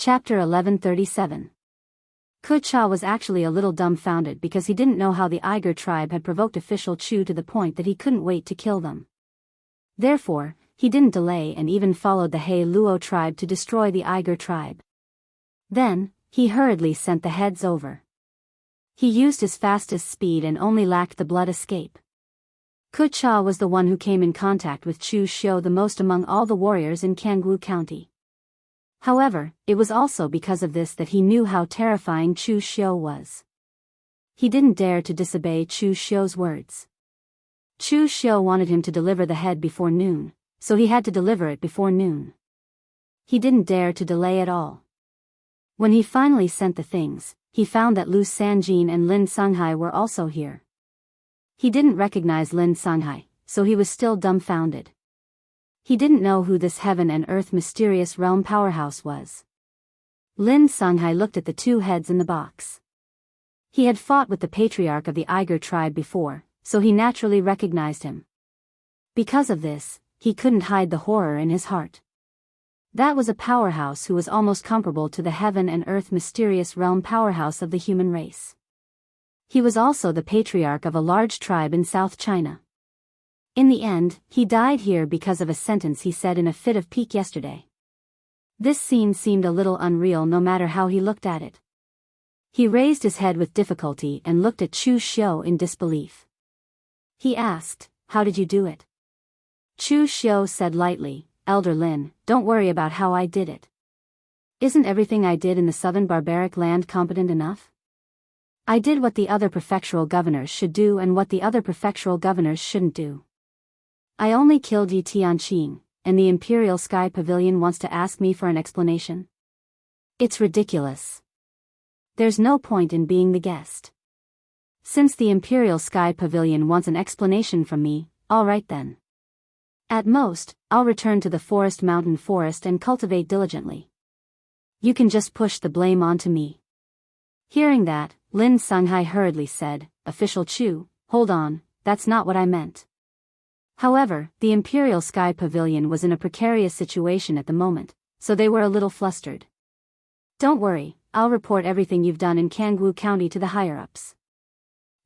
Chapter 1137. Kucha was actually a little dumbfounded because he didn't know how the Eiger tribe had provoked official Chu to the point that he couldn't wait to kill them. Therefore, he didn't delay and even followed the He Luo tribe to destroy the Eiger tribe. Then, he hurriedly sent the heads over. He used his fastest speed and only lacked the blood escape. Kucha was the one who came in contact with Chu Xiu the most among all the warriors in Jianghu County. However, it was also because of this that he knew how terrifying Chu Xiu was. He didn't dare to disobey Chu Xiu's words. Chu Xiu wanted him to deliver the head before noon, so he had to deliver it before noon. He didn't dare to delay at all. When he finally sent the things, he found that Lu Sanjin and Lin Songhai were also here. He didn't recognize Lin Songhai, so he was still dumbfounded. He didn't know who this heaven and earth mysterious realm powerhouse was. Lin Songhai looked at the two heads in the box. He had fought with the patriarch of the Eiger tribe before, so he naturally recognized him. Because of this, he couldn't hide the horror in his heart. That was a powerhouse who was almost comparable to the heaven and earth mysterious realm powerhouse of the human race. He was also the patriarch of a large tribe in South China. In the end, he died here because of a sentence he said in a fit of pique yesterday. This scene seemed a little unreal no matter how he looked at it. He raised his head with difficulty and looked at Chu Xiu in disbelief. He asked, "How did you do it?" Chu Xiu said lightly, "Elder Lin, don't worry about how I did it. Isn't everything I did in the southern barbaric land competent enough? I did what the other prefectural governors should do and what the other prefectural governors shouldn't do. I only killed Yi Tianqing, and the Imperial Sky Pavilion wants to ask me for an explanation? It's ridiculous. There's no point in being the guest. Since the Imperial Sky Pavilion wants an explanation from me, all right then. At most, I'll return to the mountain forest and cultivate diligently. You can just push the blame onto me." Hearing that, Lin Songhai hurriedly said, "Official Chu, hold on, that's not what I meant." However, the Imperial Sky Pavilion was in a precarious situation at the moment, so they were a little flustered. "Don't worry, I'll report everything you've done in Jianghu County to the higher-ups.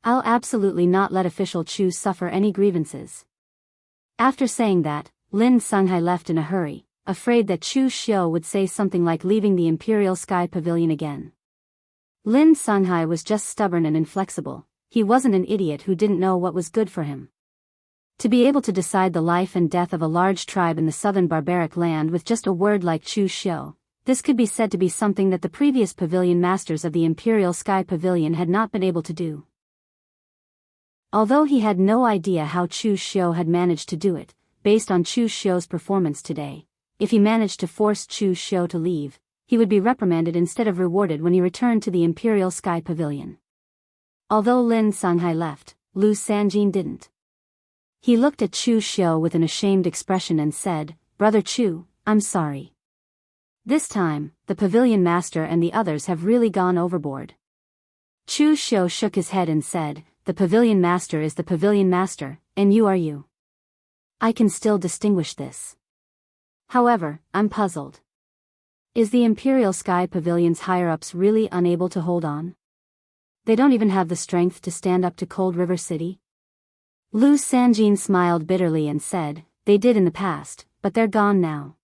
I'll absolutely not let official Chu suffer any grievances." After saying that, Lin Songhai left in a hurry, afraid that Chu Xiu would say something like leaving the Imperial Sky Pavilion again. Lin Songhai was just stubborn and inflexible. He wasn't an idiot who didn't know what was good for him. To be able to decide the life and death of a large tribe in the southern barbaric land with just a word like Chu Xiu, this could be said to be something that the previous pavilion masters of the Imperial Sky Pavilion had not been able to do. Although he had no idea how Chu Xiu had managed to do it, based on Chu Xiu's performance today, if he managed to force Chu Xiu to leave, he would be reprimanded instead of rewarded when he returned to the Imperial Sky Pavilion. Although Lin Songhai left, Lu Sanjin didn't. He looked at Chu Xiu with an ashamed expression and said, "Brother Chu, I'm sorry. This time, the pavilion master and the others have really gone overboard." Chu Xiu shook his head and said, "The pavilion master is the pavilion master, and you are you. I can still distinguish this. However, I'm puzzled. Is the Imperial Sky Pavilion's higher-ups really unable to hold on? They don't even have the strength to stand up to Cold River City?" Lu Sanjin smiled bitterly and said, "They did in the past, but they're gone now.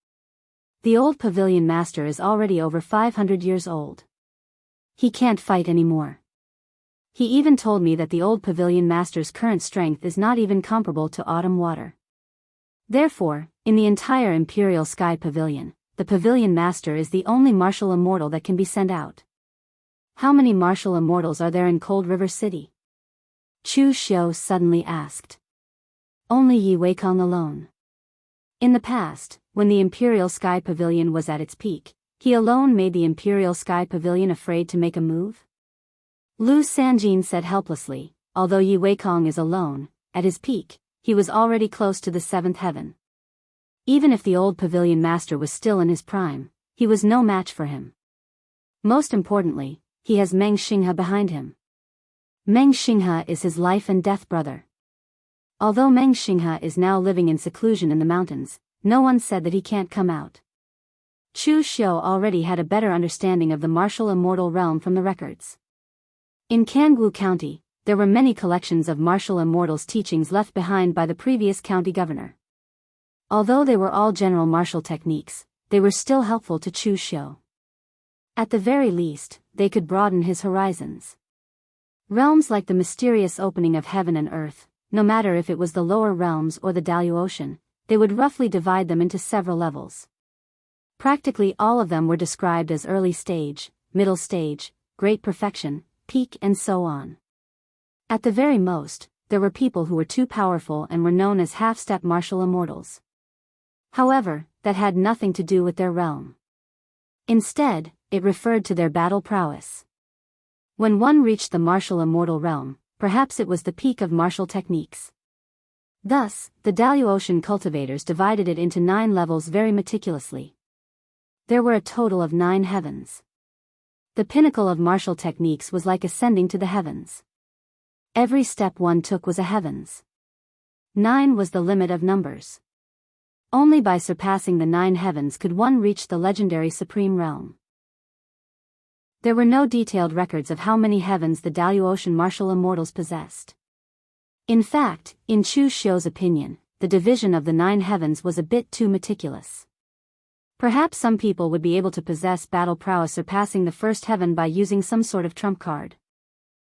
The old pavilion master is already over 500 years old. He can't fight anymore. He even told me that the old pavilion master's current strength is not even comparable to autumn water. Therefore, in the entire Imperial Sky Pavilion, the pavilion master is the only martial immortal that can be sent out. How many martial immortals are there in Cold River City?" Chu Xiu suddenly asked. "Only Yi Weikong alone. In the past, when the Imperial Sky Pavilion was at its peak, he alone made the Imperial Sky Pavilion afraid to make a move?" Lu Sanjin said helplessly, "Although Yi Weikong is alone, at his peak, he was already close to the seventh heaven. Even if the old pavilion master was still in his prime, he was no match for him. Most importantly, he has Meng Xinghe behind him. Meng Xinghe is his life and death brother. Although Meng Xinghe is now living in seclusion in the mountains, no one said that he can't come out. Chu Xiu already had a better understanding of the martial immortal realm from the records. In Jianghu County, there were many collections of martial immortals teachings left behind by the previous county governor. Although they were all general martial techniques, they were still helpful to Chu Xiu. At the very least, they could broaden his horizons. Realms like the mysterious opening of heaven and earth, no matter if it was the lower realms or the Daoist Ocean, they would roughly divide them into several levels. Practically all of them were described as early stage, middle stage, great perfection, peak and so on. At the very most, there were people who were too powerful and were known as half-step martial immortals. However, that had nothing to do with their realm. Instead, it referred to their battle prowess. When one reached the martial immortal realm, perhaps it was the peak of martial techniques. Thus, the Daoist Ocean cultivators divided it into 9 levels very meticulously. There were a total of 9 heavens. The pinnacle of martial techniques was like ascending to the heavens. Every step one took was a heavens. 9 was the limit of numbers. Only by surpassing the 9 heavens could one reach the legendary supreme realm. There were no detailed records of how many heavens the Daoist Ocean martial immortals possessed. In fact, in Chu Xiu's opinion, the division of the 9 heavens was a bit too meticulous. Perhaps some people would be able to possess battle prowess surpassing the first heaven by using some sort of trump card.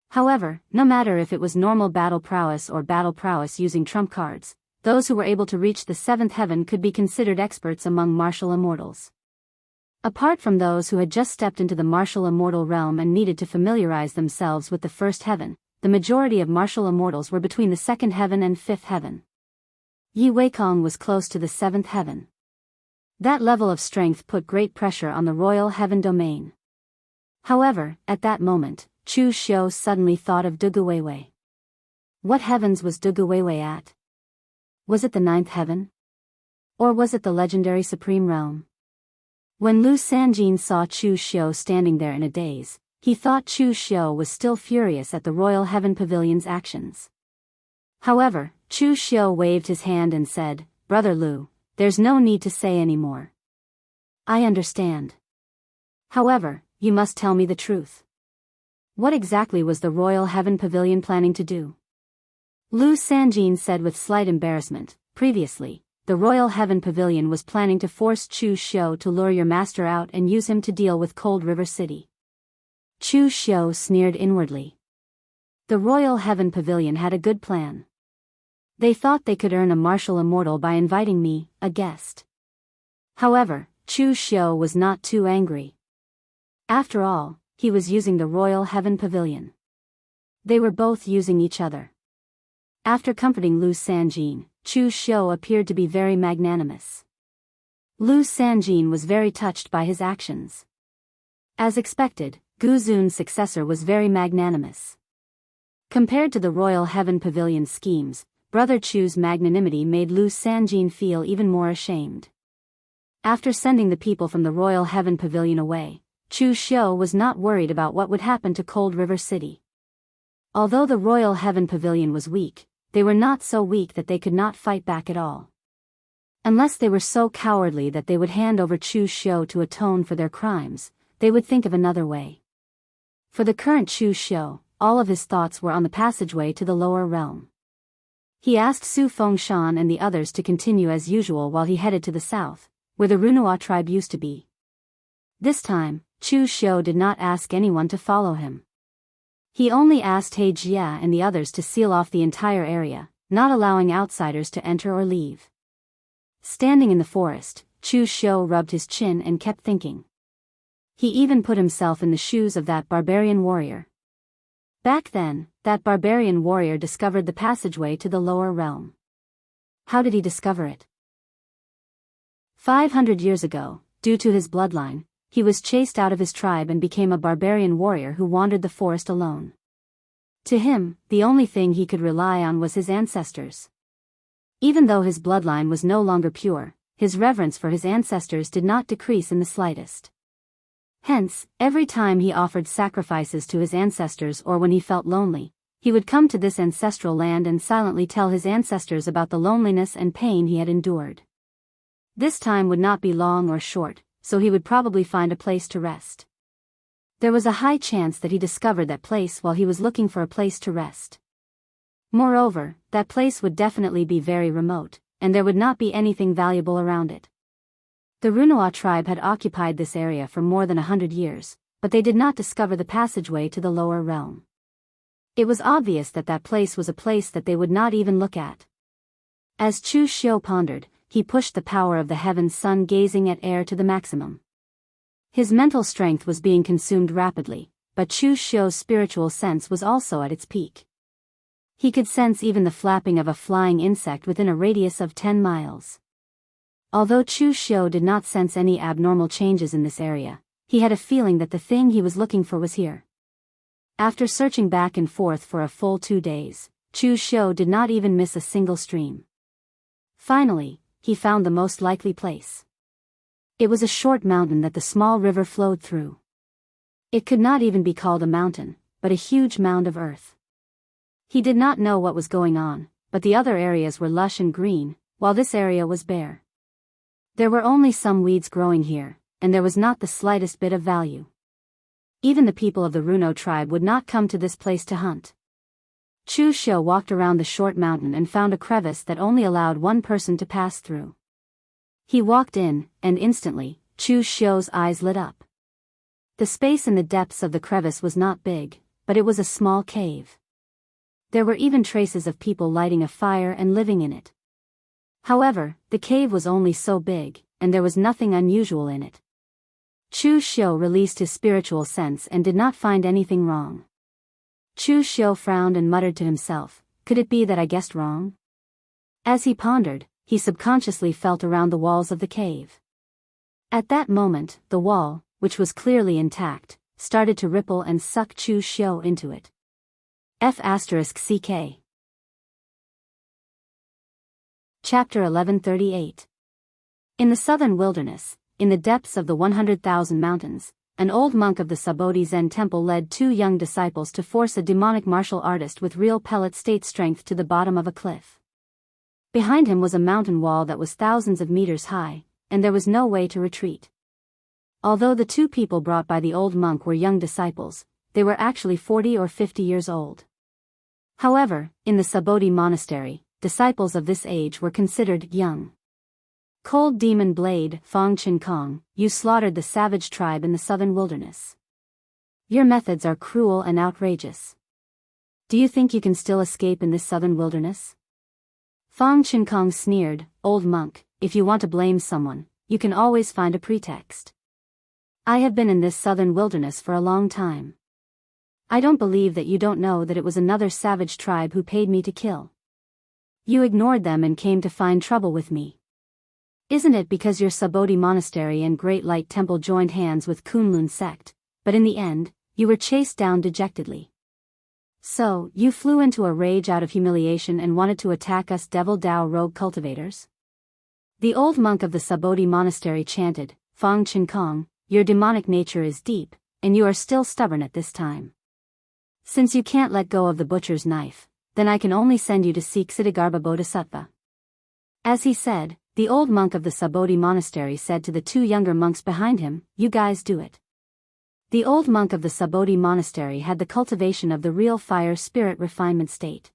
However, no matter if it was normal battle prowess or battle prowess using trump cards, those who were able to reach the 7th heaven could be considered experts among martial immortals. Apart from those who had just stepped into the martial immortal realm and needed to familiarize themselves with the 1st heaven, the majority of martial immortals were between the 2nd heaven and 5th heaven. Yi Weikong was close to the 7th heaven. That level of strength put great pressure on the royal heaven domain. However, at that moment, Chu Xiu suddenly thought of Duguiwei. What heavens was Duguiwei at? Was it the 9th heaven? Or was it the legendary supreme realm? When Lu Sanjin saw Chu Xiu standing there in a daze, he thought Chu Xiu was still furious at the Royal Heaven Pavilion's actions. However, Chu Xiu waved his hand and said, "Brother Lu, there's no need to say any more. I understand. However, you must tell me the truth. What exactly was the Royal Heaven Pavilion planning to do?" Lu Sanjin said with slight embarrassment, "Previously, the Royal Heaven Pavilion was planning to force Chu Xiu to lure your master out and use him to deal with Cold River City." Chu Xiu sneered inwardly. The Royal Heaven Pavilion had a good plan. They thought they could earn a martial immortal by inviting me, a guest. However, Chu Xiu was not too angry. After all, he was using the Royal Heaven Pavilion. They were both using each other. After comforting Lu Sanjin, Chu Xiu appeared to be very magnanimous. Lu Sanjin was very touched by his actions. As expected, Gu Zun's successor was very magnanimous. Compared to the Royal Heaven Pavilion's schemes, Brother Chu's magnanimity made Lu Sanjin feel even more ashamed. After sending the people from the Royal Heaven Pavilion away, Chu Xiu was not worried about what would happen to Cold River City. Although the Royal Heaven Pavilion was weak, they were not so weak that they could not fight back at all. Unless they were so cowardly that they would hand over Chu Xiu to atone for their crimes, they would think of another way. For the current Chu Xiu, all of his thoughts were on the passageway to the lower realm. He asked Su Fengshan and the others to continue as usual while he headed to the south, where the Runua tribe used to be. This time, Chu Xiu did not ask anyone to follow him. He only asked He Jia and the others to seal off the entire area, not allowing outsiders to enter or leave. Standing in the forest, Chu Xiu rubbed his chin and kept thinking. He even put himself in the shoes of that barbarian warrior. Back then, that barbarian warrior discovered the passageway to the lower realm. How did he discover it? 500 years ago, due to his bloodline, he was chased out of his tribe and became a barbarian warrior who wandered the forest alone. To him, the only thing he could rely on was his ancestors. Even though his bloodline was no longer pure, his reverence for his ancestors did not decrease in the slightest. Hence, every time he offered sacrifices to his ancestors or when he felt lonely, he would come to this ancestral land and silently tell his ancestors about the loneliness and pain he had endured. This time would not be long or short, so he would probably find a place to rest. There was a high chance that he discovered that place while he was looking for a place to rest. Moreover, that place would definitely be very remote, and there would not be anything valuable around it. The Runoa tribe had occupied this area for more than 100 years, but they did not discover the passageway to the lower realm. It was obvious that that place was a place that they would not even look at. As Chu Xiu pondered, he pushed the power of the heaven's sun gazing at air to the maximum. His mental strength was being consumed rapidly, but Chu Xiu's spiritual sense was also at its peak. He could sense even the flapping of a flying insect within a radius of 10 miles. Although Chu Xiu did not sense any abnormal changes in this area, he had a feeling that the thing he was looking for was here. After searching back and forth for a full 2 days, Chu Xiu did not even miss a single stream. Finally, he found the most likely place. It was a short mountain that the small river flowed through. It could not even be called a mountain, but a huge mound of earth. He did not know what was going on, but the other areas were lush and green, while this area was bare. There were only some weeds growing here, and there was not the slightest bit of value. Even the people of the Runo tribe would not come to this place to hunt. Chu Xiu walked around the short mountain and found a crevice that only allowed one person to pass through. He walked in, and instantly, Chu Xiu's eyes lit up. The space in the depths of the crevice was not big, but it was a small cave. There were even traces of people lighting a fire and living in it. However, the cave was only so big, and there was nothing unusual in it. Chu Xiu released his spiritual sense and did not find anything wrong. Chu Xiu frowned and muttered to himself, "Could it be that I guessed wrong?" As he pondered, he subconsciously felt around the walls of the cave. At that moment, the wall, which was clearly intact, started to ripple and suck Chu Xiu into it. F***CK Chapter 1138. In the southern wilderness, in the depths of the 100,000 mountains, an old monk of the Sabodhi Zen temple led 2 young disciples to force a demonic martial artist with real pellet state strength to the bottom of a cliff. Behind him was a mountain wall that was thousands of meters high, and there was no way to retreat. Although the 2 people brought by the old monk were young disciples, they were actually 40 or 50 years old. However, in the Sabodhi monastery, disciples of this age were considered young. Cold Demon Blade, Fong Chin Kong, you slaughtered the savage tribe in the southern wilderness. Your methods are cruel and outrageous. Do you think you can still escape in this southern wilderness? Fong Chin Kong sneered, "Old monk, if you want to blame someone, you can always find a pretext. I have been in this southern wilderness for a long time. I don't believe that you don't know that it was another savage tribe who paid me to kill. You ignored them and came to find trouble with me. Isn't it because your Sabodhi monastery and Great Light Temple joined hands with Kunlun sect, but in the end, you were chased down dejectedly? So, you flew into a rage out of humiliation and wanted to attack us Devil Dao rogue cultivators?" The old monk of the Sabodhi monastery chanted, "Fong Chin Kong, your demonic nature is deep, and you are still stubborn at this time. Since you can't let go of the butcher's knife, then I can only send you to seek Siddhagarbha Bodhisattva." As he said, the old monk of the Sabodhi monastery said to the 2 younger monks behind him, "You guys do it." The old monk of the Sabodhi monastery had the cultivation of the real fire spirit refinement state.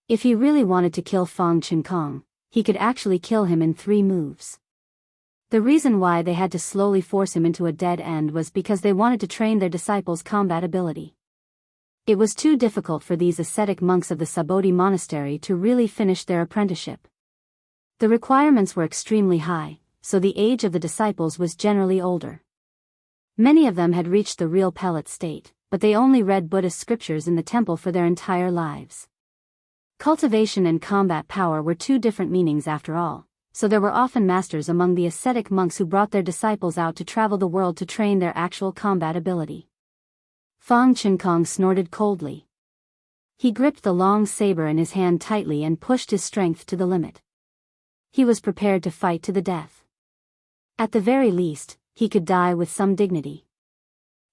If he really wanted to kill Fong Chin Kong, he could actually kill him in 3 moves. The reason why they had to slowly force him into a dead end was because they wanted to train their disciples' combat ability. It was too difficult for these ascetic monks of the Sabodhi monastery to really finish their apprenticeship. The requirements were extremely high, so the age of the disciples was generally older. Many of them had reached the real pellet state, but they only read Buddhist scriptures in the temple for their entire lives. Cultivation and combat power were 2 different meanings after all, so there were often masters among the ascetic monks who brought their disciples out to travel the world to train their actual combat ability. Fong Chin Kong snorted coldly. He gripped the long saber in his hand tightly and pushed his strength to the limit. He was prepared to fight to the death. At the very least, he could die with some dignity.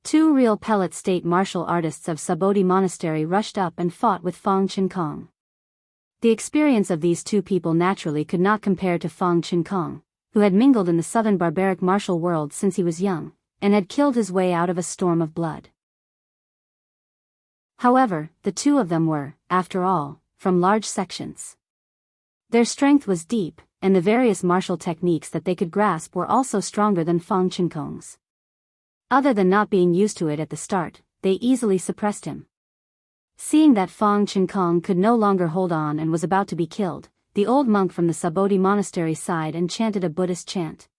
2 real pellet state martial artists of Sabodhi monastery rushed up and fought with Fong Chin Kong. The experience of these 2 people naturally could not compare to Fong Chin Kong, who had mingled in the southern barbaric martial world since he was young, and had killed his way out of a storm of blood. However, the two of them were, after all, from large sections. Their strength was deep, and the various martial techniques that they could grasp were also stronger than Fang Qinkong's. Other than not being used to it at the start, they easily suppressed him. Seeing that Fang Qinkong could no longer hold on and was about to be killed, the old monk from the Sabodhi monastery sighed and chanted a Buddhist chant.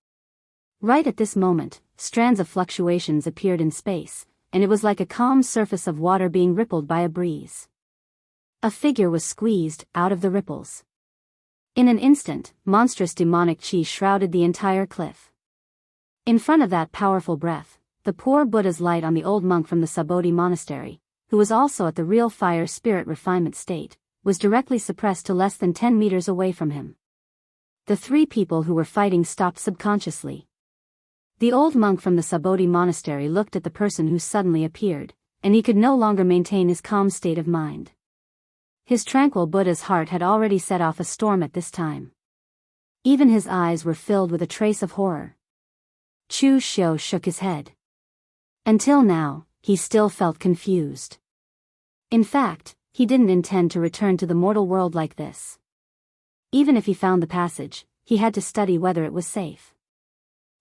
Right at this moment, strands of fluctuations appeared in space, and it was like a calm surface of water being rippled by a breeze. A figure was squeezed out of the ripples. In an instant, monstrous demonic chi shrouded the entire cliff. In front of that powerful breath, the poor Buddha's light on the old monk from the Sabodhi monastery, who was also at the real fire spirit refinement state, was directly suppressed to less than 10 meters away from him. The three people who were fighting stopped subconsciously. The old monk from the Sabodhi monastery looked at the person who suddenly appeared, and he could no longer maintain his calm state of mind. His tranquil Buddha's heart had already set off a storm at this time. Even his eyes were filled with a trace of horror. Chu Xiu shook his head. Until now, he still felt confused. In fact, he didn't intend to return to the mortal world like this. Even if he found the passage, he had to study whether it was safe.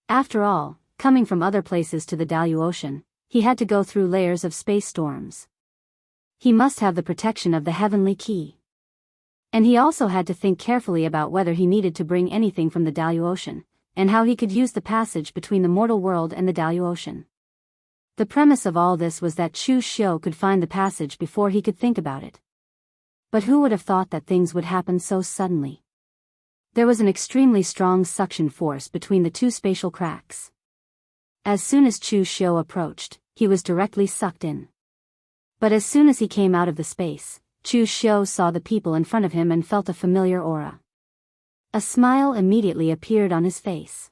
After all, coming from other places to the Daoist Ocean, he had to go through layers of space storms. He must have the protection of the heavenly key. And he also had to think carefully about whether he needed to bring anything from the Daoist Ocean, and how he could use the passage between the mortal world and the Daoist Ocean. The premise of all this was that Chu Xiu could find the passage before he could think about it. But who would have thought that things would happen so suddenly? There was an extremely strong suction force between the two spatial cracks. As soon as Chu Xiu approached, he was directly sucked in. But as soon as he came out of the space, Chu Xiu saw the people in front of him and felt a familiar aura. A smile immediately appeared on his face.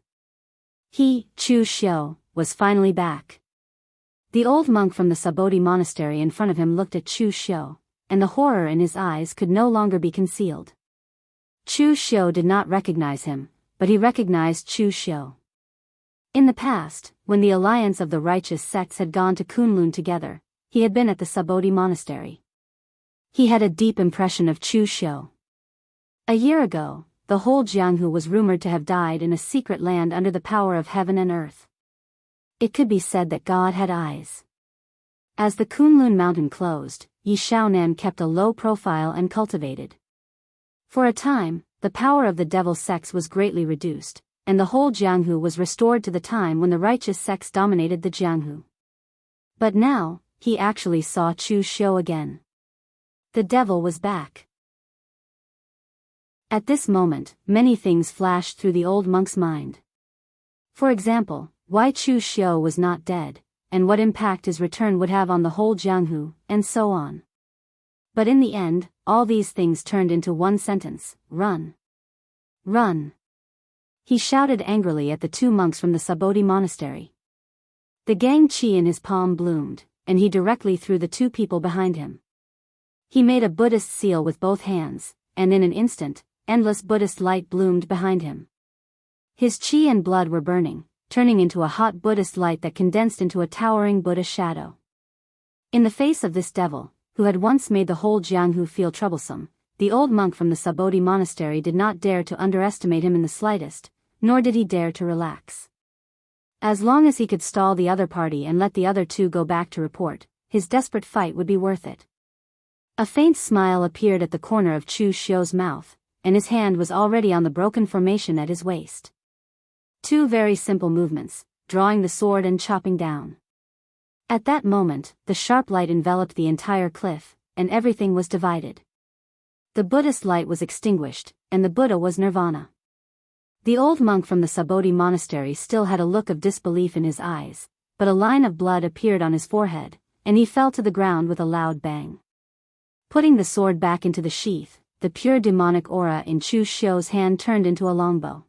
He, Chu Xiu, was finally back. The old monk from the Sabodhi monastery in front of him looked at Chu Xiu, and the horror in his eyes could no longer be concealed. Chu Xiu did not recognize him, but he recognized Chu Xiu. In the past, when the alliance of the righteous sects had gone to Kunlun together, he had been at the Sabodhi monastery. He had a deep impression of Chu Xiu. A year ago, the whole Jianghu was rumored to have died in a secret land under the power of heaven and earth. It could be said that God had eyes. As the Kunlun mountain closed, Yi Shaonan kept a low profile and cultivated. For a time, the power of the devil sects was greatly reduced, and the whole Jianghu was restored to the time when the righteous sects dominated the Jianghu. But now, he actually saw Chu Xiu again. The devil was back. At this moment, many things flashed through the old monk's mind. For example, why Chu Xiu was not dead, and what impact his return would have on the whole Jianghu, and so on. But in the end, all these things turned into one sentence: run. Run. He shouted angrily at the two monks from the Sabodhi monastery. The Gang Chi in his palm bloomed, and he directly threw the two people behind him. He made a Buddhist seal with both hands, and in an instant, endless Buddhist light bloomed behind him. His chi and blood were burning, turning into a hot Buddhist light that condensed into a towering Buddha shadow. In the face of this devil, who had once made the whole Jianghu feel troublesome, the old monk from the Sabodhi monastery did not dare to underestimate him in the slightest, nor did he dare to relax. As long as he could stall the other party and let the other two go back to report, his desperate fight would be worth it. A faint smile appeared at the corner of Chu Xiu's mouth, and his hand was already on the broken formation at his waist. Two very simple movements, drawing the sword and chopping down. At that moment, the sharp light enveloped the entire cliff, and everything was divided. The Buddhist light was extinguished, and the Buddha was nirvana. The old monk from the Sabodhi monastery still had a look of disbelief in his eyes, but a line of blood appeared on his forehead, and he fell to the ground with a loud bang. Putting the sword back into the sheath, the pure demonic aura in Chu Xiu's hand turned into a longbow.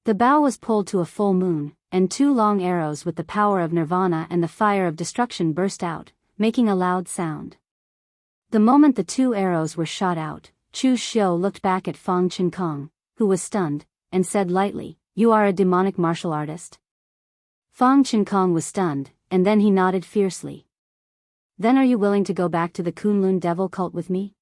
The bow was pulled to a full moon, and two long arrows with the power of nirvana and the fire of destruction burst out, making a loud sound. The moment the two arrows were shot out, Chu Xiu looked back at Fang Qinkong, who was stunned, and said lightly, You are a demonic martial artist? Fang Qinkong was stunned, and then he nodded fiercely. Then are you willing to go back to the Kunlun devil cult with me?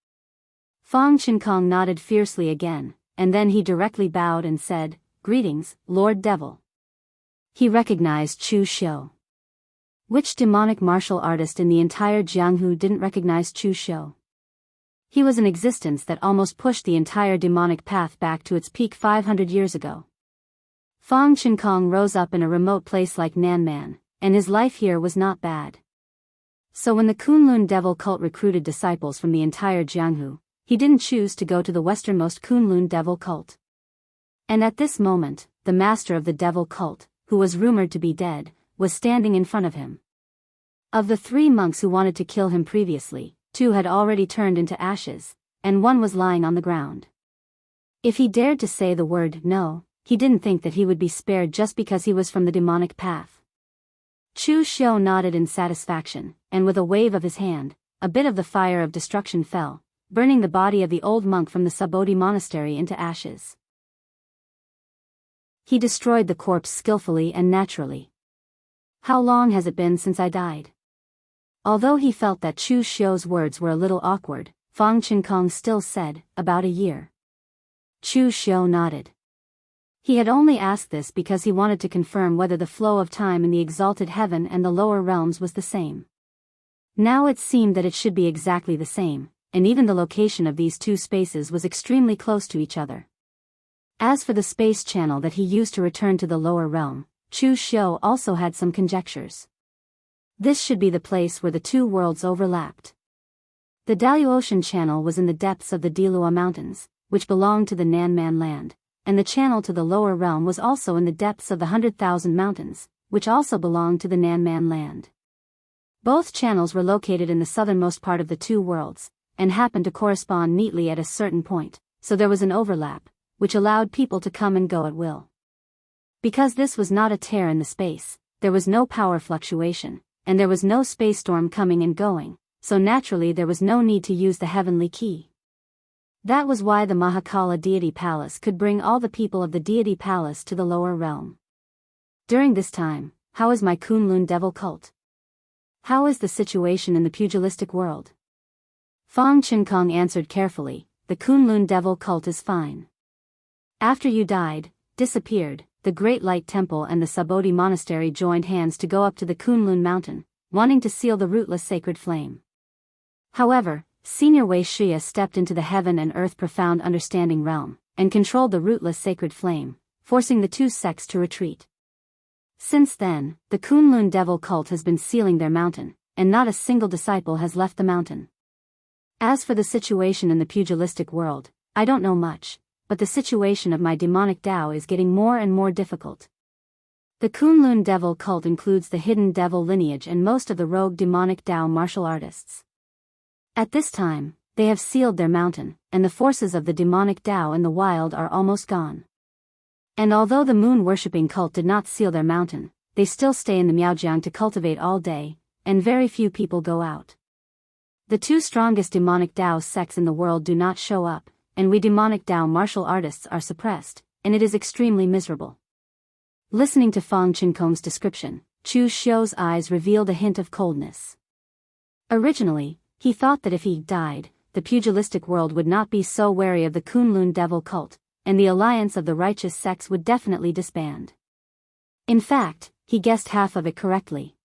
Fang Qinkong nodded fiercely again, and then he directly bowed and said, Greetings, Lord Devil. He recognized Chu Xiu. Which demonic martial artist in the entire Jianghu didn't recognize Chu Xiu? He was an existence that almost pushed the entire demonic path back to its peak 500 years ago. Fang Qinkong rose up in a remote place like Nanman, and his life here was not bad. So when the Kunlun devil cult recruited disciples from the entire Jianghu, he didn't choose to go to the westernmost Kunlun devil cult. And at this moment, the master of the devil cult, who was rumored to be dead, was standing in front of him. Of the 3 monks who wanted to kill him previously, 2 had already turned into ashes, and 1 was lying on the ground. If he dared to say the word no, he didn't think that he would be spared just because he was from the demonic path. Chu Xiu nodded in satisfaction, and with a wave of his hand, a bit of the fire of destruction fell, burning the body of the old monk from the Sabodhi monastery into ashes. He destroyed the corpse skillfully and naturally. How long has it been since I died? Although he felt that Chu Xiu's words were a little awkward, Fang Qinkong still said, about a year. Chu Xiu nodded. He had only asked this because he wanted to confirm whether the flow of time in the exalted heaven and the lower realms was the same. Now it seemed that it should be exactly the same, and even the location of these 2 spaces was extremely close to each other. As for the space channel that he used to return to the lower realm, Chu Xiu also had some conjectures. This should be the place where the 2 worlds overlapped. The Daoist channel was in the depths of the Dilua Mountains, which belonged to the Nanman land, and the channel to the lower realm was also in the depths of the 100,000 Mountains, which also belonged to the Nanman land. Both channels were located in the southernmost part of the 2 worlds, and happened to correspond neatly at a certain point, so there was an overlap, which allowed people to come and go at will. Because this was not a tear in the space, there was no power fluctuation, and there was no space storm coming and going, so naturally there was no need to use the heavenly key. That was why the Mahakala deity palace could bring all the people of the deity palace to the lower realm. During this time, how is my Kunlun devil cult? How is the situation in the pugilistic world? Fang Qinkong answered carefully, the Kunlun devil cult is fine. After you died, disappeared, the Great Light Temple and the Sabodhi Monastery joined hands to go up to the Kunlun mountain, wanting to seal the rootless sacred flame. However, Senior Wei Shia stepped into the heaven and earth profound understanding realm, and controlled the rootless sacred flame, forcing the 2 sects to retreat. Since then, the Kunlun devil cult has been sealing their mountain, and not a single disciple has left the mountain. As for the situation in the pugilistic world, I don't know much, but the situation of my demonic Tao is getting more and more difficult. The Kunlun devil cult includes the hidden devil lineage and most of the rogue demonic Tao martial artists. At this time, they have sealed their mountain, and the forces of the demonic Tao in the wild are almost gone. And although the moon-worshipping cult did not seal their mountain, they still stay in the Miaojiang to cultivate all day, and very few people go out. The 2 strongest demonic Tao sects in the world do not show up, and we demonic Tao martial artists are suppressed, and it is extremely miserable. Listening to Fang Qinkong's description, Chu Xiu's eyes revealed a hint of coldness. Originally, he thought that if he died, the pugilistic world would not be so wary of the Kunlun devil cult, and the alliance of the righteous sects would definitely disband. In fact, he guessed half of it correctly.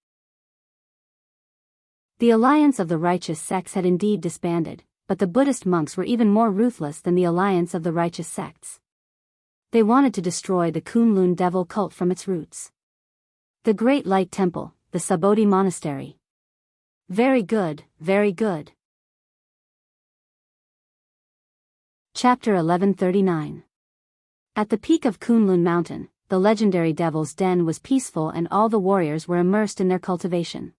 The alliance of the righteous sects had indeed disbanded, but the Buddhist monks were even more ruthless than the alliance of the righteous sects. They wanted to destroy the Kunlun devil cult from its roots. The Great Light Temple, the Sabodhi Monastery. Very good, very good. Chapter 1139. At the peak of Kunlun Mountain, the legendary Devil's Den was peaceful and all the warriors were immersed in their cultivation.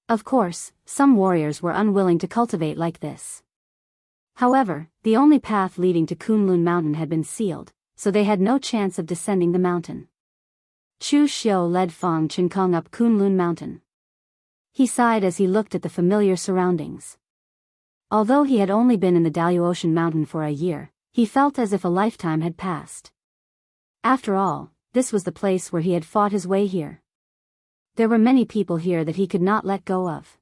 Of course, some warriors were unwilling to cultivate like this. However, the only path leading to Kunlun Mountain had been sealed, so they had no chance of descending the mountain. Chu Xiu led Fang Qinkong up Kunlun Mountain. He sighed as he looked at the familiar surroundings. Although he had only been in the Daoist Mountain for a year, he felt as if a lifetime had passed. After all, this was the place where he had fought his way here. There were many people here that he could not let go of.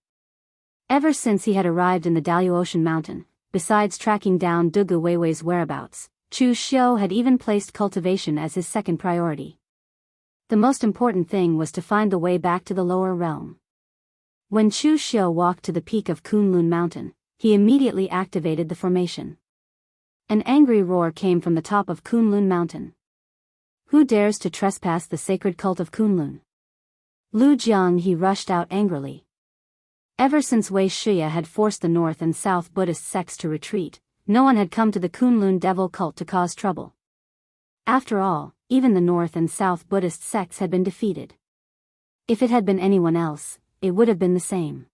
Ever since he had arrived in the Daoist mountain, besides tracking down Dugu Weiwei's whereabouts, Chu Xiu had even placed cultivation as his second priority. The most important thing was to find the way back to the lower realm. When Chu Xiu walked to the peak of Kunlun Mountain, he immediately activated the formation. An angry roar came from the top of Kunlun Mountain. Who dares to trespass the sacred cult of Kunlun? Lu Jianghu rushed out angrily. Ever since Wuxia had forced the North and South Buddhist sects to retreat, no one had come to the Kunlun devil cult to cause trouble. After all, even the North and South Buddhist sects had been defeated. If it had been anyone else, it would have been the same.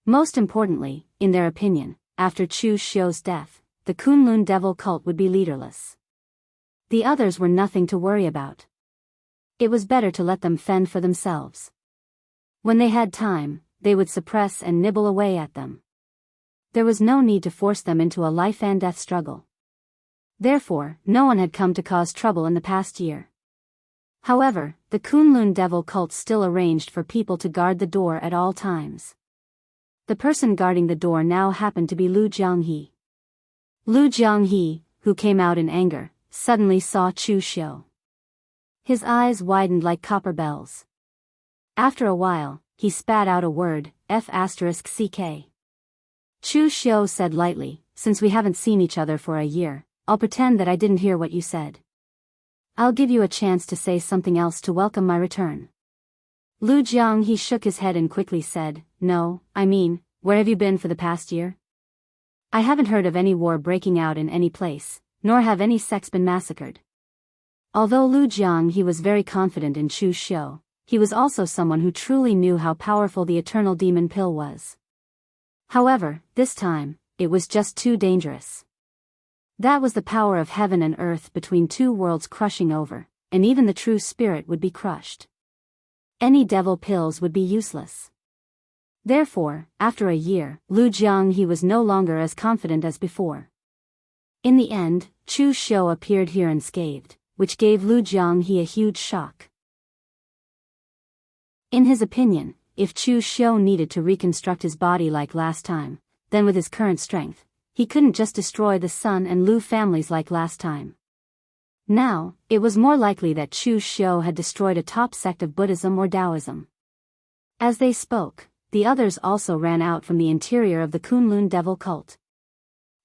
Most importantly, in their opinion, after Chu Xiu's death, the Kunlun devil cult would be leaderless. The others were nothing to worry about. It was better to let them fend for themselves. When they had time, they would suppress and nibble away at them. There was no need to force them into a life and death struggle. Therefore, no one had come to cause trouble in the past year. However, the Kunlun devil cult still arranged for people to guard the door at all times. The person guarding the door now happened to be Lu Jianghu. Lu Jianghu, who came out in anger, suddenly saw Chu Xiu. His eyes widened like copper bells. After a while, he spat out a word, F***ck. Chu Xiu said lightly, "Since we haven't seen each other for a year, I'll pretend that I didn't hear what you said. I'll give you a chance to say something else to welcome my return." Lu Jianghu shook his head and quickly said, "No, I mean, where have you been for the past year? I haven't heard of any war breaking out in any place, nor have any sects been massacred." Although Lu Jianghu was very confident in Chu Xiu, he was also someone who truly knew how powerful the eternal demon pill was. However, this time, it was just too dangerous. That was the power of heaven and earth between two worlds crushing over, and even the true spirit would be crushed. Any devil pills would be useless. Therefore, after a year, Lu Jianghu was no longer as confident as before. In the end, Chu Xiu appeared here unscathed, which gave Lu Jianghu a huge shock. In his opinion, if Chu Xiu needed to reconstruct his body like last time, then with his current strength, he couldn't just destroy the Sun and Lu families like last time. Now, it was more likely that Chu Xiu had destroyed a top sect of Buddhism or Taoism. As they spoke, the others also ran out from the interior of the Kunlun devil cult.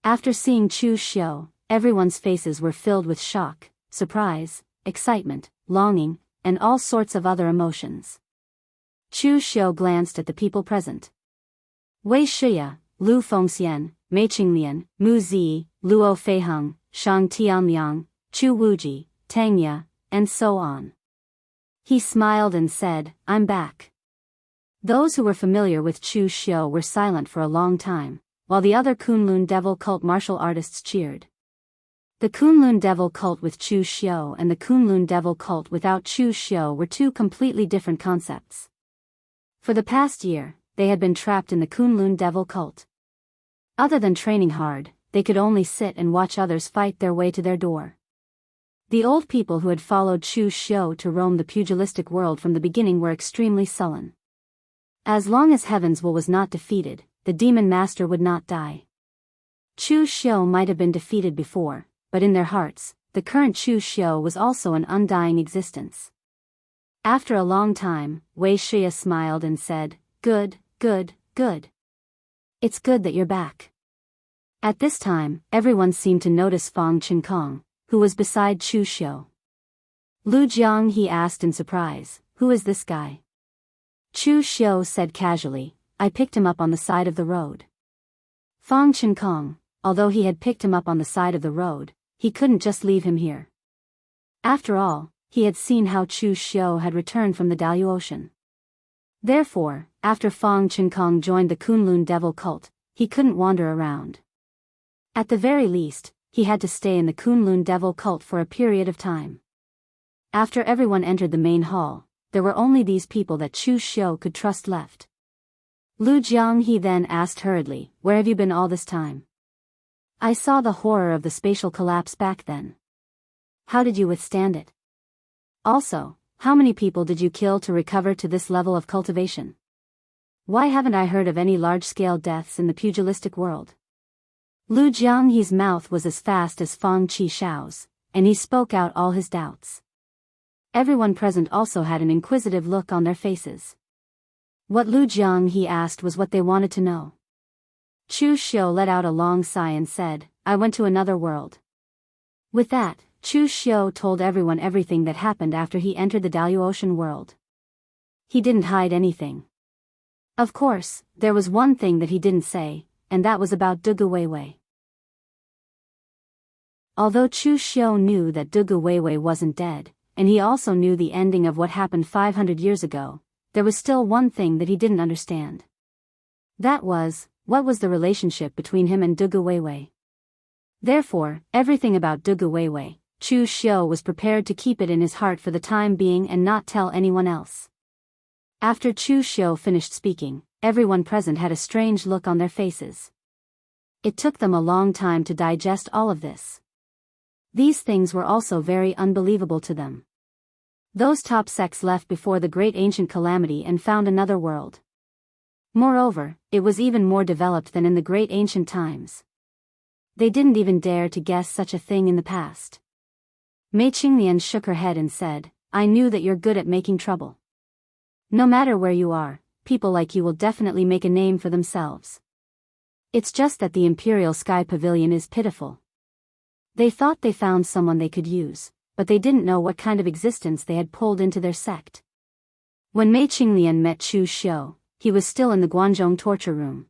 After seeing Chu Xiu, everyone's faces were filled with shock, surprise, excitement, longing, and all sorts of other emotions. Chu Xiu glanced at the people present. Wuxia, Lu Fengxian, Mei Qinglian, Mu Zi, Luo Feiheng, Shang Tianliang, Chu Wuji, Tang Ya, and so on. He smiled and said, "I'm back." Those who were familiar with Chu Xiu were silent for a long time, while the other Kunlun devil cult martial artists cheered. The Kunlun devil cult with Chu Xiu and the Kunlun devil cult without Chu Xiu were two completely different concepts. For the past year, they had been trapped in the Kunlun devil cult. Other than training hard, they could only sit and watch others fight their way to their door. The old people who had followed Chu Xiu to roam the pugilistic world from the beginning were extremely sullen. As long as Heaven's will was not defeated, the demon master would not die. Chu Xiu might have been defeated before, but in their hearts, the current Chu Xiu was also an undying existence. After a long time, Wuxia smiled and said, "Good, good, good. It's good that you're back." At this time, everyone seemed to notice Fang Qinkong, who was beside Chu Xiu. Lu Jianghu asked in surprise, "Who is this guy?" Chu Xiu said casually, "I picked him up on the side of the road." Fang Qinkong, although he had picked him up on the side of the road, he couldn't just leave him here. After all, he had seen how Chu Xiu had returned from the Daoist. Therefore, after Fang Qinkong joined the Kunlun devil cult, he couldn't wander around. At the very least, he had to stay in the Kunlun devil cult for a period of time. After everyone entered the main hall, there were only these people that Chu Xiu could trust left. Lu Jianghu then asked hurriedly, "Where have you been all this time?" "I saw the horror of the spatial collapse back then. How did you withstand it? Also, how many people did you kill to recover to this level of cultivation? Why haven't I heard of any large-scale deaths in the pugilistic world? Lu Jianghe's mouth was as fast as Fang Qixiao's, and he spoke out all his doubts. Everyone present also had an inquisitive look on their faces. What Lu Jianghe asked was what they wanted to know. Chu Xiu let out a long sigh and said, I went to another world. With that, Chu Xiu told everyone everything that happened after he entered the Daoist world. He didn't hide anything. Of course, there was one thing that he didn't say, and that was about Dugu Weiwei. Although Chu Xiu knew that Dugu Weiwei wasn't dead, and he also knew the ending of what happened 500 years ago, there was still one thing that he didn't understand. That was, what was the relationship between him and Dugu Weiwei? Therefore, everything about Dugu Weiwei, Chu Xiu was prepared to keep it in his heart for the time being and not tell anyone else. After Chu Xiu finished speaking, everyone present had a strange look on their faces. It took them a long time to digest all of this. These things were also very unbelievable to them. Those top sects left before the great ancient calamity and found another world. Moreover, it was even more developed than in the great ancient times. They didn't even dare to guess such a thing in the past. Mei Qinglian shook her head and said, I knew that you're good at making trouble. No matter where you are, people like you will definitely make a name for themselves. It's just that the Imperial Sky Pavilion is pitiful. They thought they found someone they could use, but they didn't know what kind of existence they had pulled into their sect. When Mei Qinglian met Chu Xiu, he was still in the Guanzhong torture room.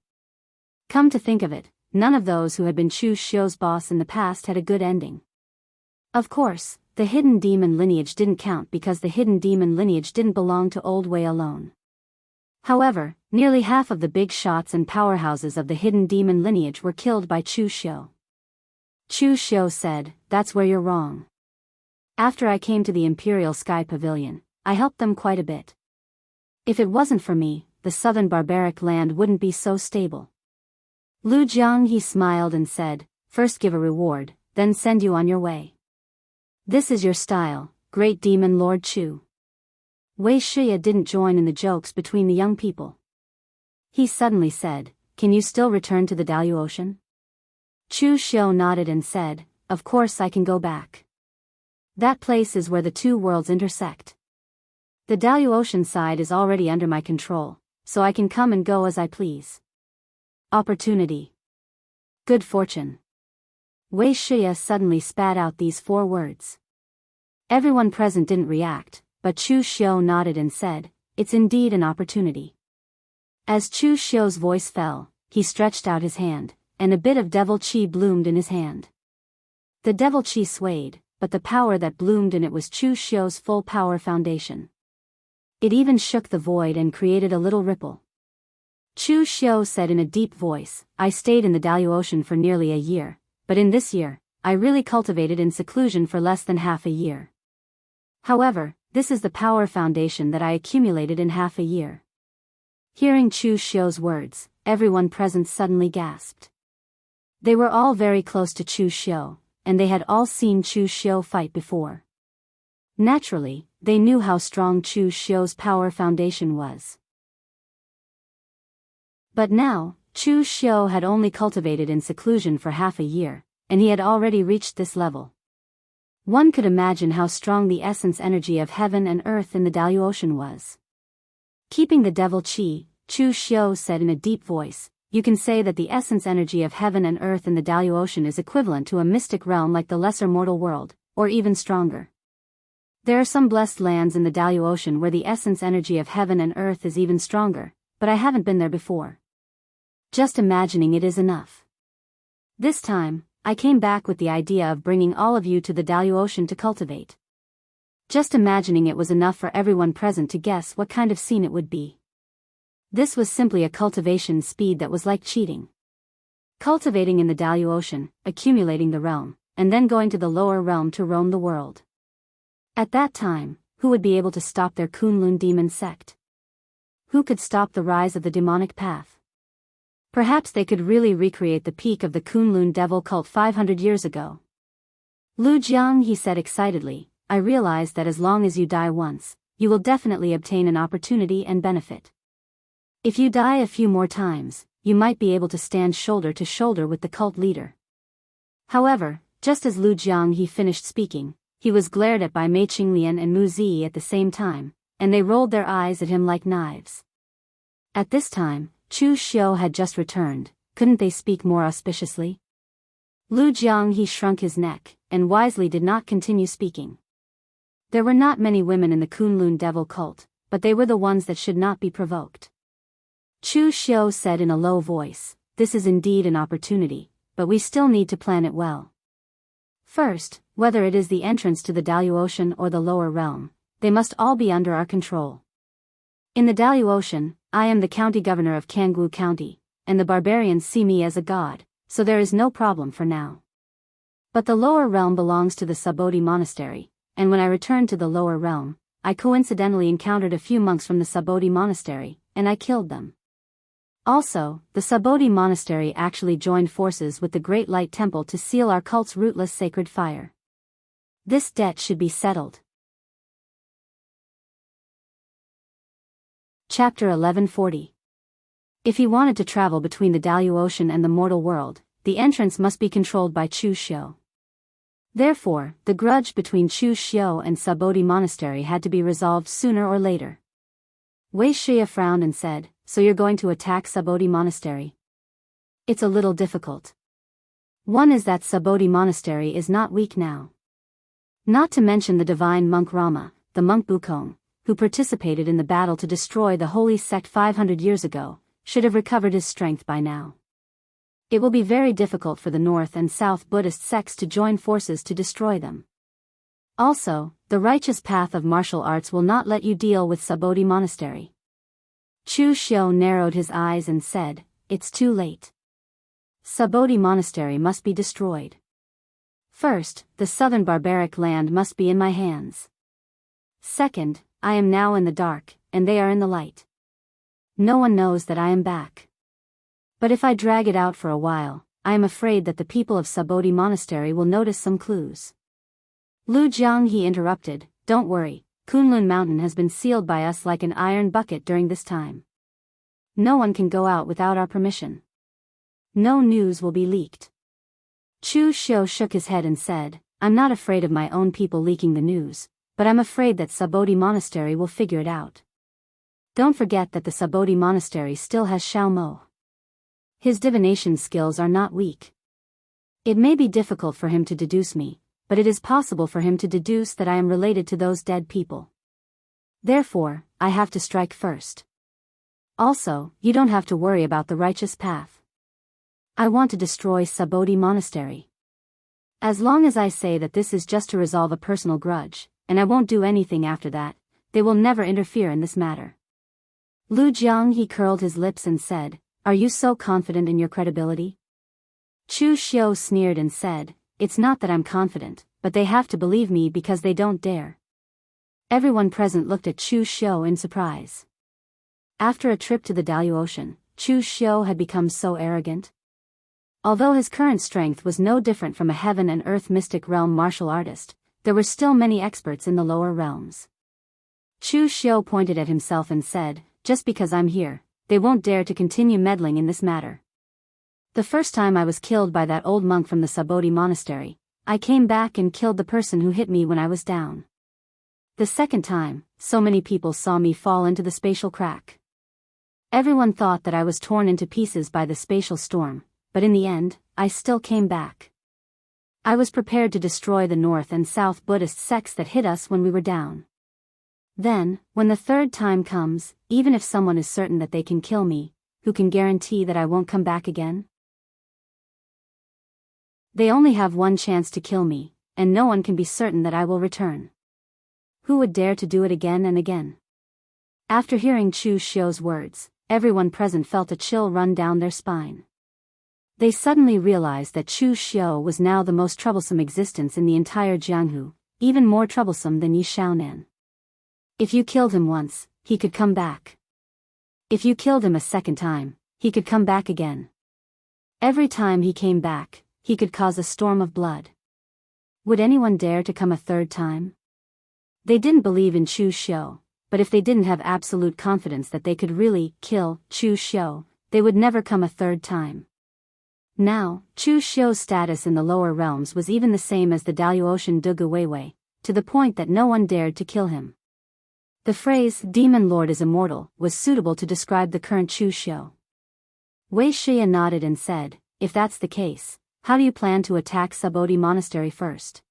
Come to think of it, none of those who had been Chu Xiu's boss in the past had a good ending. Of course, the hidden demon lineage didn't count because the hidden demon lineage didn't belong to Old Wei alone. However, nearly half of the big shots and powerhouses of the hidden demon lineage were killed by Chu Xiu. Chu Xiu said, that's where you're wrong. After I came to the Imperial Sky Pavilion, I helped them quite a bit. If it wasn't for me, the southern barbaric land wouldn't be so stable. Lu Jianghe smiled and said, first give a reward, then send you on your way. This is your style, great demon Lord Chu. Wei Shiya didn't join in the jokes between the young people. He suddenly said, can you still return to the Daoist? Chu Xiu nodded and said, of course I can go back. That place is where the two worlds intersect. The Daoist side is already under my control, so I can come and go as I please. Opportunity. Good fortune. Wei Shiya suddenly spat out these 4 words. Everyone present didn't react, but Chu Xiu nodded and said, it's indeed an opportunity. As Chu Xiu's voice fell, he stretched out his hand, and a bit of devil chi bloomed in his hand. The devil chi swayed, but the power that bloomed in it was Chu Xiu's full power foundation. It even shook the void and created a little ripple. Chu Xiu said in a deep voice, I stayed in the Daoist for nearly a year, but in this year, I really cultivated in seclusion for less than half a year. However, this is the power foundation that I accumulated in half a year. Hearing Chu Xiu's words, everyone present suddenly gasped. They were all very close to Chu Xiu, and they had all seen Chu Xiu fight before. Naturally, they knew how strong Chu Xiu's power foundation was. But now, Chu Xiu had only cultivated in seclusion for half a year, and he had already reached this level. One could imagine how strong the essence energy of heaven and earth in the Daoist was. Keeping the devil chi, Chu Xiu said in a deep voice, you can say that the essence energy of heaven and earth in the Daoist is equivalent to a mystic realm like the lesser mortal world, or even stronger. There are some blessed lands in the Daoist where the essence energy of heaven and earth is even stronger, but I haven't been there before. Just imagining it is enough. This time, I came back with the idea of bringing all of you to the Daoist to cultivate. Just imagining it was enough for everyone present to guess what kind of scene it would be. This was simply a cultivation speed that was like cheating. Cultivating in the Daoist, accumulating the realm, and then going to the lower realm to roam the world. At that time, who would be able to stop their Kunlun demon sect? Who could stop the rise of the demonic path? Perhaps they could really recreate the peak of the Kunlun devil cult 500 years ago. Lu Jiang, he said excitedly, I realize that as long as you die once, you will definitely obtain an opportunity and benefit. If you die a few more times, you might be able to stand shoulder to shoulder with the cult leader. However, just as Lu Jiang he finished speaking, he was glared at by Mei Qinglian and Mu Zi at the same time, and they rolled their eyes at him like knives. At this time, Chu Xiu had just returned, couldn't they speak more auspiciously? Lu Jiang he shrunk his neck, and wisely did not continue speaking. There were not many women in the Kunlun devil cult, but they were the ones that should not be provoked. Chu Xiu said in a low voice, this is indeed an opportunity, but we still need to plan it well. First, whether it is the entrance to the Daoist or the lower realm, they must all be under our control. In the Daoist, I am the county governor of Jianghu County, and the barbarians see me as a god, so there is no problem for now. But the lower realm belongs to the Sabodhi monastery, and when I returned to the lower realm, I coincidentally encountered a few monks from the Sabodhi monastery, and I killed them. Also, the Sabodhi monastery actually joined forces with the Great Light Temple to seal our cult's rootless sacred fire. This debt should be settled. Chapter 1140. If he wanted to travel between the Daoist and the mortal world, the entrance must be controlled by Chu Xiu. Therefore, the grudge between Chu Xiu and Sabodhi monastery had to be resolved sooner or later. Wei Shia frowned and said, so you're going to attack Sabodhi monastery? It's a little difficult. One is that Sabodhi monastery is not weak now. Not to mention the divine monk Rama, the monk Bukong, who participated in the battle to destroy the holy sect 500 years ago, should have recovered his strength by now. It will be very difficult for the North and South Buddhist sects to join forces to destroy them. Also, the righteous path of martial arts will not let you deal with Sabodhi monastery. Chu Xiu narrowed his eyes and said, it's too late. Sabodhi monastery must be destroyed. First, the southern barbaric land must be in my hands. Second, I am now in the dark, and they are in the light. No one knows that I am back. But if I drag it out for a while, I am afraid that the people of Sabodhi monastery will notice some clues. Lu Jiang he interrupted, don't worry, Kunlun Mountain has been sealed by us like an iron bucket during this time. No one can go out without our permission. No news will be leaked. Chu Xiu shook his head and said, I'm not afraid of my own people leaking the news, but I'm afraid that Sabodhi monastery will figure it out. Don't forget that the Sabodhi monastery still has Xiao Mo. His divination skills are not weak. It may be difficult for him to deduce me, but it is possible for him to deduce that I am related to those dead people. Therefore, I have to strike first. Also, you don't have to worry about the righteous path. I want to destroy Sabodhi monastery. As long as I say that this is just to resolve a personal grudge, and I won't do anything after that, they will never interfere in this matter. Lu Jiang he curled his lips and said, are you so confident in your credibility? Chu Xiu sneered and said, it's not that I'm confident, but they have to believe me because they don't dare. Everyone present looked at Chu Xiu in surprise. After a trip to the Daoist, Chu Xiu had become so arrogant. Although his current strength was no different from a heaven and earth mystic realm martial artist, there were still many experts in the lower realms. Chu Xiu pointed at himself and said, just because I'm here, they won't dare to continue meddling in this matter. The first time I was killed by that old monk from the Sabodhi monastery, I came back and killed the person who hit me when I was down. The second time, so many people saw me fall into the spatial crack. Everyone thought that I was torn into pieces by the spatial storm, but in the end, I still came back. I was prepared to destroy the North and South Buddhist sects that hit us when we were down. Then, when the third time comes, even if someone is certain that they can kill me, who can guarantee that I won't come back again? They only have one chance to kill me, and no one can be certain that I will return. Who would dare to do it again and again? After hearing Chu Xiu's words, everyone present felt a chill run down their spine. They suddenly realized that Chu Xiu was now the most troublesome existence in the entire Jianghu, even more troublesome than Yi Shaonan. If you killed him once, he could come back. If you killed him a second time, he could come back again. Every time he came back, he could cause a storm of blood. Would anyone dare to come a third time? They didn't believe in Chu Xiu, but if they didn't have absolute confidence that they could really kill Chu Xiu, they would never come a third time. Now, Chu Xiu's status in the lower realms was even the same as the Daoist Dugu Weiwei, to the point that no one dared to kill him. The phrase, Demon Lord is immortal, was suitable to describe the current Chu Xiu. Wuxia nodded and said, if that's the case, how do you plan to attack Subodhi Monastery first?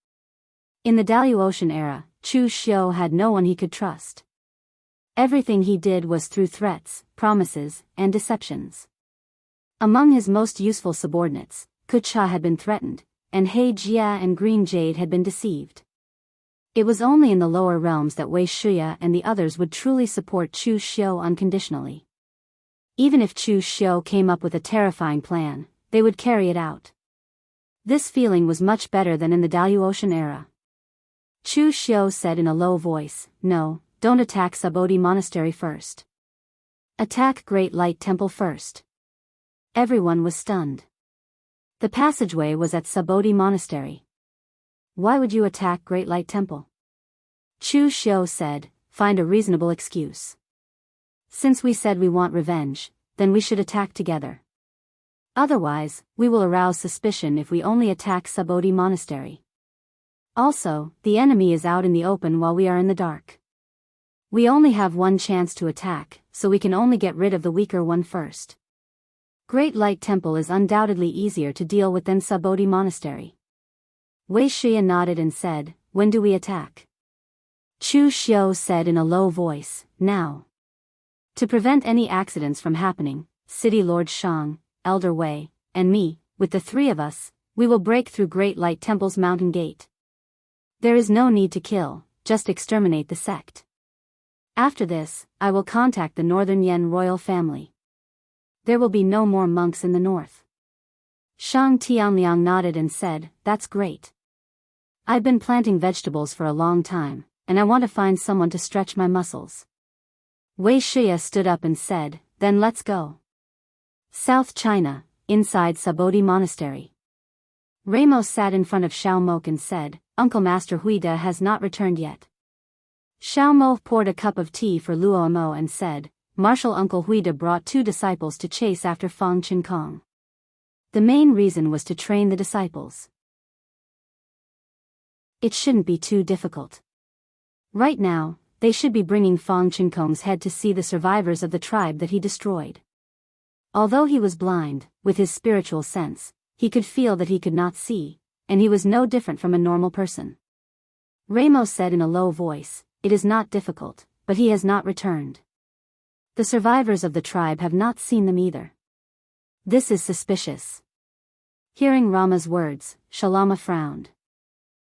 In the Daoist era, Chu Xiu had no one he could trust. Everything he did was through threats, promises, and deceptions. Among his most useful subordinates, Kucha had been threatened, and He Jia and Green Jade had been deceived. It was only in the lower realms that Wuxia and the others would truly support Chu Xiu unconditionally. Even if Chu Xiu came up with a terrifying plan, they would carry it out. This feeling was much better than in the Daoist era. Chu Xiu said in a low voice, no, don't attack Subodhi Monastery first. Attack Great Light Temple first. Everyone was stunned. The passageway was at Subodhi Monastery. Why would you attack Great Light Temple? Chu Xiu said, find a reasonable excuse. Since we said we want revenge, then we should attack together. Otherwise, we will arouse suspicion if we only attack Subodhi Monastery. Also, the enemy is out in the open while we are in the dark. We only have one chance to attack, so we can only get rid of the weaker one first. Great Light Temple is undoubtedly easier to deal with than Subodhi Monastery. Wuxia nodded and said, when do we attack? Chu Xiu said in a low voice, now. To prevent any accidents from happening, City Lord Shang, Elder Wei, and me, with the three of us, we will break through Great Light Temple's mountain gate. There is no need to kill, just exterminate the sect. After this, I will contact the Northern Yan royal family. There will be no more monks in the north. Shang Tianliang nodded and said, that's great. I've been planting vegetables for a long time, and I want to find someone to stretch my muscles. Wuxia stood up and said, then let's go. South China, inside Subodhi Monastery. Ramos sat in front of Xiao Mok and said, Uncle Master Huida has not returned yet. Xiao Mok poured a cup of tea for Luo Amo and said, Martial Uncle Huida brought 2 disciples to chase after Fang Qinkong. The main reason was to train the disciples. It shouldn't be too difficult. Right now, they should be bringing Fang Qinkong's head to see the survivors of the tribe that he destroyed. Although he was blind, with his spiritual sense, he could feel that he could not see, and he was no different from a normal person. Ramos said in a low voice, it is not difficult, but he has not returned. The survivors of the tribe have not seen them either. This is suspicious. Hearing Rama's words, Shalama frowned.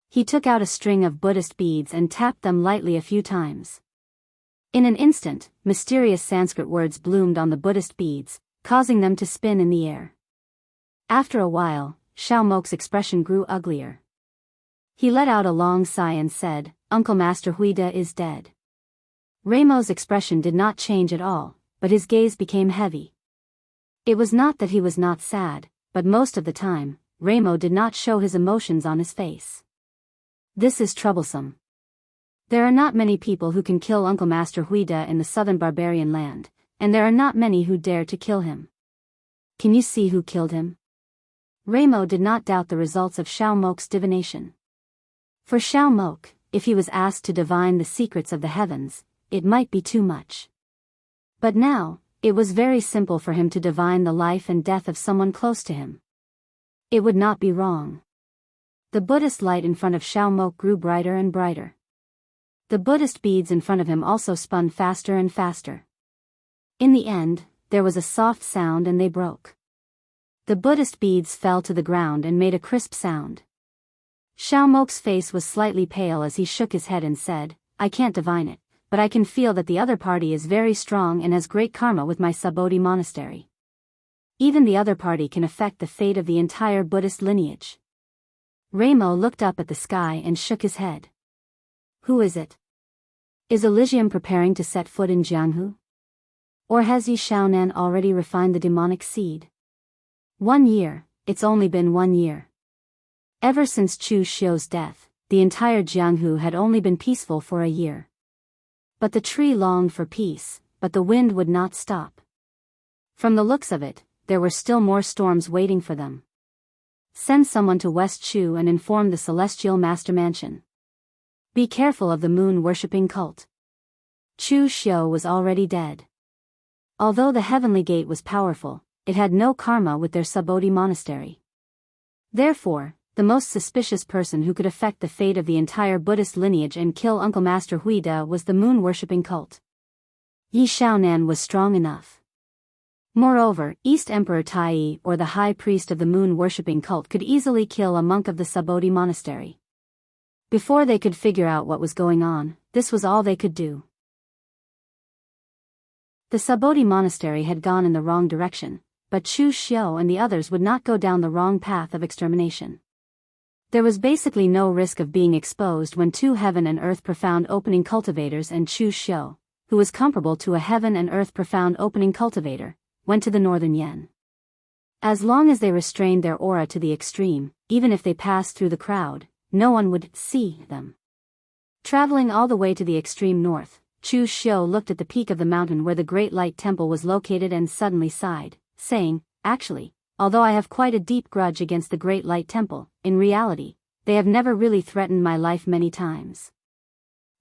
He took out a string of Buddhist beads and tapped them lightly a few times. In an instant, mysterious Sanskrit words bloomed on the Buddhist beads, causing them to spin in the air. After a while, Xiao Mok's expression grew uglier. He let out a long sigh and said, Uncle Master Huida is dead. Ramos' expression did not change at all, but his gaze became heavy. It was not that he was not sad, but most of the time, Ramo did not show his emotions on his face. This is troublesome. There are not many people who can kill Uncle Master Huida in the southern barbarian land, and there are not many who dare to kill him. Can you see who killed him? Ramo did not doubt the results of Xiao Mok's divination. For Xiao Mok, if he was asked to divine the secrets of the heavens, it might be too much. But now, it was very simple for him to divine the life and death of someone close to him. It would not be wrong. The Buddhist light in front of Xiao Mok grew brighter and brighter. The Buddhist beads in front of him also spun faster and faster. In the end, there was a soft sound and they broke. The Buddhist beads fell to the ground and made a crisp sound. Xiao Mok's face was slightly pale as he shook his head and said, I can't divine it, but I can feel that the other party is very strong and has great karma with my Subodhi monastery. Even the other party can affect the fate of the entire Buddhist lineage. Ramo looked up at the sky and shook his head. Who is it? Is Elysium preparing to set foot in Jianghu? Or has Yi Shaonan already refined the demonic seed? 1 year, it's only been 1 year. Ever since Chu Xiu's death, the entire Jianghu had only been peaceful for a year. But the tree longed for peace, but the wind would not stop. From the looks of it, there were still more storms waiting for them. Send someone to West Chu and inform the Celestial Master Mansion. Be careful of the moon-worshipping cult. Chu Xiu was already dead. Although the Heavenly Gate was powerful, it had no karma with their Subodhi monastery. Therefore, the most suspicious person who could affect the fate of the entire Buddhist lineage and kill Uncle Master Huida was the moon-worshipping cult. Yi Xiaonan was strong enough. Moreover, East Emperor Tai, or the high priest of the moon-worshipping cult, could easily kill a monk of the Subodhi monastery. Before they could figure out what was going on, this was all they could do. The Subodhi monastery had gone in the wrong direction, but Chu Xiu and the others would not go down the wrong path of extermination. There was basically no risk of being exposed when two heaven and earth profound opening cultivators and Chu Xiu, who was comparable to a heaven and earth profound opening cultivator, went to the northern Yen. As long as they restrained their aura to the extreme, even if they passed through the crowd, no one would see them. Traveling all the way to the extreme north, Chu Xiu looked at the peak of the mountain where the Great Light Temple was located and suddenly sighed, saying, "Actually, although I have quite a deep grudge against the Great Light Temple, in reality, they have never really threatened my life many times."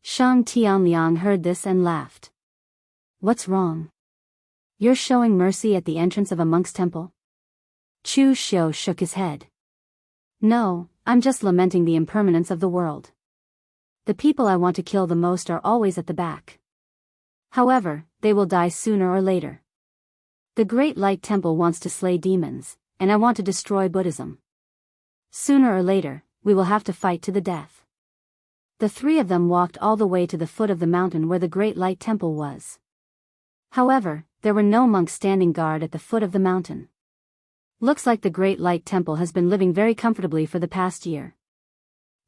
Shang Tianliang heard this and laughed. "What's wrong? You're showing mercy at the entrance of a monk's temple?" Chu Xiu shook his head. "No, I'm just lamenting the impermanence of the world. The people I want to kill the most are always at the back. However, they will die sooner or later. The Great Light Temple wants to slay demons, and I want to destroy Buddhism. Sooner or later, we will have to fight to the death." The three of them walked all the way to the foot of the mountain where the Great Light Temple was. However, there were no monks standing guard at the foot of the mountain. Looks like the Great Light Temple has been living very comfortably for the past year.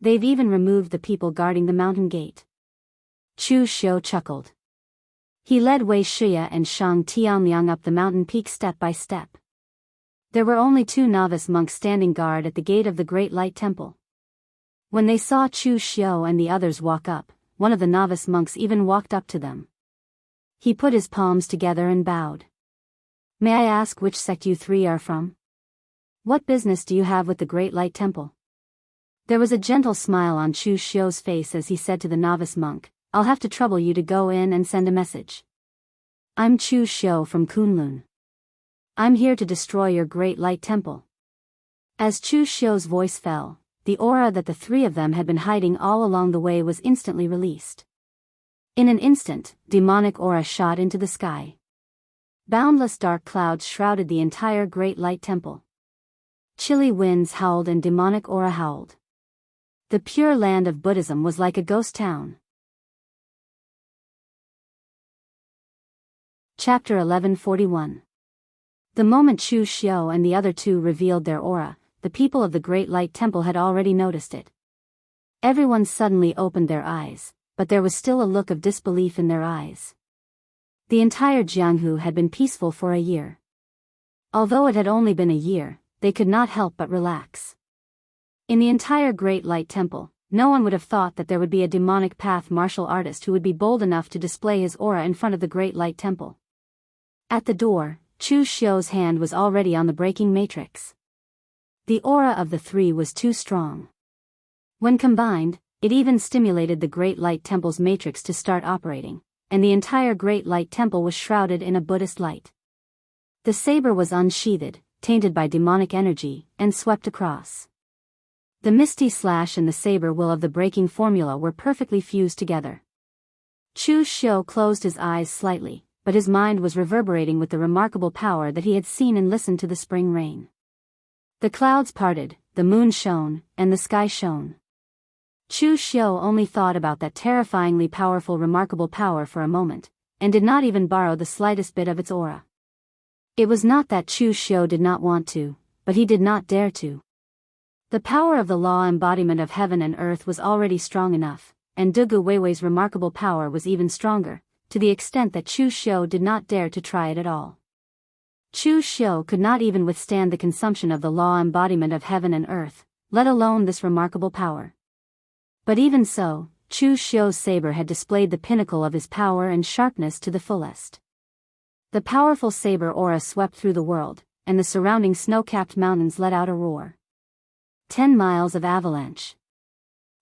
They've even removed the people guarding the mountain gate. Chu Xiu chuckled. He led Wei Shiya and Shang Tianliang up the mountain peak step by step. There were only two novice monks standing guard at the gate of the Great Light Temple. When they saw Chu Xiu and the others walk up, one of the novice monks even walked up to them. He put his palms together and bowed. "May I ask which sect you three are from? What business do you have with the Great Light Temple?" There was a gentle smile on Chu Xiu's face as he said to the novice monk, "I'll have to trouble you to go in and send a message. I'm Chu Xiu from Kunlun. I'm here to destroy your Great Light Temple." As Chu Xiu's voice fell, the aura that the three of them had been hiding all along the way was instantly released. In an instant, demonic aura shot into the sky. Boundless dark clouds shrouded the entire Great Light Temple. Chilly winds howled and demonic aura howled. The pure land of Buddhism was like a ghost town. Chapter 1141. The moment Chu Xiu and the other two revealed their aura, the people of the Great Light Temple had already noticed it. Everyone suddenly opened their eyes, but there was still a look of disbelief in their eyes. The entire Jianghu had been peaceful for a year. Although it had only been a year, they could not help but relax. In the entire Great Light Temple, no one would have thought that there would be a demonic path martial artist who would be bold enough to display his aura in front of the Great Light Temple. At the door, Chu Xiu's hand was already on the breaking matrix. The aura of the three was too strong. When combined, it even stimulated the Great Light Temple's matrix to start operating, and the entire Great Light Temple was shrouded in a Buddhist light. The saber was unsheathed, tainted by demonic energy, and swept across. The misty slash and the saber will of the breaking formula were perfectly fused together. Chu Xiu closed his eyes slightly, but his mind was reverberating with the remarkable power that he had seen and listened to the spring rain. The clouds parted, the moon shone, and the sky shone. Chu Xiu only thought about that terrifyingly powerful remarkable power for a moment, and did not even borrow the slightest bit of its aura. It was not that Chu Xiu did not want to, but he did not dare to. The power of the law embodiment of heaven and earth was already strong enough, and Dugu Weiwei's remarkable power was even stronger, to the extent that Chu Xiu did not dare to try it at all. Chu Xiu could not even withstand the consumption of the law embodiment of heaven and earth, let alone this remarkable power. But even so, Chu Xiu's saber had displayed the pinnacle of his power and sharpness to the fullest. The powerful saber aura swept through the world, and the surrounding snow-capped mountains let out a roar. 10 miles of avalanche.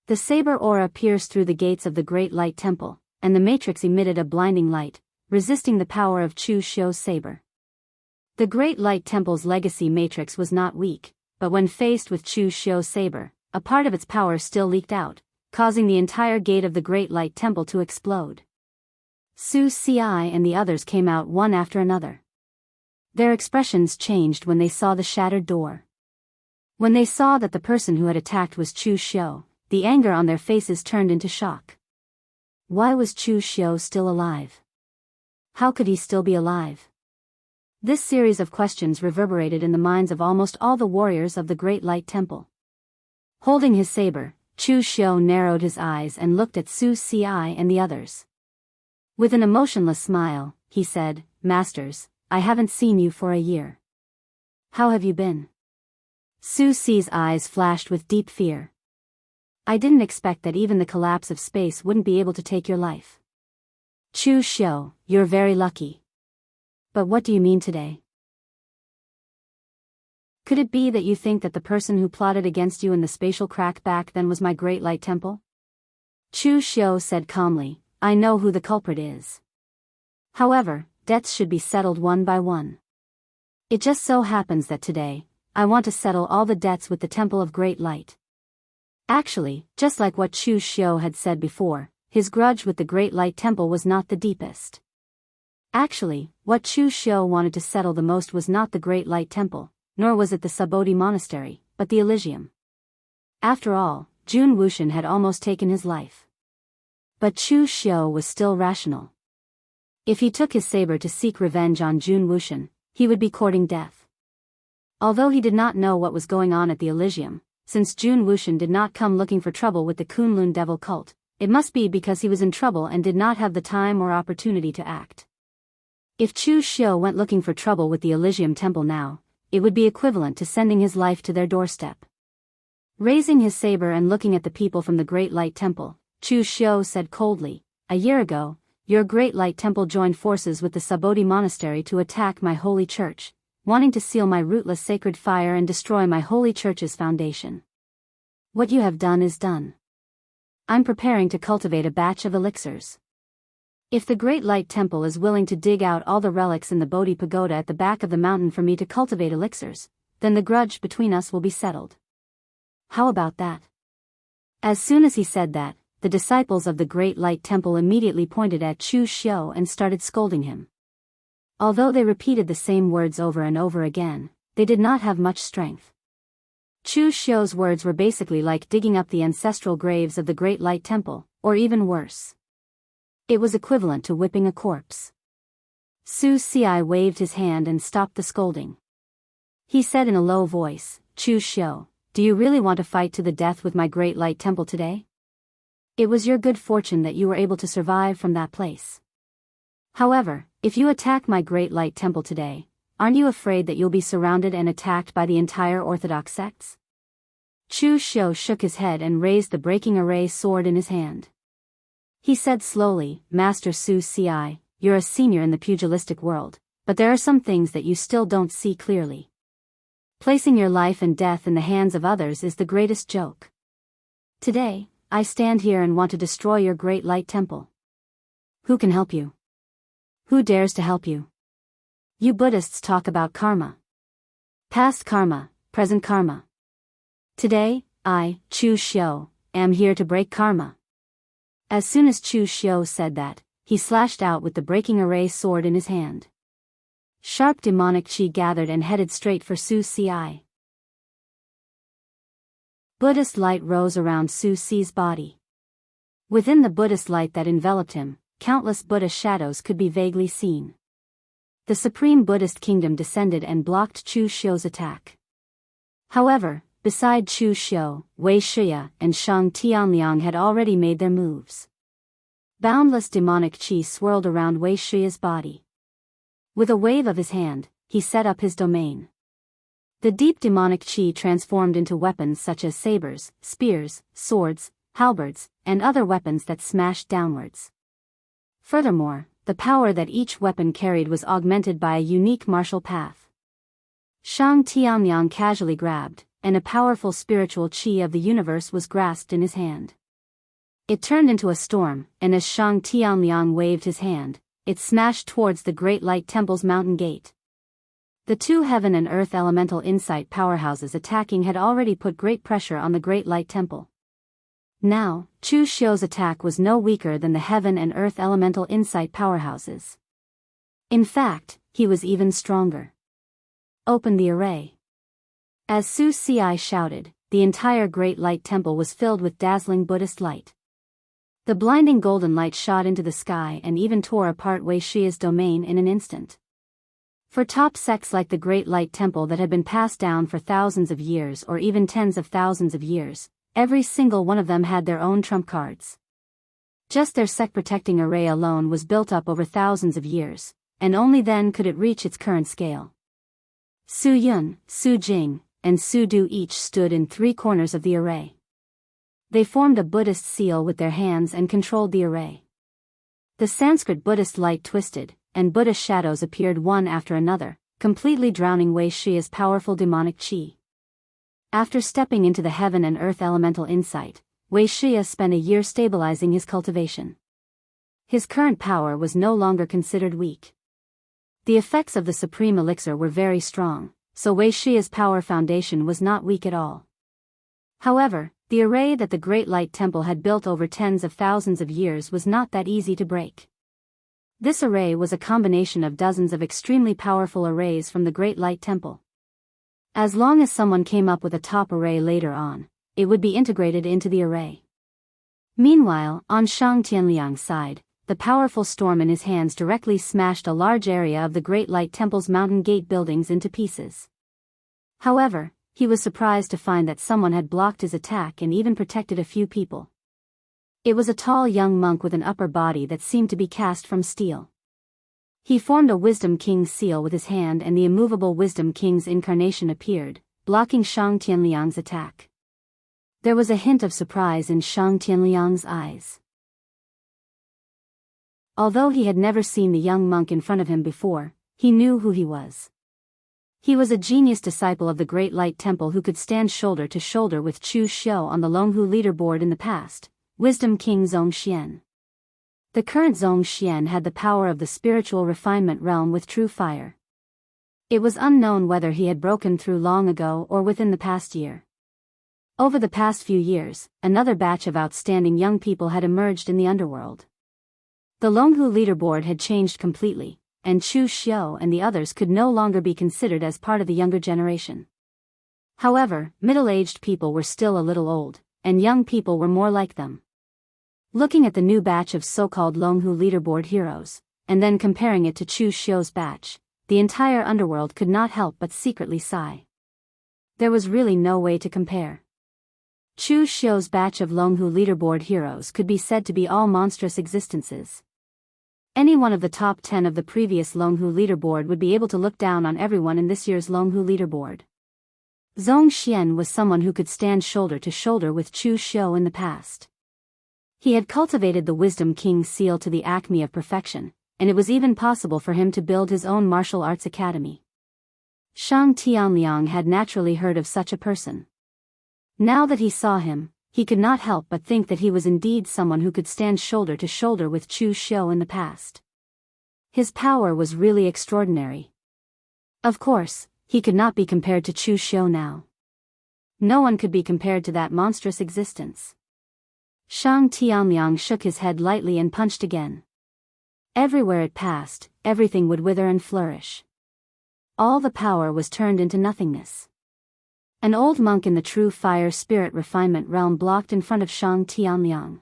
The saber aura pierced through the gates of the Great Light Temple, and the matrix emitted a blinding light, resisting the power of Chu Xiu's saber. The Great Light Temple's legacy matrix was not weak, but when faced with Chu Xiu's saber, a part of its power still leaked out, causing the entire gate of the Great Light Temple to explode. Su Si and the others came out one after another. Their expressions changed when they saw the shattered door. When they saw that the person who had attacked was Chu Xiu, the anger on their faces turned into shock. Why was Chu Xiu still alive? How could he still be alive? This series of questions reverberated in the minds of almost all the warriors of the Great Light Temple. Holding his saber, Chu Xiu narrowed his eyes and looked at Su Si and the others. With an emotionless smile, he said, "Masters, I haven't seen you for a year. How have you been?" Su Si's eyes flashed with deep fear. "I didn't expect that even the collapse of space wouldn't be able to take your life." "Chu Xiu, you're very lucky. But what do you mean today? Could it be that you think that the person who plotted against you in the spatial crack back then was my Great Light Temple?" Chu Xiu said calmly, "I know who the culprit is. However, debts should be settled one by one. It just so happens that today, I want to settle all the debts with the Temple of Great Light." Actually, just like what Chu Xiu had said before, his grudge with the Great Light Temple was not the deepest. Actually, what Chu Xiu wanted to settle the most was not the Great Light Temple, nor was it the Sabodhi Monastery, but the Elysium. After all, Jun Wuxian had almost taken his life. But Chu Xiu was still rational. If he took his saber to seek revenge on Jun Wuxian, he would be courting death. Although he did not know what was going on at the Elysium, since Jun Wuxian did not come looking for trouble with the Kunlun Devil cult, it must be because he was in trouble and did not have the time or opportunity to act. If Chu Xiu went looking for trouble with the Elysium Temple now, it would be equivalent to sending his life to their doorstep. Raising his saber and looking at the people from the Great Light Temple, Chu Xiu said coldly, "A year ago, your Great Light Temple joined forces with the Sabodhi Monastery to attack my holy church, wanting to seal my rootless sacred fire and destroy my holy church's foundation. What you have done is done. I'm preparing to cultivate a batch of elixirs. If the Great Light Temple is willing to dig out all the relics in the Bodhi Pagoda at the back of the mountain for me to cultivate elixirs, then the grudge between us will be settled. How about that?" As soon as he said that, the disciples of the Great Light Temple immediately pointed at Chu Xiu and started scolding him. Although they repeated the same words over and over again, they did not have much strength. Chu Xiu's words were basically like digging up the ancestral graves of the Great Light Temple, or even worse. It was equivalent to whipping a corpse. Su Si waved his hand and stopped the scolding. He said in a low voice, "Chu Xiu, do you really want to fight to the death with my Great Light Temple today? It was your good fortune that you were able to survive from that place. However, if you attack my Great Light Temple today, aren't you afraid that you'll be surrounded and attacked by the entire Orthodox sects?" Chu Xiu shook his head and raised the breaking array sword in his hand. He said slowly, "Master Su Si, you're a senior in the pugilistic world, but there are some things that you still don't see clearly. Placing your life and death in the hands of others is the greatest joke. Today, I stand here and want to destroy your Great Light Temple. Who can help you? Who dares to help you? You Buddhists talk about karma. Past karma, present karma. Today, I, Chu Xiu, am here to break karma." As soon as Chu Xiu said that, he slashed out with the breaking array sword in his hand. Sharp demonic chi gathered and headed straight for Su Si. Buddhist light rose around Su Si's body. Within the Buddhist light that enveloped him, countless Buddha shadows could be vaguely seen. The supreme Buddhist kingdom descended and blocked Chu Xiu's attack. However, beside Chu Xiu, Wei Shiya and Shang Tianliang had already made their moves. Boundless demonic chi swirled around Wei Shiya's body. With a wave of his hand, he set up his domain. The deep demonic qi transformed into weapons such as sabers, spears, swords, halberds, and other weapons that smashed downwards. Furthermore, the power that each weapon carried was augmented by a unique martial path. Shang Tianliang casually grabbed, and a powerful spiritual qi of the universe was grasped in his hand. It turned into a storm, and as Shang Tianliang waved his hand, it smashed towards the Great Light Temple's mountain gate. The two heaven and earth elemental insight powerhouses attacking had already put great pressure on the Great Light Temple. Now, Chu Xiu's attack was no weaker than the heaven and earth elemental insight powerhouses. In fact, he was even stronger. Open the array. As Su Ci shouted, the entire Great Light Temple was filled with dazzling Buddhist light. The blinding golden light shot into the sky and even tore apart Wei Shi's domain in an instant. For top sects like the Great Light Temple that had been passed down for thousands of years or even tens of thousands of years, every single one of them had their own trump cards. Just their sect-protecting array alone was built up over thousands of years, and only then could it reach its current scale. Su Yun, Su Jing, and Su Du each stood in three corners of the array. They formed a Buddhist seal with their hands and controlled the array. The Sanskrit Buddhist light twisted, and Buddhist shadows appeared one after another, completely drowning Wei Shi's powerful demonic qi. After stepping into the heaven and earth elemental insight, Wei Shi spent a year stabilizing his cultivation. His current power was no longer considered weak. The effects of the supreme elixir were very strong, so Wei Shi's power foundation was not weak at all. However, the array that the Great Light Temple had built over tens of thousands of years was not that easy to break. This array was a combination of dozens of extremely powerful arrays from the Great Light Temple. As long as someone came up with a top array later on, it would be integrated into the array. Meanwhile, on Shang Tianliang's side, the powerful storm in his hands directly smashed a large area of the Great Light Temple's mountain gate buildings into pieces. However, he was surprised to find that someone had blocked his attack and even protected a few people. It was a tall young monk with an upper body that seemed to be cast from steel. He formed a Wisdom King's seal with his hand and the immovable Wisdom King's incarnation appeared, blocking Shang Tianliang's attack. There was a hint of surprise in Shang Tianliang's eyes. Although he had never seen the young monk in front of him before, he knew who he was. He was a genius disciple of the Great Light Temple who could stand shoulder to shoulder with Chu Xiu on the Longhu leaderboard in the past, Wisdom King Zongxian. The current Zongxian had the power of the spiritual refinement realm with true fire. It was unknown whether he had broken through long ago or within the past year. Over the past few years, another batch of outstanding young people had emerged in the underworld. The Longhu leaderboard had changed completely, and Chu Xiu and the others could no longer be considered as part of the younger generation. However, middle-aged people were still a little old, and young people were more like them. Looking at the new batch of so-called Longhu leaderboard heroes, and then comparing it to Chu Xiu's batch, the entire underworld could not help but secretly sigh. There was really no way to compare. Chu Xiu's batch of Longhu leaderboard heroes could be said to be all monstrous existences. Any one of the top 10 of the previous Longhu leaderboard would be able to look down on everyone in this year's Longhu leaderboard. Zongxian was someone who could stand shoulder to shoulder with Chu Xiu in the past. He had cultivated the Wisdom King's seal to the acme of perfection, and it was even possible for him to build his own martial arts academy. Shang Tianliang had naturally heard of such a person. Now that he saw him, he could not help but think that he was indeed someone who could stand shoulder to shoulder with Chu Xiu in the past. His power was really extraordinary. Of course, he could not be compared to Chu Xiu now. No one could be compared to that monstrous existence. Shang Tianliang shook his head lightly and punched again. Everywhere it passed, everything would wither and flourish. All the power was turned into nothingness. An old monk in the true fire spirit refinement realm blocked in front of Shang Tianliang.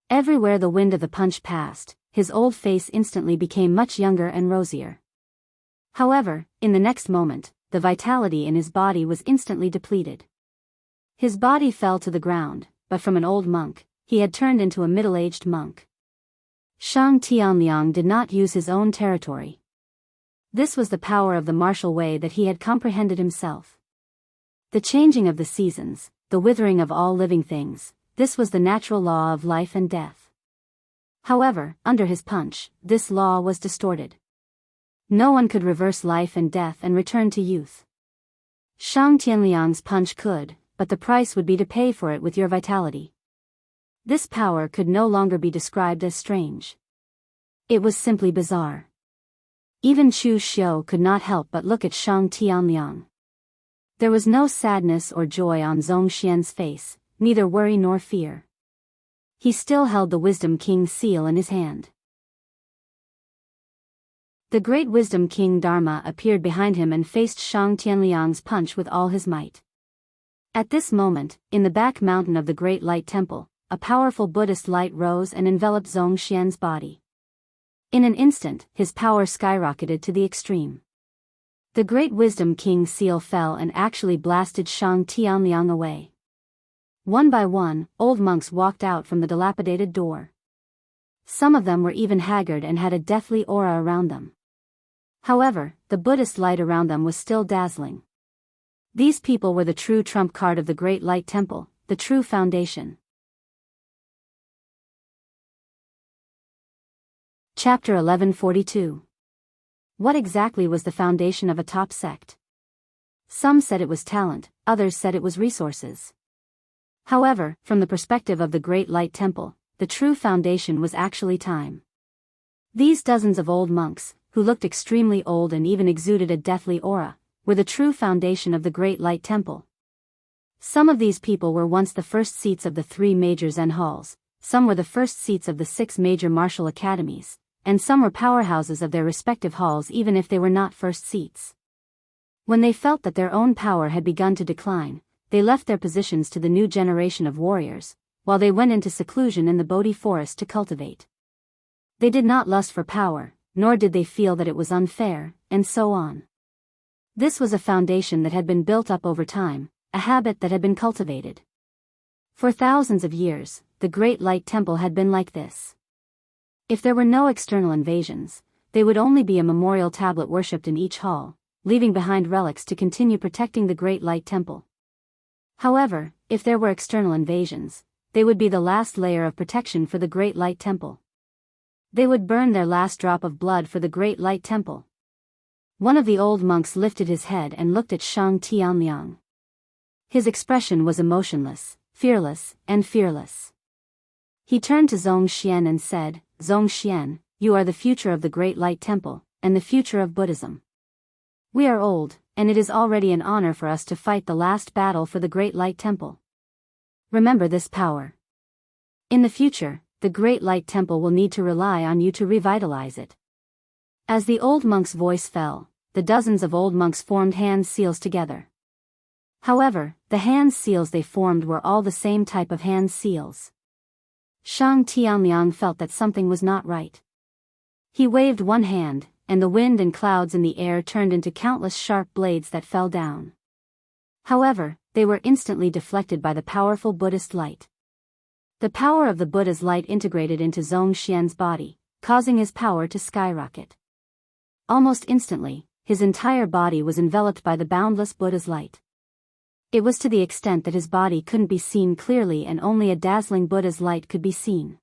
Everywhere the wind of the punch passed, his old face instantly became much younger and rosier. However, in the next moment, the vitality in his body was instantly depleted. His body fell to the ground, but from an old monk, he had turned into a middle-aged monk. Shang Tianliang did not use his own territory. This was the power of the martial way that he had comprehended himself. The changing of the seasons, the withering of all living things, this was the natural law of life and death. However, under his punch, this law was distorted. No one could reverse life and death and return to youth. Shang Tianliang's punch could, but the price would be to pay for it with your vitality. This power could no longer be described as strange. It was simply bizarre. Even Chu Xiu could not help but look at Shang Tianliang. There was no sadness or joy on Zhong Xian's face, neither worry nor fear. He still held the Wisdom King's seal in his hand. The great Wisdom King Dharma appeared behind him and faced Shang Tianliang's punch with all his might. At this moment, in the back mountain of the Great Light Temple, a powerful Buddhist light rose and enveloped Zhong Xian's body. In an instant, his power skyrocketed to the extreme. The great Wisdom King's seal fell and actually blasted Shang Tianliang away. One by one, old monks walked out from the dilapidated door. Some of them were even haggard and had a deathly aura around them. However, the Buddhist light around them was still dazzling. These people were the true trump card of the Great Light Temple, the true foundation. Chapter 1142. What exactly was the foundation of a top sect? Some said it was talent, others said it was resources. However, from the perspective of the Great Light Temple, the true foundation was actually time. These dozens of old monks, who looked extremely old and even exuded a deathly aura, were the true foundation of the Great Light Temple. Some of these people were once the first seats of the 3 major Zen halls, some were the first seats of the 6 major martial academies, and some were powerhouses of their respective halls even if they were not first seats. When they felt that their own power had begun to decline, they left their positions to the new generation of warriors, while they went into seclusion in the Bodhi forest to cultivate. They did not lust for power, nor did they feel that it was unfair, and so on. This was a foundation that had been built up over time, a habit that had been cultivated. For thousands of years, the Great Light Temple had been like this. If there were no external invasions, they would only be a memorial tablet worshipped in each hall, leaving behind relics to continue protecting the Great Light Temple. However, if there were external invasions, they would be the last layer of protection for the Great Light Temple. They would burn their last drop of blood for the Great Light Temple. One of the old monks lifted his head and looked at Shang Tianliang. His expression was emotionless, fearless, and fearless. He turned to Zhong Xian and said, "Zhong Xian, you are the future of the Great Light Temple, and the future of Buddhism. We are old, and it is already an honor for us to fight the last battle for the Great Light Temple. Remember this power. In the future, the Great Light Temple will need to rely on you to revitalize it." As the old monk's voice fell, the dozens of old monks formed hand seals together. However, the hand seals they formed were all the same type of hand seals. Shang Tianliang felt that something was not right. He waved one hand, and the wind and clouds in the air turned into countless sharp blades that fell down. However, they were instantly deflected by the powerful Buddhist light. The power of the Buddha's light integrated into Zhong Xian's body, causing his power to skyrocket. Almost instantly, his entire body was enveloped by the boundless Buddha's light. It was to the extent that his body couldn't be seen clearly and only a dazzling Buddha's light could be seen.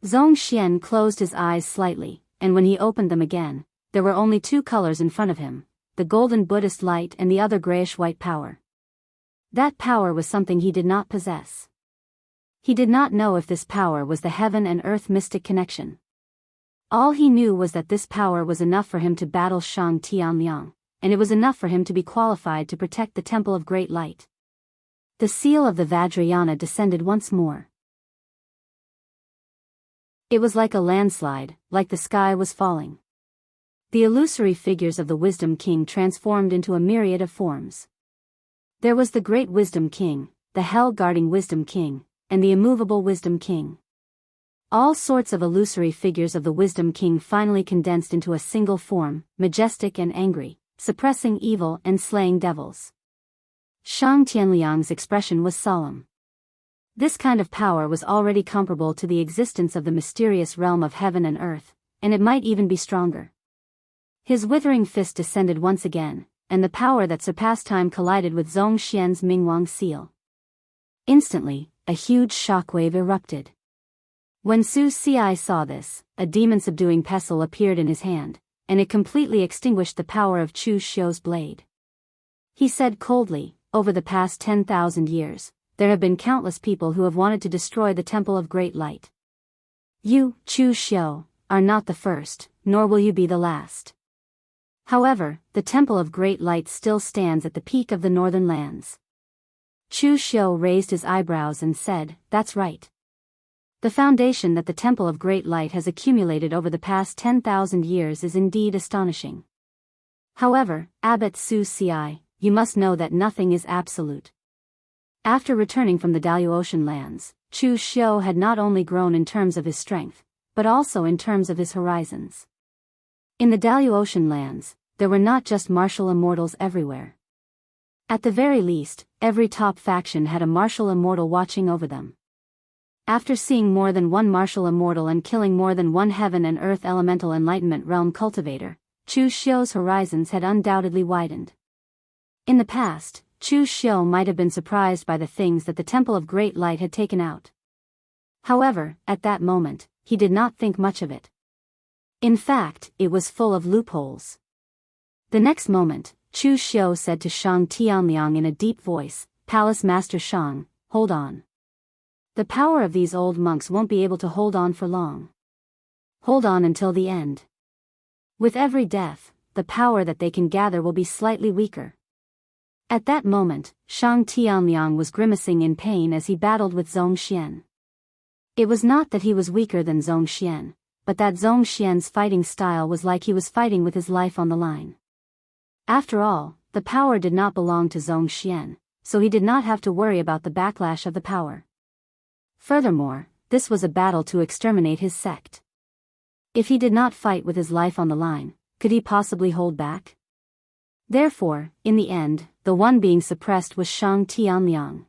Zhong Xian closed his eyes slightly, and when he opened them again, there were only 2 colors in front of him, the golden Buddhist light and the other grayish-white power. That power was something he did not possess. He did not know if this power was the heaven and earth mystic connection. All he knew was that this power was enough for him to battle Shang Tianliang, and it was enough for him to be qualified to protect the Temple of Great Light. The seal of the Vajrayana descended once more. It was like a landslide, like the sky was falling. The illusory figures of the Wisdom King transformed into a myriad of forms. There was the Great Wisdom King, the Hell-guarding Wisdom King, and the immovable Wisdom King. All sorts of illusory figures of the Wisdom King finally condensed into a single form, majestic and angry, suppressing evil and slaying devils. Shang Tianliang's expression was solemn. This kind of power was already comparable to the existence of the mysterious realm of heaven and earth, and it might even be stronger. His withering fist descended once again, and the power that surpassed time collided with Zhong Xian's Mingwang seal. Instantly, a huge shockwave erupted. When Su Ci saw this, a demon-subduing pestle appeared in his hand, and it completely extinguished the power of Chu Xiu's blade. He said coldly, "Over the past 10,000 years, there have been countless people who have wanted to destroy the Temple of Great Light. You, Chu Xiu, are not the first, nor will you be the last. However, the Temple of Great Light still stands at the peak of the northern lands." Chu Xiu raised his eyebrows and said, "That's right. The foundation that the Temple of Great Light has accumulated over the past 10,000 years is indeed astonishing. However, Abbot Su Ci, you must know that nothing is absolute." After returning from the Daoist lands, Chu Xiu had not only grown in terms of his strength, but also in terms of his horizons. In the Daoist lands, there were not just martial immortals everywhere. At the very least, every top faction had a martial immortal watching over them. After seeing more than one martial immortal and killing more than one heaven and earth elemental enlightenment realm cultivator, Chu Xiu's horizons had undoubtedly widened. In the past, Chu Xiu might have been surprised by the things that the Temple of Great Light had taken out. However, at that moment, he did not think much of it. In fact, it was full of loopholes. The next moment, Chu Xiu said to Shang Tianliang in a deep voice, "Palace Master Shang, hold on. The power of these old monks won't be able to hold on for long. Hold on until the end. With every death, the power that they can gather will be slightly weaker." At that moment, Shang Tianliang was grimacing in pain as he battled with Zhong Xian. It was not that he was weaker than Zhong Xian, but that Zhong Xian's fighting style was like he was fighting with his life on the line. After all, the power did not belong to Zhong Xian, so he did not have to worry about the backlash of the power. Furthermore, this was a battle to exterminate his sect. If he did not fight with his life on the line, could he possibly hold back? Therefore, in the end, the one being suppressed was Shang Tianliang.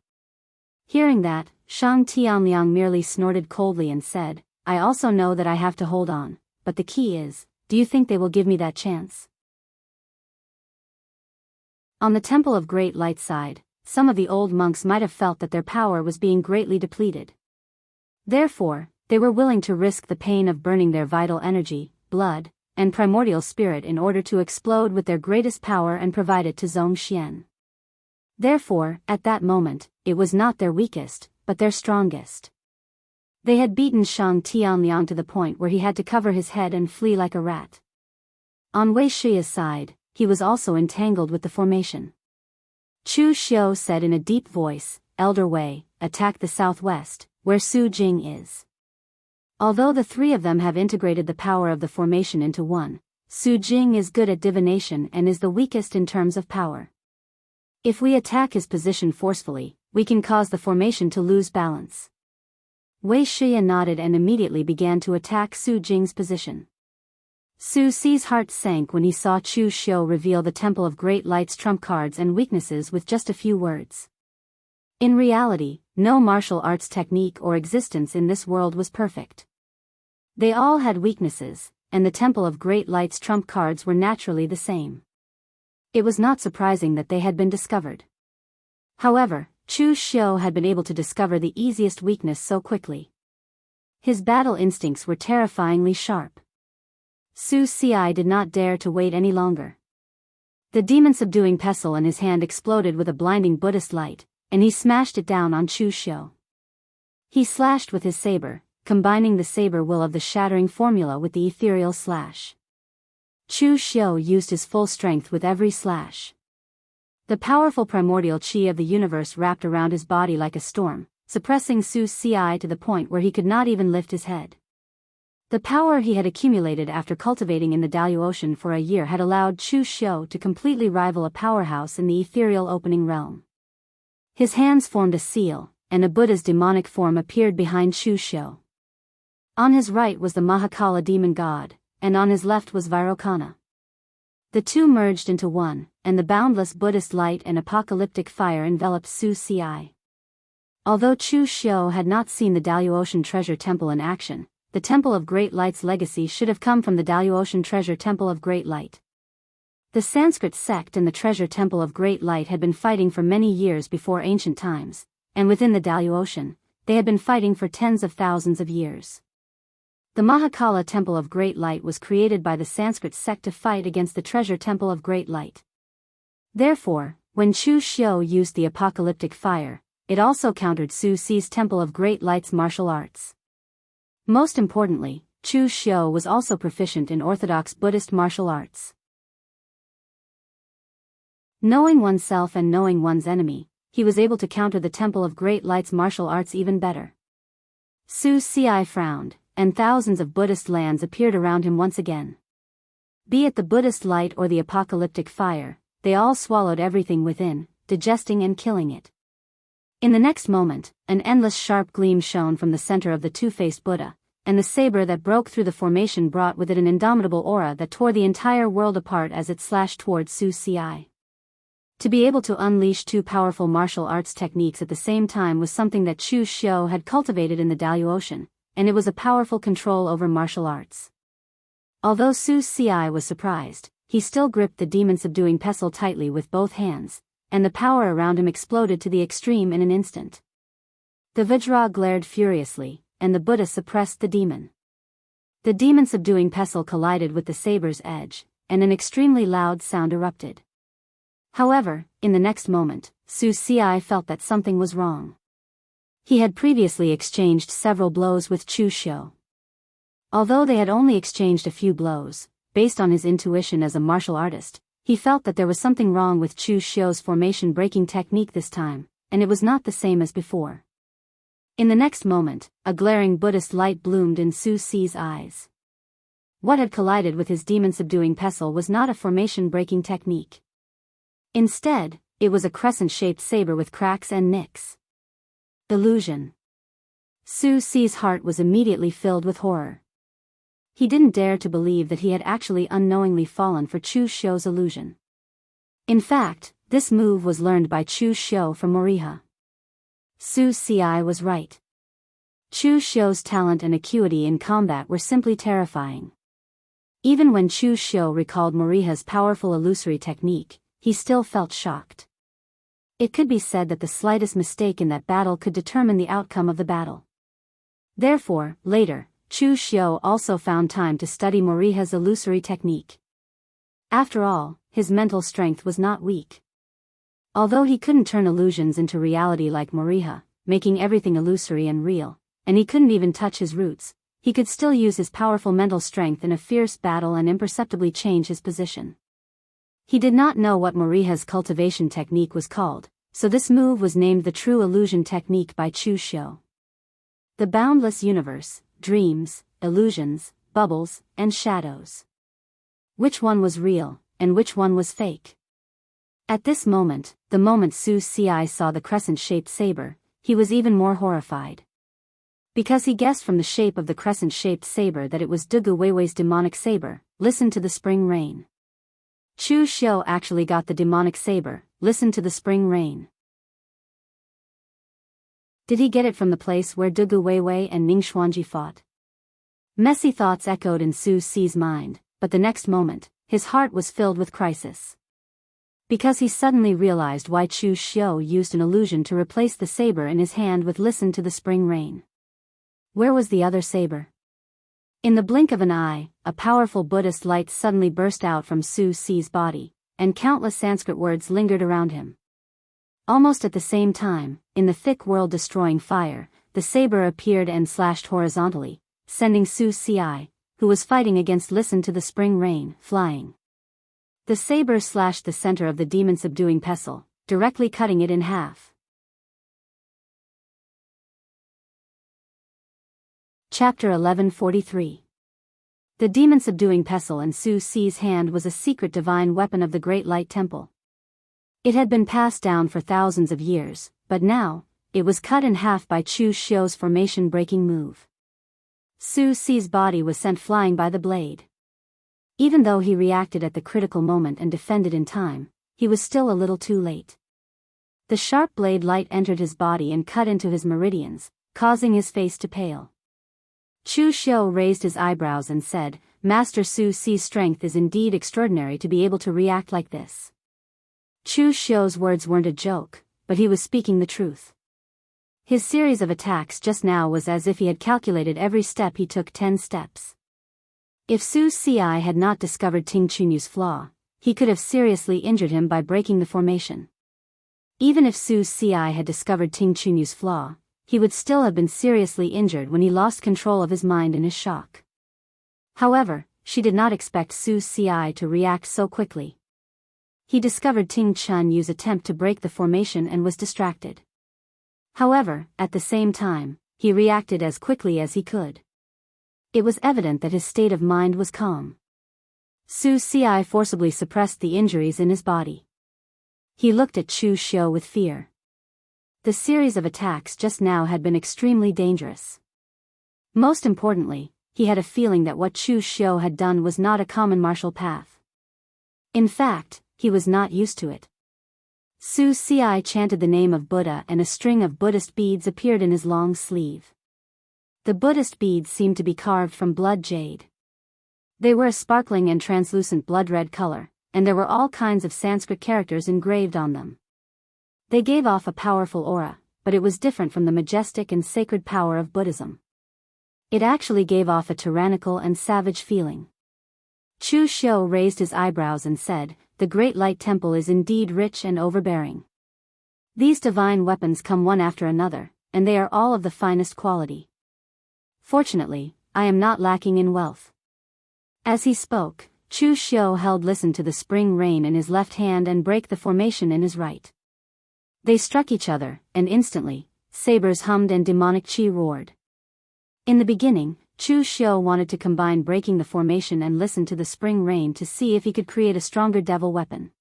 Hearing that, Shang Tianliang merely snorted coldly and said, "I also know that I have to hold on, but the key is, do you think they will give me that chance?" On the Temple of Great Light side, some of the old monks might have felt that their power was being greatly depleted. Therefore, they were willing to risk the pain of burning their vital energy, blood, and primordial spirit in order to explode with their greatest power and provide it to Zhong Xian. Therefore, at that moment, it was not their weakest, but their strongest. They had beaten Shang Tianliang to the point where he had to cover his head and flee like a rat. On Wei Shi's side, he was also entangled with the formation. Chu Xiu said in a deep voice, "Elder Wei, attack the southwest, where Su Jing is." Although the three of them have integrated the power of the formation into one, Su Jing is good at divination and is the weakest in terms of power. If we attack his position forcefully, we can cause the formation to lose balance. Wei Shi nodded and immediately began to attack Su Jing's position. Su Ci's heart sank when he saw Chu Xiu reveal the Temple of Great Light's trump cards and weaknesses with just a few words. In reality, no martial arts technique or existence in this world was perfect. They all had weaknesses, and the Temple of Great Light's trump cards were naturally the same. It was not surprising that they had been discovered. However, Chu Xiu had been able to discover the easiest weakness so quickly. His battle instincts were terrifyingly sharp. Su Ci did not dare to wait any longer. The demon-subduing pestle in his hand exploded with a blinding Buddhist light, and he smashed it down on Chu Xiu. He slashed with his saber, combining the saber will of the shattering formula with the ethereal slash. Chu Xiu used his full strength with every slash. The powerful primordial qi of the universe wrapped around his body like a storm, suppressing Su Ci to the point where he could not even lift his head. The power he had accumulated after cultivating in the Daoist for a year had allowed Chu Xiu to completely rival a powerhouse in the ethereal opening realm. His hands formed a seal, and a Buddha's demonic form appeared behind Chu Xiu. On his right was the Mahakala demon god, and on his left was Vairocana. The two merged into one, and the boundless Buddhist light and apocalyptic fire enveloped Su Ci. Although Chu Xiu had not seen the Daoist treasure temple in action, the Temple of Great Light's legacy should have come from the Daoist treasure Temple of Great Light, The Sanskrit sect and the treasure temple of Great Light had been fighting for many years before ancient times, and within the Daoist, they had been fighting for tens of thousands of years. The Mahakala Temple of Great Light was created by the Sanskrit sect to fight against the treasure temple of Great Light. Therefore, when Chu Xiu used the apocalyptic fire, it also countered Su Si's Temple of Great Light's martial arts. Most importantly, Chu Xiu was also proficient in orthodox Buddhist martial arts. Knowing oneself and knowing one's enemy, he was able to counter the Temple of Great Light's martial arts even better. Su Si frowned, and thousands of Buddhist lands appeared around him once again. Be it the Buddhist light or the apocalyptic fire, they all swallowed everything within, digesting and killing it. In the next moment, an endless sharp gleam shone from the center of the two-faced Buddha, and the saber that broke through the formation brought with it an indomitable aura that tore the entire world apart as it slashed towards Su Si. To be able to unleash two powerful martial arts techniques at the same time was something that Chu Xiu had cultivated in the Daoist, and it was a powerful control over martial arts. Although Su Si was surprised, he still gripped the demon-subduing pestle tightly with both hands, and the power around him exploded to the extreme in an instant. The Vajra glared furiously, and the Buddha suppressed the demon. The demon-subduing pestle collided with the saber's edge, and an extremely loud sound erupted. However, in the next moment, Su Si felt that something was wrong. He had previously exchanged several blows with Chu Xiu. Although they had only exchanged a few blows, based on his intuition as a martial artist, he felt that there was something wrong with Chu Xiu's formation-breaking technique this time, and it was not the same as before. In the next moment, a glaring Buddhist light bloomed in Su Si's eyes. What had collided with his demon-subduing pestle was not a formation-breaking technique. Instead, it was a crescent-shaped saber with cracks and nicks. Illusion. Su Si's heart was immediately filled with horror. He didn't dare to believe that he had actually unknowingly fallen for Chu Xiu's illusion. In fact, this move was learned by Chu Xiu from Moriha. Su Si was right. Chu Xiu's talent and acuity in combat were simply terrifying. Even when Chu Xiu recalled Moriha's powerful illusory technique, he still felt shocked. It could be said that the slightest mistake in that battle could determine the outcome of the battle. Therefore, later, Chu Xiu also found time to study Moriha's illusory technique. After all, his mental strength was not weak. Although he couldn't turn illusions into reality like Moriha, making everything illusory and real, and he couldn't even touch his roots, he could still use his powerful mental strength in a fierce battle and imperceptibly change his position. He did not know what Moriha's cultivation technique was called, so this move was named the True Illusion Technique by Chu Xiu. The boundless universe, dreams, illusions, bubbles, and shadows. Which one was real, and which one was fake? At this moment, the moment Su Si saw the crescent-shaped saber, he was even more horrified. Because he guessed from the shape of the crescent-shaped saber that it was Dugu Weiwei's demonic saber. Listen to the spring rain. Chu Xiu actually got the demonic saber. Listen to the spring rain. Did he get it from the place where Dugu Weiwei and Ning Xuanji fought? Messy thoughts echoed in Su Si's mind, but the next moment, his heart was filled with crisis. Because he suddenly realized why Chu Xiu used an illusion to replace the saber in his hand with "Listen to the spring rain." Where was the other saber? In the blink of an eye, a powerful Buddhist light suddenly burst out from Su Si's body, and countless Sanskrit words lingered around him. Almost at the same time, in the thick world-destroying fire, the saber appeared and slashed horizontally, sending Su Si, who was fighting against "Listen to the spring rain," flying. The saber slashed the center of the demon-subduing pestle, directly cutting it in half. Chapter 1143. The demon-subduing pestle in Su Si's hand was a secret divine weapon of the Great Light Temple. It had been passed down for thousands of years, but now, it was cut in half by Chu Xiu's formation-breaking move. Su Si's body was sent flying by the blade. Even though he reacted at the critical moment and defended in time, he was still a little too late. The sharp blade light entered his body and cut into his meridians, causing his face to pale. Chu Xiu raised his eyebrows and said, Master Su Si's strength is indeed extraordinary to be able to react like this. Chu Xiu's words weren't a joke, but he was speaking the truth. His series of attacks just now was as if he had calculated every step he took 10 steps. If Su Si had not discovered Ting Chunyu's flaw, he could have seriously injured him by breaking the formation. Even if Su Si had discovered Ting Chunyu's flaw, he would still have been seriously injured when he lost control of his mind in his shock. However, she did not expect Su Si to react so quickly. He discovered Ting Chunyu's attempt to break the formation and was distracted. However, at the same time, he reacted as quickly as he could. It was evident that his state of mind was calm. Su Si forcibly suppressed the injuries in his body. He looked at Chu Xiu with fear. The series of attacks just now had been extremely dangerous. Most importantly, he had a feeling that what Chu Xiu had done was not a common martial path. In fact, he was not used to it. Su Si chanted the name of Buddha and a string of Buddhist beads appeared in his long sleeve. The Buddhist beads seemed to be carved from blood jade. They were a sparkling and translucent blood-red color, and there were all kinds of Sanskrit characters engraved on them. They gave off a powerful aura, but it was different from the majestic and sacred power of Buddhism. It actually gave off a tyrannical and savage feeling. Chu Xiu raised his eyebrows and said, "The Great Light Temple is indeed rich and overbearing. These divine weapons come one after another, and they are all of the finest quality. Fortunately, I am not lacking in wealth." As he spoke, Chu Xiu listened to the spring rain in his left hand and break the formation in his right. They struck each other, and instantly, sabers hummed and demonic chi roared. In the beginning, Chu Xiu wanted to combine breaking the formation and listen to the spring rain to see if he could create a stronger devil weapon.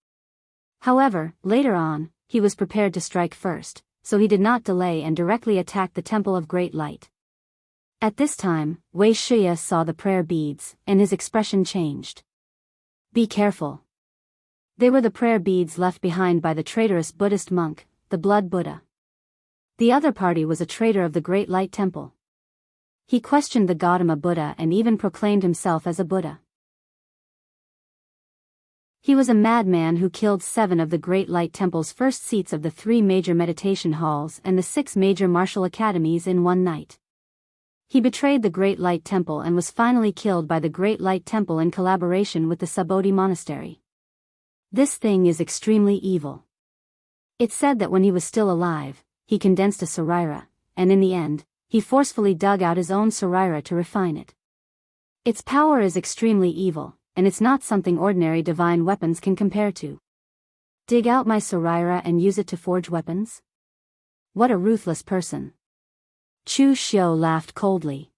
However, later on, he was prepared to strike first, so he did not delay and directly attacked the Temple of Great Light. At this time, Wei Shiya saw the prayer beads, and his expression changed. "Be careful." They were the prayer beads left behind by the traitorous Buddhist monk, the Blood Buddha. The other party was a traitor of the Great Light Temple. He questioned the Gautama Buddha and even proclaimed himself as a Buddha. He was a madman who killed 7 of the Great Light Temple's first seats of the 3 major meditation halls and the 6 major martial academies in one night. He betrayed the Great Light Temple and was finally killed by the Great Light Temple in collaboration with the Subodhi Monastery. This thing is extremely evil. It's said that when he was still alive, he condensed a sarira, and in the end, he forcefully dug out his own sarira to refine it. Its power is extremely evil, and it's not something ordinary divine weapons can compare to. Dig out my sarira and use it to forge weapons? What a ruthless person. Chu Xiu laughed coldly.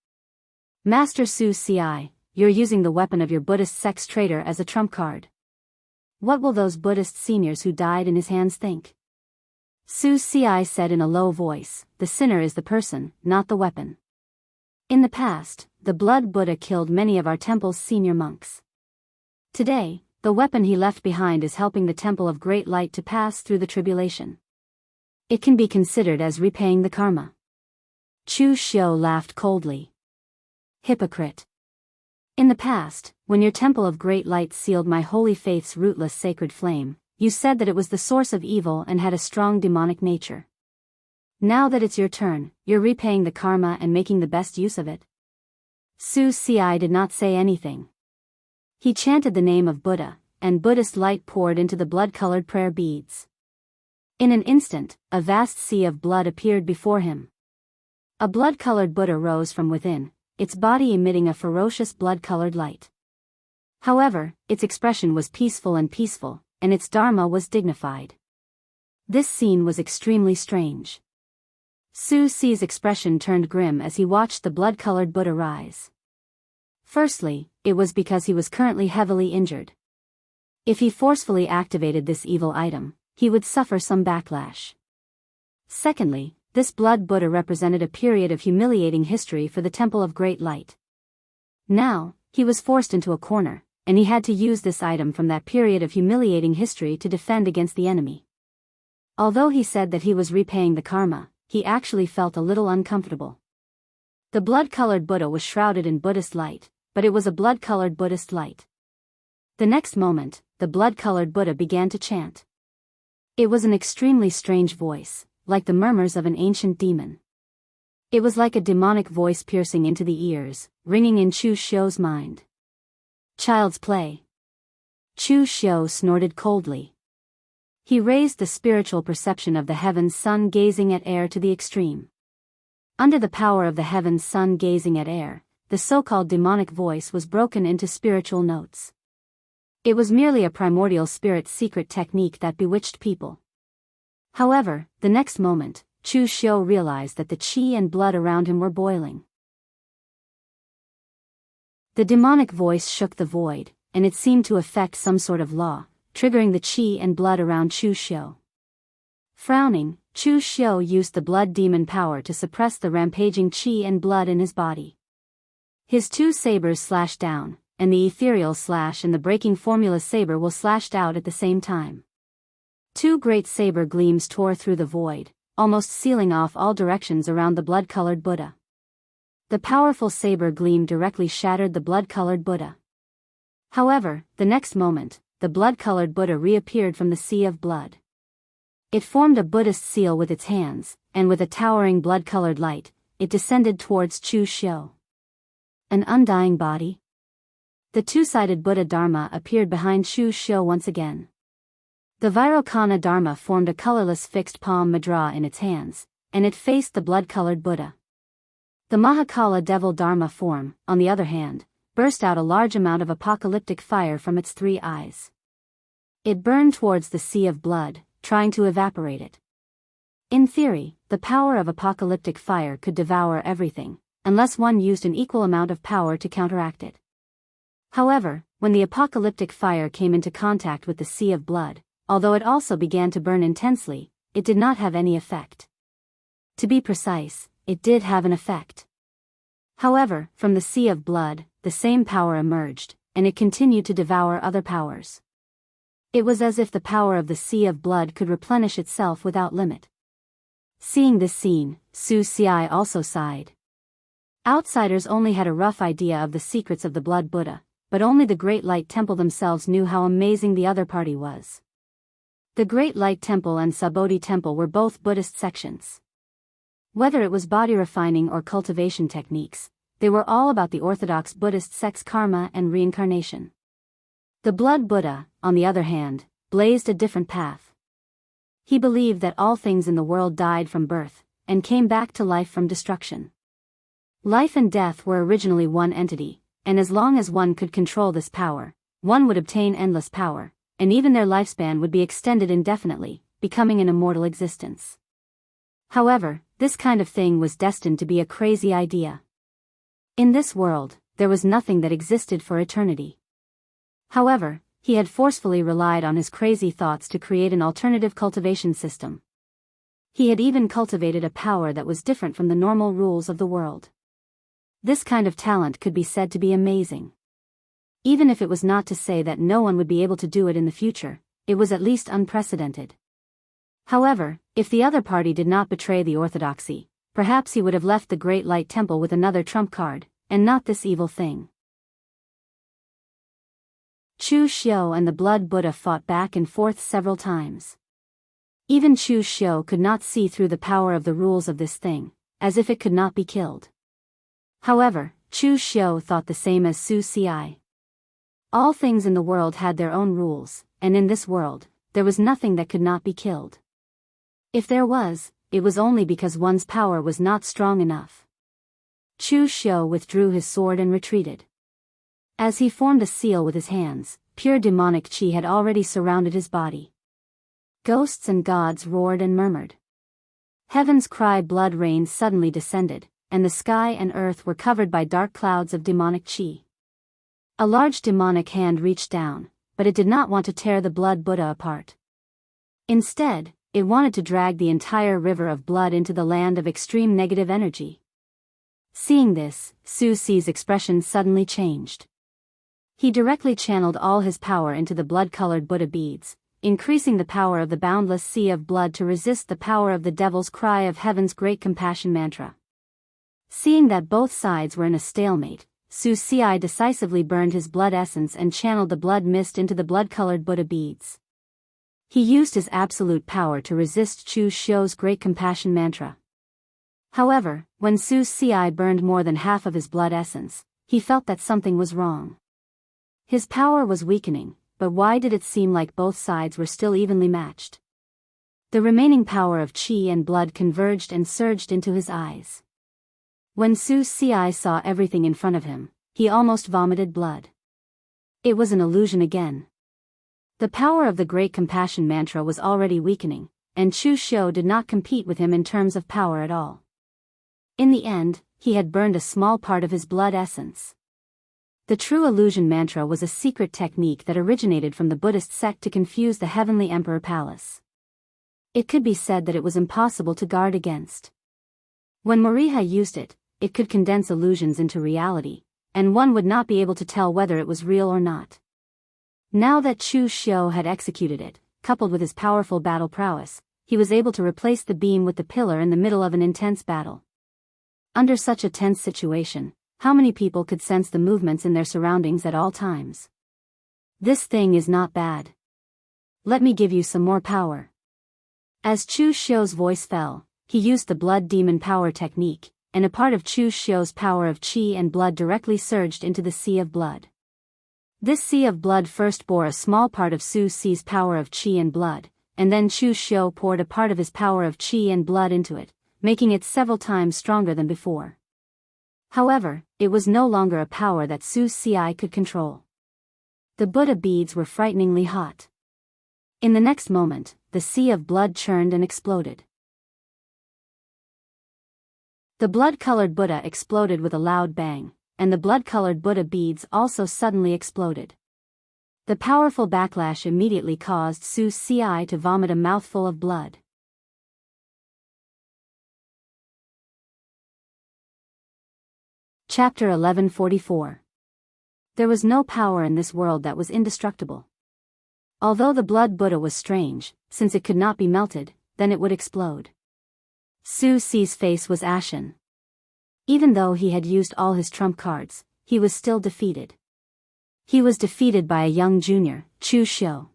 "Master Su Si, you're using the weapon of your Buddhist sex traitor as a trump card. What will those Buddhist seniors who died in his hands think?" Su Si said in a low voice, "The sinner is the person, not the weapon. In the past, the Blood Buddha killed many of our temple's senior monks. Today, the weapon he left behind is helping the Temple of Great Light to pass through the tribulation. It can be considered as repaying the karma." Chu Xiu laughed coldly. "Hypocrite. In the past, when your Temple of Great Light sealed my holy faith's rootless sacred flame, you said that it was the source of evil and had a strong demonic nature. Now that it's your turn, you're repaying the karma and making the best use of it." Su Si did not say anything. He chanted the name of Buddha, and Buddhist light poured into the blood-colored prayer beads. In an instant, a vast sea of blood appeared before him. A blood-colored Buddha rose from within, its body emitting a ferocious blood-colored light. However, its expression was peaceful, and its dharma was dignified. This scene was extremely strange. Su Si's expression turned grim as he watched the blood-colored Buddha rise. Firstly, it was because he was currently heavily injured. If he forcefully activated this evil item, he would suffer some backlash. Secondly, this Blood Buddha represented a period of humiliating history for the Temple of Great Light. Now, he was forced into a corner, and he had to use this item from that period of humiliating history to defend against the enemy. Although he said that he was repaying the karma, he actually felt a little uncomfortable. The blood-colored Buddha was shrouded in Buddhist light, but it was a blood-colored Buddhist light. The next moment, the blood-colored Buddha began to chant. It was an extremely strange voice, like the murmurs of an ancient demon. It was like a demonic voice piercing into the ears, ringing in Chu Xiu's mind. Child's play. Chu Xiu snorted coldly. He raised the spiritual perception of the heaven's sun gazing at air to the extreme. Under the power of the heaven's sun gazing at air, the so-called demonic voice was broken into spiritual notes. It was merely a primordial spirit's secret technique that bewitched people. However, the next moment, Chu Xiu realized that the qi and blood around him were boiling. The demonic voice shook the void, and it seemed to affect some sort of law, triggering the qi and blood around Chu Xiu. Frowning, Chu Xiu used the blood demon power to suppress the rampaging qi and blood in his body. His two sabers slashed down, and the ethereal slash and the breaking formula saber will slashed out at the same time. Two great saber gleams tore through the void, almost sealing off all directions around the blood-colored Buddha. The powerful saber gleam directly shattered the blood-colored Buddha. However, the next moment, the blood-colored Buddha reappeared from the sea of blood. It formed a Buddhist seal with its hands, and with a towering blood-colored light, it descended towards Chu Xiu. An undying body? The two-sided Buddha Dharma appeared behind Chu Xiu once again. The Vairocana Dharma formed a colorless fixed palm mudra in its hands, and it faced the blood-colored Buddha. The Mahakala Devil Dharma form, on the other hand, burst out a large amount of apocalyptic fire from its three eyes. It burned towards the sea of blood, trying to evaporate it. In theory, the power of apocalyptic fire could devour everything, unless one used an equal amount of power to counteract it. However, when the apocalyptic fire came into contact with the sea of blood, although it also began to burn intensely, it did not have any effect. To be precise, it did have an effect. However, from the sea of blood, the same power emerged, and it continued to devour other powers. It was as if the power of the sea of blood could replenish itself without limit. Seeing this scene, Su Xi also sighed. Outsiders only had a rough idea of the secrets of the Blood Buddha, but only the Great Light Temple themselves knew how amazing the other party was. The Great Light Temple and Sabodhi Temple were both Buddhist sections. Whether it was body refining or cultivation techniques, they were all about the orthodox Buddhist sect's karma and reincarnation. The Blood Buddha, on the other hand, blazed a different path. He believed that all things in the world died from birth, and came back to life from destruction. Life and death were originally one entity, and as long as one could control this power, one would obtain endless power, and even their lifespan would be extended indefinitely, becoming an immortal existence. However, this kind of thing was destined to be a crazy idea. In this world, there was nothing that existed for eternity. However, he had forcefully relied on his crazy thoughts to create an alternative cultivation system. He had even cultivated a power that was different from the normal rules of the world. This kind of talent could be said to be amazing. Even if it was not to say that no one would be able to do it in the future, it was at least unprecedented. However, if the other party did not betray the orthodoxy, perhaps he would have left the Great Light Temple with another trump card, and not this evil thing. Chu Xiu and the Blood Buddha fought back and forth several times. Even Chu Xiu could not see through the power of the rules of this thing, as if it could not be killed. However, Chu Xiu thought the same as Su Xi. All things in the world had their own rules, and in this world, there was nothing that could not be killed. If there was, it was only because one's power was not strong enough. Chu Xiu withdrew his sword and retreated. As he formed a seal with his hands, pure demonic qi had already surrounded his body. Ghosts and gods roared and murmured. Heaven's cry blood rain suddenly descended, and the sky and earth were covered by dark clouds of demonic qi. A large demonic hand reached down, but it did not want to tear the Blood Buddha apart. Instead, it wanted to drag the entire river of blood into the land of extreme negative energy. Seeing this, Su Xi's expression suddenly changed. He directly channeled all his power into the blood-colored Buddha beads, increasing the power of the boundless sea of blood to resist the power of the devil's cry of heaven's great compassion mantra. Seeing that both sides were in a stalemate, Su Ci decisively burned his blood essence and channeled the blood mist into the blood-colored Buddha beads. He used his absolute power to resist Chu Xiu's great compassion mantra. However, when Su Ci burned more than half of his blood essence, he felt that something was wrong. His power was weakening, but why did it seem like both sides were still evenly matched? The remaining power of qi and blood converged and surged into his eyes. When Su Ci saw everything in front of him, he almost vomited blood. It was an illusion again. The power of the Great Compassion Mantra was already weakening, and Chu Xiu did not compete with him in terms of power at all. In the end, he had burned a small part of his blood essence. The true illusion mantra was a secret technique that originated from the Buddhist sect to confuse the Heavenly Emperor Palace. It could be said that it was impossible to guard against. When Morihei used it, it could condense illusions into reality, and one would not be able to tell whether it was real or not. Now that Chu Xiu had executed it, coupled with his powerful battle prowess, he was able to replace the beam with the pillar in the middle of an intense battle. Under such a tense situation, how many people could sense the movements in their surroundings at all times? This thing is not bad. Let me give you some more power. As Chu Xiu's voice fell, he used the blood demon power technique, and a part of Chu Xiu's power of qi and blood directly surged into the sea of blood. This sea of blood first bore a small part of Su Ci's power of qi and blood, and then Chu Xiu poured a part of his power of qi and blood into it, making it several times stronger than before. However, it was no longer a power that Su Ci could control. The Buddha beads were frighteningly hot. In the next moment, the sea of blood churned and exploded. The blood-colored Buddha exploded with a loud bang, and the blood-colored Buddha beads also suddenly exploded. The powerful backlash immediately caused Su Ci to vomit a mouthful of blood. Chapter 1144. There was no power in this world that was indestructible. Although the blood Buddha was strange, since it could not be melted, then it would explode. Su Ci's face was ashen. Even though he had used all his trump cards, he was still defeated. He was defeated by a young junior, Chu Xiu.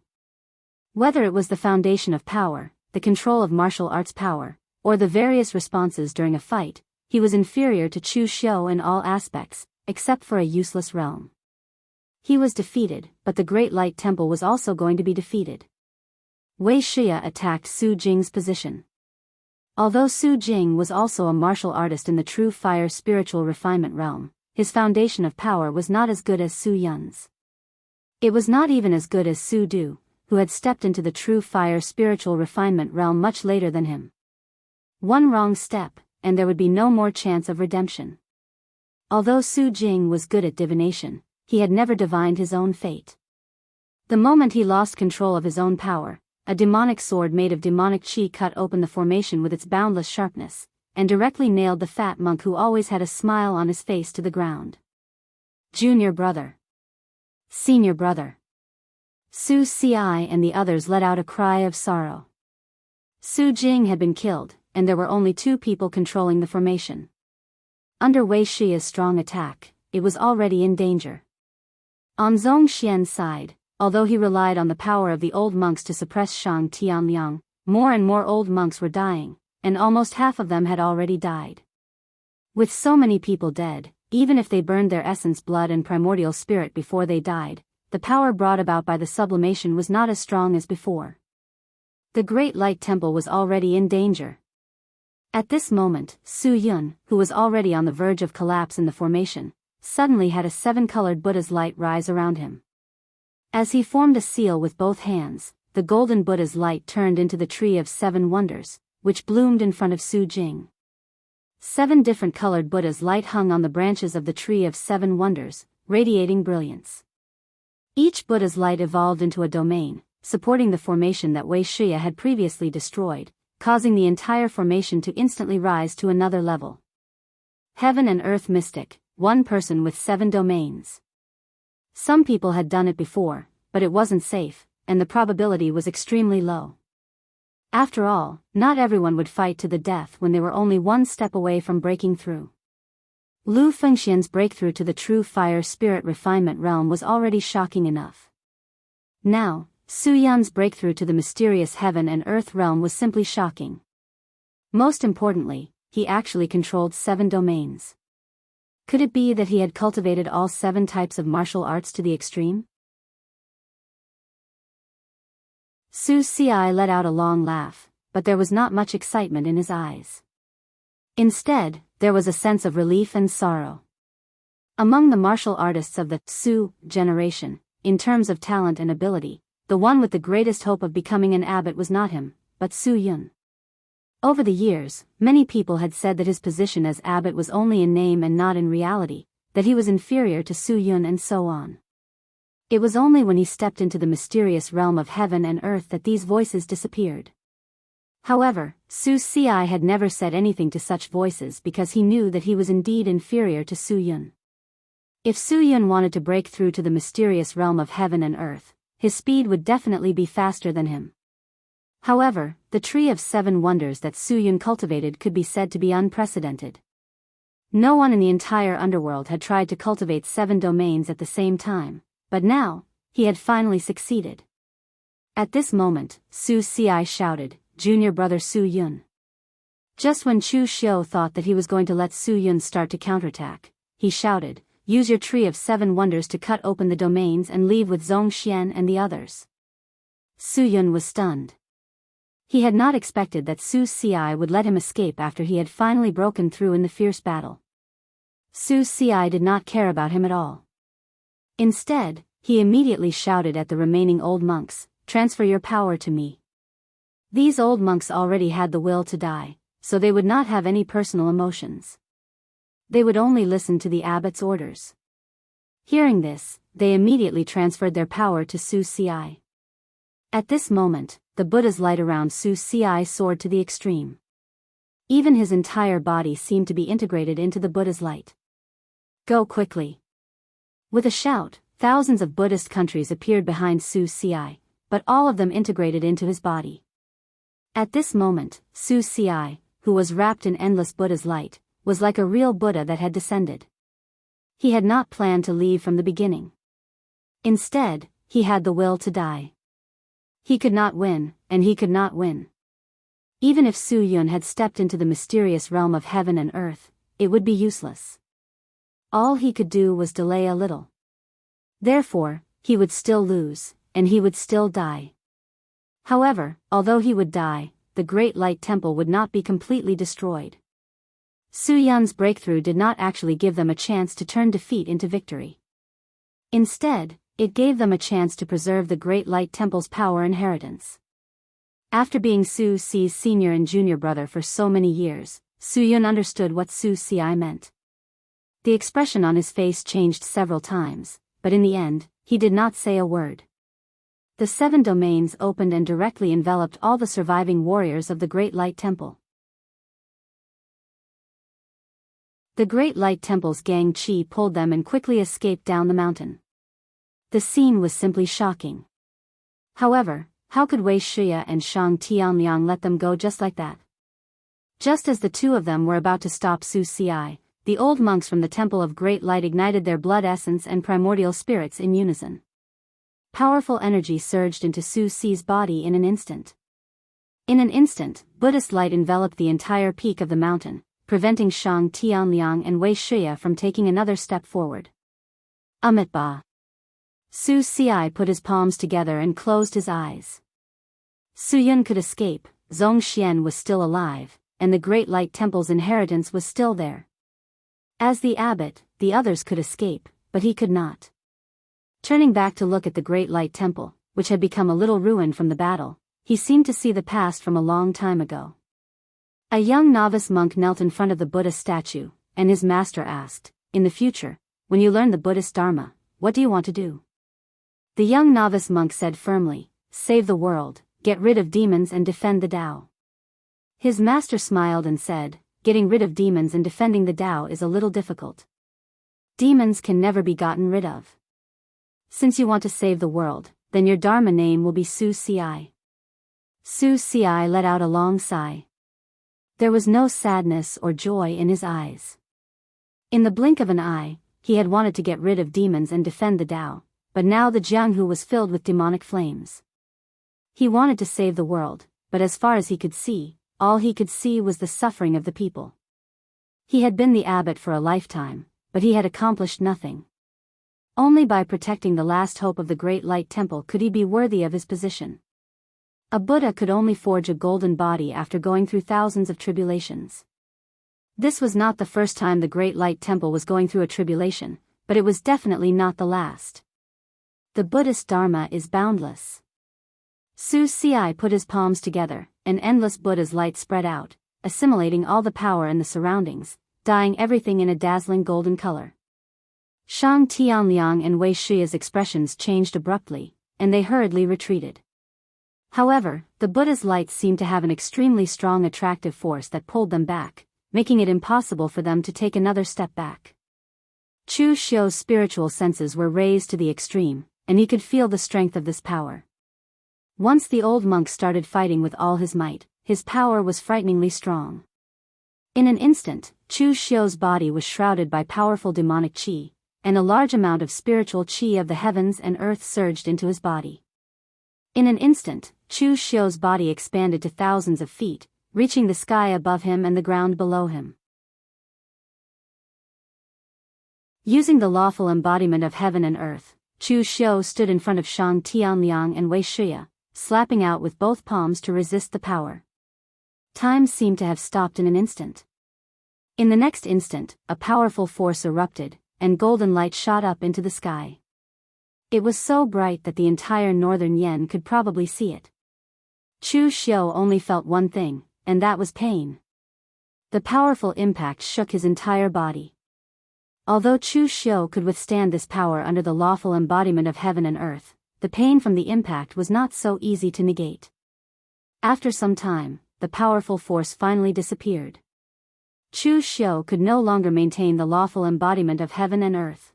Whether it was the foundation of power, the control of martial arts power, or the various responses during a fight, he was inferior to Chu Xiu in all aspects, except for a useless realm. He was defeated, but the Great Light Temple was also going to be defeated. Wei Xia attacked Su Jing's position. Although Su Jing was also a martial artist in the true fire spiritual refinement realm, his foundation of power was not as good as Su Yun's. It was not even as good as Su Du, who had stepped into the true fire spiritual refinement realm much later than him. One wrong step, and there would be no more chance of redemption. Although Su Jing was good at divination, he had never divined his own fate. The moment he lost control of his own power, a demonic sword made of demonic qi cut open the formation with its boundless sharpness, and directly nailed the fat monk who always had a smile on his face to the ground. Junior brother. Senior brother. Su Ci and the others let out a cry of sorrow. Su Jing had been killed, and there were only two people controlling the formation. Under Wei Xia's strong attack, it was already in danger. On Zhong Xian's side, although he relied on the power of the old monks to suppress Shang Tianliang, more and more old monks were dying, and almost half of them had already died. With so many people dead, even if they burned their essence blood and primordial spirit before they died, the power brought about by the sublimation was not as strong as before. The Great Light Temple was already in danger. At this moment, Su Yun, who was already on the verge of collapse in the formation, suddenly had a seven-colored Buddha's light rise around him. As he formed a seal with both hands, the golden Buddha's light turned into the tree of 7 wonders, which bloomed in front of Su Jing. 7 different colored Buddha's light hung on the branches of the tree of 7 wonders, radiating brilliance. Each Buddha's light evolved into a domain, supporting the formation that Wei Xia had previously destroyed, causing the entire formation to instantly rise to another level. Heaven and Earth Mystic, one person with 7 domains. Some people had done it before, but it wasn't safe, and the probability was extremely low. After all, not everyone would fight to the death when they were only one step away from breaking through. Lu Fengxian's breakthrough to the true fire spirit refinement realm was already shocking enough. Now, Su Yun's breakthrough to the mysterious heaven and earth realm was simply shocking. Most importantly, he actually controlled 7 domains. Could it be that he had cultivated all 7 types of martial arts to the extreme? Su Ci let out a long laugh, but there was not much excitement in his eyes. Instead, there was a sense of relief and sorrow. Among the martial artists of the Su generation, in terms of talent and ability, the one with the greatest hope of becoming an abbot was not him, but Su Yun. Over the years, many people had said that his position as abbot was only in name and not in reality, that he was inferior to Su Yun and so on. It was only when he stepped into the mysterious realm of heaven and earth that these voices disappeared. However, Su Ci had never said anything to such voices because he knew that he was indeed inferior to Su Yun. If Su Yun wanted to break through to the mysterious realm of heaven and earth, his speed would definitely be faster than him. However, the tree of 7 wonders that Su Yun cultivated could be said to be unprecedented. No one in the entire underworld had tried to cultivate 7 domains at the same time, but now, he had finally succeeded. At this moment, Su Ci shouted, "Junior brother Su Yun." Just when Chu Xiu thought that he was going to let Su Yun start to counterattack, he shouted, "Use your tree of 7 wonders to cut open the domains and leave with Zhongxian and the others." Su Yun was stunned. He had not expected that Su Ci would let him escape after he had finally broken through in the fierce battle. Su Ci did not care about him at all. Instead, he immediately shouted at the remaining old monks, "Transfer your power to me." These old monks already had the will to die, so they would not have any personal emotions. They would only listen to the abbot's orders. Hearing this, they immediately transferred their power to Su Ci. At this moment, the Buddha's light around Su Ci soared to the extreme. Even his entire body seemed to be integrated into the Buddha's light. "Go quickly." With a shout, thousands of Buddhist countries appeared behind Su Ci, but all of them integrated into his body. At this moment, Su Ci, who was wrapped in endless Buddha's light, was like a real Buddha that had descended. He had not planned to leave from the beginning. Instead, he had the will to die. He could not win, and he could not win. Even if Su Yun had stepped into the mysterious realm of heaven and earth, it would be useless. All he could do was delay a little. Therefore, he would still lose, and he would still die. However, although he would die, the Great Light Temple would not be completely destroyed. Su Yun's breakthrough did not actually give them a chance to turn defeat into victory. Instead, it gave them a chance to preserve the Great Light Temple's power inheritance. After being Su Ci's senior and junior brother for so many years, Su Yun understood what Su Ci meant. The expression on his face changed several times, but in the end, he did not say a word. The 7 domains opened and directly enveloped all the surviving warriors of the Great Light Temple. The Great Light Temple's Gang Qi pulled them and quickly escaped down the mountain. The scene was simply shocking. However, how could Wei Shiya and Shang Tianliang let them go just like that? Just as the two of them were about to stop Su Ci, the old monks from the Temple of Great Light ignited their blood essence and primordial spirits in unison. Powerful energy surged into Su Ci's body in an instant. In an instant, Buddhist light enveloped the entire peak of the mountain, preventing Shang Tianliang and Wei Shiya from taking another step forward. Amitabha. Su Ci put his palms together and closed his eyes. Su Yun could escape, Zhongxian was still alive, and the Great Light Temple's inheritance was still there. As the abbot, the others could escape, but he could not. Turning back to look at the Great Light Temple, which had become a little ruined from the battle, he seemed to see the past from a long time ago. A young novice monk knelt in front of the Buddha statue, and his master asked, "In the future, when you learn the Buddhist Dharma, what do you want to do?" The young novice monk said firmly, "Save the world, get rid of demons and defend the Tao." His master smiled and said, "Getting rid of demons and defending the Tao is a little difficult. Demons can never be gotten rid of. Since you want to save the world, then your Dharma name will be Su Ci." Su Ci let out a long sigh. There was no sadness or joy in his eyes. In the blink of an eye, he had wanted to get rid of demons and defend the Tao, but now the Jianghu was filled with demonic flames. He wanted to save the world, but as far as he could see, all he could see was the suffering of the people. He had been the abbot for a lifetime, but he had accomplished nothing. Only by protecting the last hope of the Great Light Temple could he be worthy of his position. A Buddha could only forge a golden body after going through thousands of tribulations. This was not the first time the Great Light Temple was going through a tribulation, but it was definitely not the last. The Buddhist Dharma is boundless. Su Ci put his palms together, an endless Buddha's light spread out, assimilating all the power in the surroundings, dyeing everything in a dazzling golden color. Shang Tianliang and Wei Shiya's expressions changed abruptly, and they hurriedly retreated. However, the Buddha's light seemed to have an extremely strong attractive force that pulled them back, making it impossible for them to take another step back. Chu Xiu's spiritual senses were raised to the extreme, and he could feel the strength of this power. Once the old monk started fighting with all his might, his power was frighteningly strong. In an instant, Chu Xiu's body was shrouded by powerful demonic qi, and a large amount of spiritual qi of the heavens and earth surged into his body. In an instant, Chu Xiu's body expanded to thousands of feet, reaching the sky above him and the ground below him. Using the lawful embodiment of heaven and earth, Chu Xiu stood in front of Shang Tianliang and Wei Shiya, slapping out with both palms to resist the power. Time seemed to have stopped in an instant. In the next instant, a powerful force erupted, and golden light shot up into the sky. It was so bright that the entire northern Yen could probably see it. Chu Xiu only felt one thing, and that was pain. The powerful impact shook his entire body. Although Chu Xiu could withstand this power under the lawful embodiment of heaven and earth, the pain from the impact was not so easy to negate. After some time, the powerful force finally disappeared. Chu Xiu could no longer maintain the lawful embodiment of heaven and earth.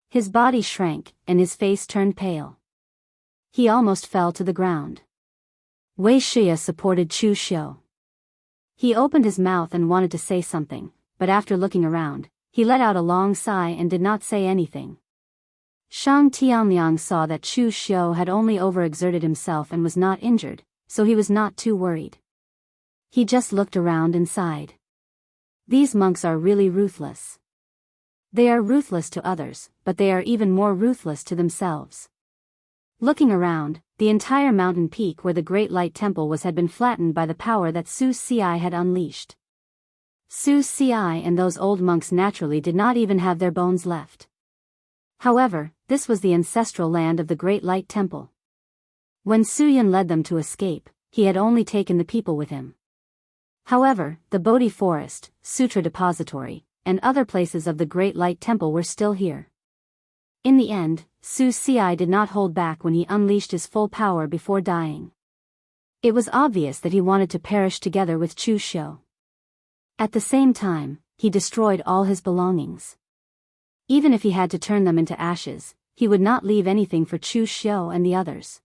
His body shrank, and his face turned pale. He almost fell to the ground. Wei Shiya supported Chu Xiu. He opened his mouth and wanted to say something, but after looking around, he let out a long sigh and did not say anything. Shang Tianliang saw that Chu Xiu had only overexerted himself and was not injured, so he was not too worried. He just looked around and sighed. These monks are really ruthless. They are ruthless to others, but they are even more ruthless to themselves. Looking around, the entire mountain peak where the Great Light Temple was had been flattened by the power that Su Ci had unleashed. Su Ci and those old monks naturally did not even have their bones left. However, this was the ancestral land of the Great Light Temple. When Su Yan led them to escape, he had only taken the people with him. However, the Bodhi Forest, Sutra Depository, and other places of the Great Light Temple were still here. In the end, Su Ci did not hold back when he unleashed his full power before dying. It was obvious that he wanted to perish together with Chu Xiu. At the same time, he destroyed all his belongings. Even if he had to turn them into ashes, he would not leave anything for Chu Xiu and the others.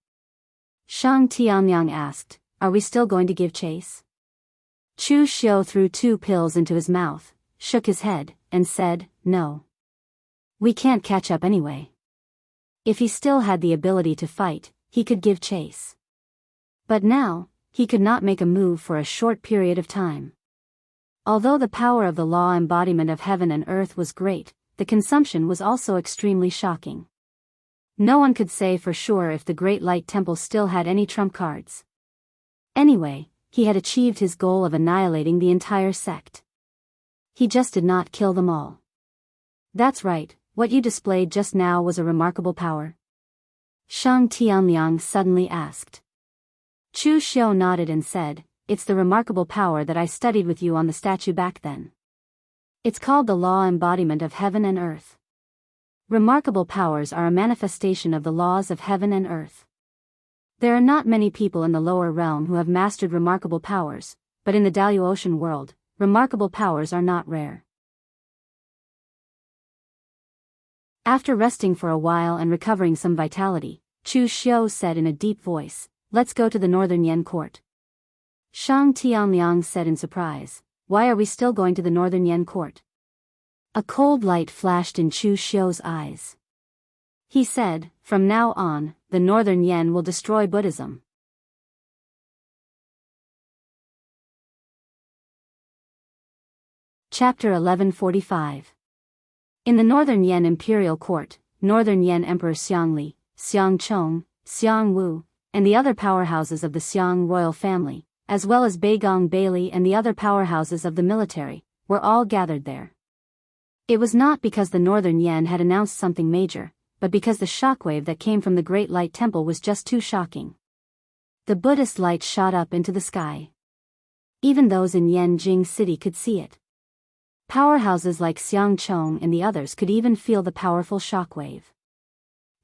Shang Tianliang asked, "Are we still going to give chase?" Chu Xiu threw 2 pills into his mouth, shook his head, and said, "No. We can't catch up anyway." If he still had the ability to fight, he could give chase. But now, he could not make a move for a short period of time. Although the power of the law embodiment of heaven and earth was great, the consumption was also extremely shocking. No one could say for sure if the Great Light Temple still had any trump cards. Anyway, he had achieved his goal of annihilating the entire sect. He just did not kill them all. "That's right, what you displayed just now was a remarkable power?" Shang Tianliang suddenly asked. Chu Xiu nodded and said, "It's the remarkable power that I studied with you on the statue back then. It's called the law embodiment of heaven and earth. Remarkable powers are a manifestation of the laws of heaven and earth. There are not many people in the lower realm who have mastered remarkable powers, but in the Daoist world, remarkable powers are not rare." After resting for a while and recovering some vitality, Chu Xiu said in a deep voice, "Let's go to the Northern Yen court." Shang Tianliang said in surprise, "Why are we still going to the Northern Yen court?" A cold light flashed in Chu Xiu's eyes. He said, "From now on, the Northern Yen will destroy Buddhism." Chapter 1145. In the Northern Yen Imperial Court, Northern Yen Emperor Xiangli, Xiangchong, Xiangwu, and the other powerhouses of the Xiang royal family, as well as Beigong Bailey and the other powerhouses of the military, were all gathered there. It was not because the Northern Yen had announced something major, but because the shockwave that came from the Great Light Temple was just too shocking. The Buddhist light shot up into the sky. Even those in Yanjing City could see it. Powerhouses like Xiangchong and the others could even feel the powerful shockwave.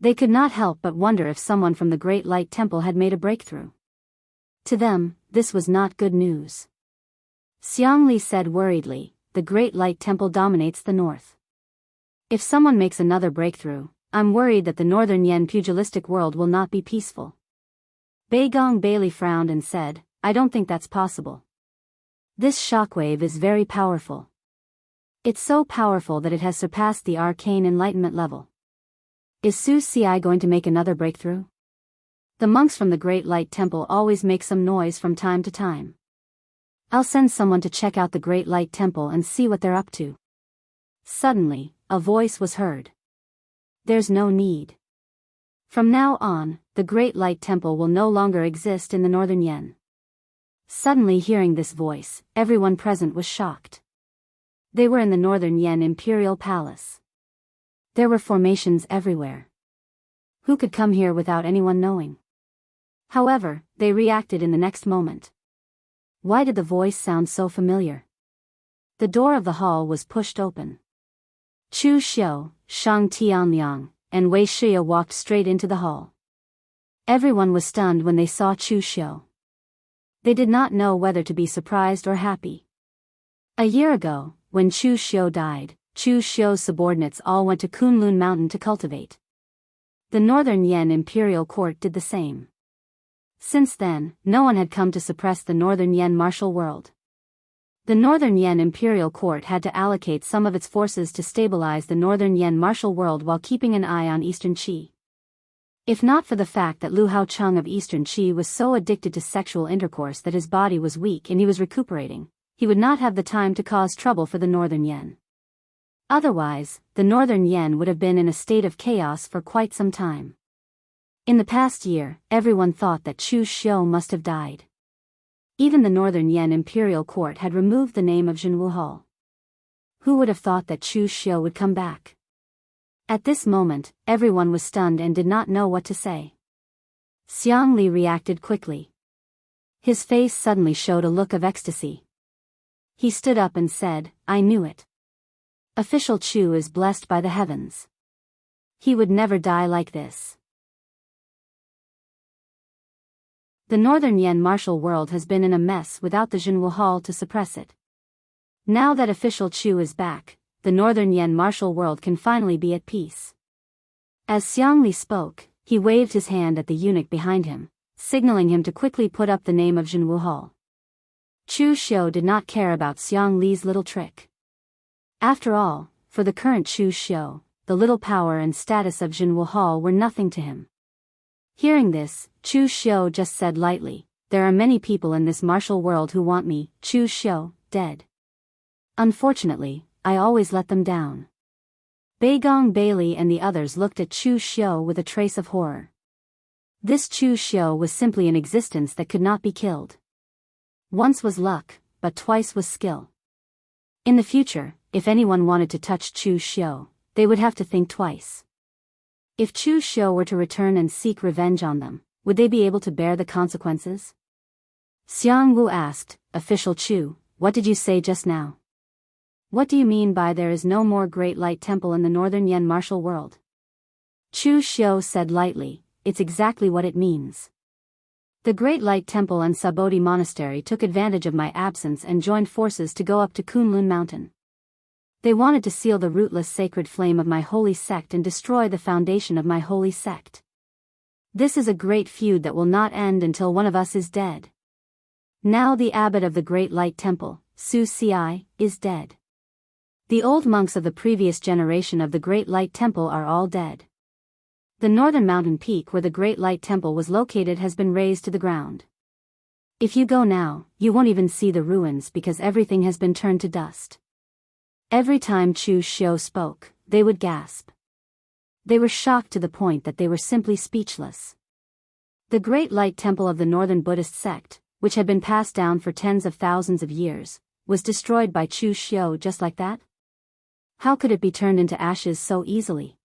They could not help but wonder if someone from the Great Light Temple had made a breakthrough. To them, this was not good news. Xiangli said worriedly, "The Great Light Temple dominates the north. If someone makes another breakthrough, I'm worried that the Northern Yen pugilistic world will not be peaceful." Beigong Bailey frowned and said, "I don't think that's possible. This shockwave is very powerful. It's so powerful that it has surpassed the arcane enlightenment level. Is Su Ci going to make another breakthrough? The monks from the Great Light Temple always make some noise from time to time. I'll send someone to check out the Great Light Temple and see what they're up to." Suddenly, a voice was heard. "There's no need. From now on, the Great Light Temple will no longer exist in the Northern Yen." Suddenly hearing this voice, everyone present was shocked. They were in the Northern Yen Imperial Palace. There were formations everywhere. Who could come here without anyone knowing? However, they reacted in the next moment. Why did the voice sound so familiar? The door of the hall was pushed open. Chu Xiu, Shang Tianliang, and Wei Shia walked straight into the hall. Everyone was stunned when they saw Chu Xiu. They did not know whether to be surprised or happy. A year ago, when Chu Xiu died, Chu Xiu's subordinates all went to Kunlun Mountain to cultivate. The Northern Yen Imperial Court did the same. Since then, no one had come to suppress the Northern Yen martial world. The Northern Yen Imperial Court had to allocate some of its forces to stabilize the Northern Yen martial world while keeping an eye on Eastern Qi. If not for the fact that Lu Haocheng of Eastern Qi was so addicted to sexual intercourse that his body was weak and he was recuperating, he would not have the time to cause trouble for the Northern Yen. Otherwise, the Northern Yen would have been in a state of chaos for quite some time. In the past year, everyone thought that Chu Xiu must have died. Even the Northern Yen Imperial Court had removed the name of Jianghu Hall. Who would have thought that Chu Xiu would come back? At this moment, everyone was stunned and did not know what to say. Xiangli reacted quickly. His face suddenly showed a look of ecstasy. He stood up and said, "I knew it. Official Chu is blessed by the heavens. He would never die like this." The Northern Yen martial world has been in a mess without the Jianghu Hall to suppress it. Now that official Chu is back, the Northern Yen martial world can finally be at peace. As Xiangli spoke, he waved his hand at the eunuch behind him, signaling him to quickly put up the name of Jianghu Hall. Chu Xiu did not care about Xiangli's little trick. After all, for the current Chu Xiu, the little power and status of Jianghu Hall were nothing to him. Hearing this, Chu Xiu just said lightly, "There are many people in this martial world who want me, Chu Xiu, dead. Unfortunately, I always let them down." Beigong Bailey and the others looked at Chu Xiu with a trace of horror. This Chu Xiu was simply an existence that could not be killed. Once was luck, but twice was skill. In the future, if anyone wanted to touch Chu Xiu, they would have to think twice. If Chu Xiu were to return and seek revenge on them, would they be able to bear the consequences? Xiangwu asked, "Official Chu, what did you say just now? What do you mean by there is no more Great Light Temple in the Northern Yen martial world?" Chu Xiu said lightly, "It's exactly what it means. The Great Light Temple and Sabodhi Monastery took advantage of my absence and joined forces to go up to Kunlun Mountain. They wanted to seal the rootless sacred flame of my holy sect and destroy the foundation of my holy sect. This is a great feud that will not end until one of us is dead. Now the abbot of the Great Light Temple, Su Ci, is dead. The old monks of the previous generation of the Great Light Temple are all dead. The northern mountain peak where the Great Light Temple was located has been razed to the ground. If you go now, you won't even see the ruins because everything has been turned to dust. Every time Chu Xiu spoke, they would gasp. They were shocked to the point that they were simply speechless. The Great Light Temple of the Northern Buddhist sect, which had been passed down for tens of thousands of years, was destroyed by Chu Xiu just like that? How could it be turned into ashes so easily?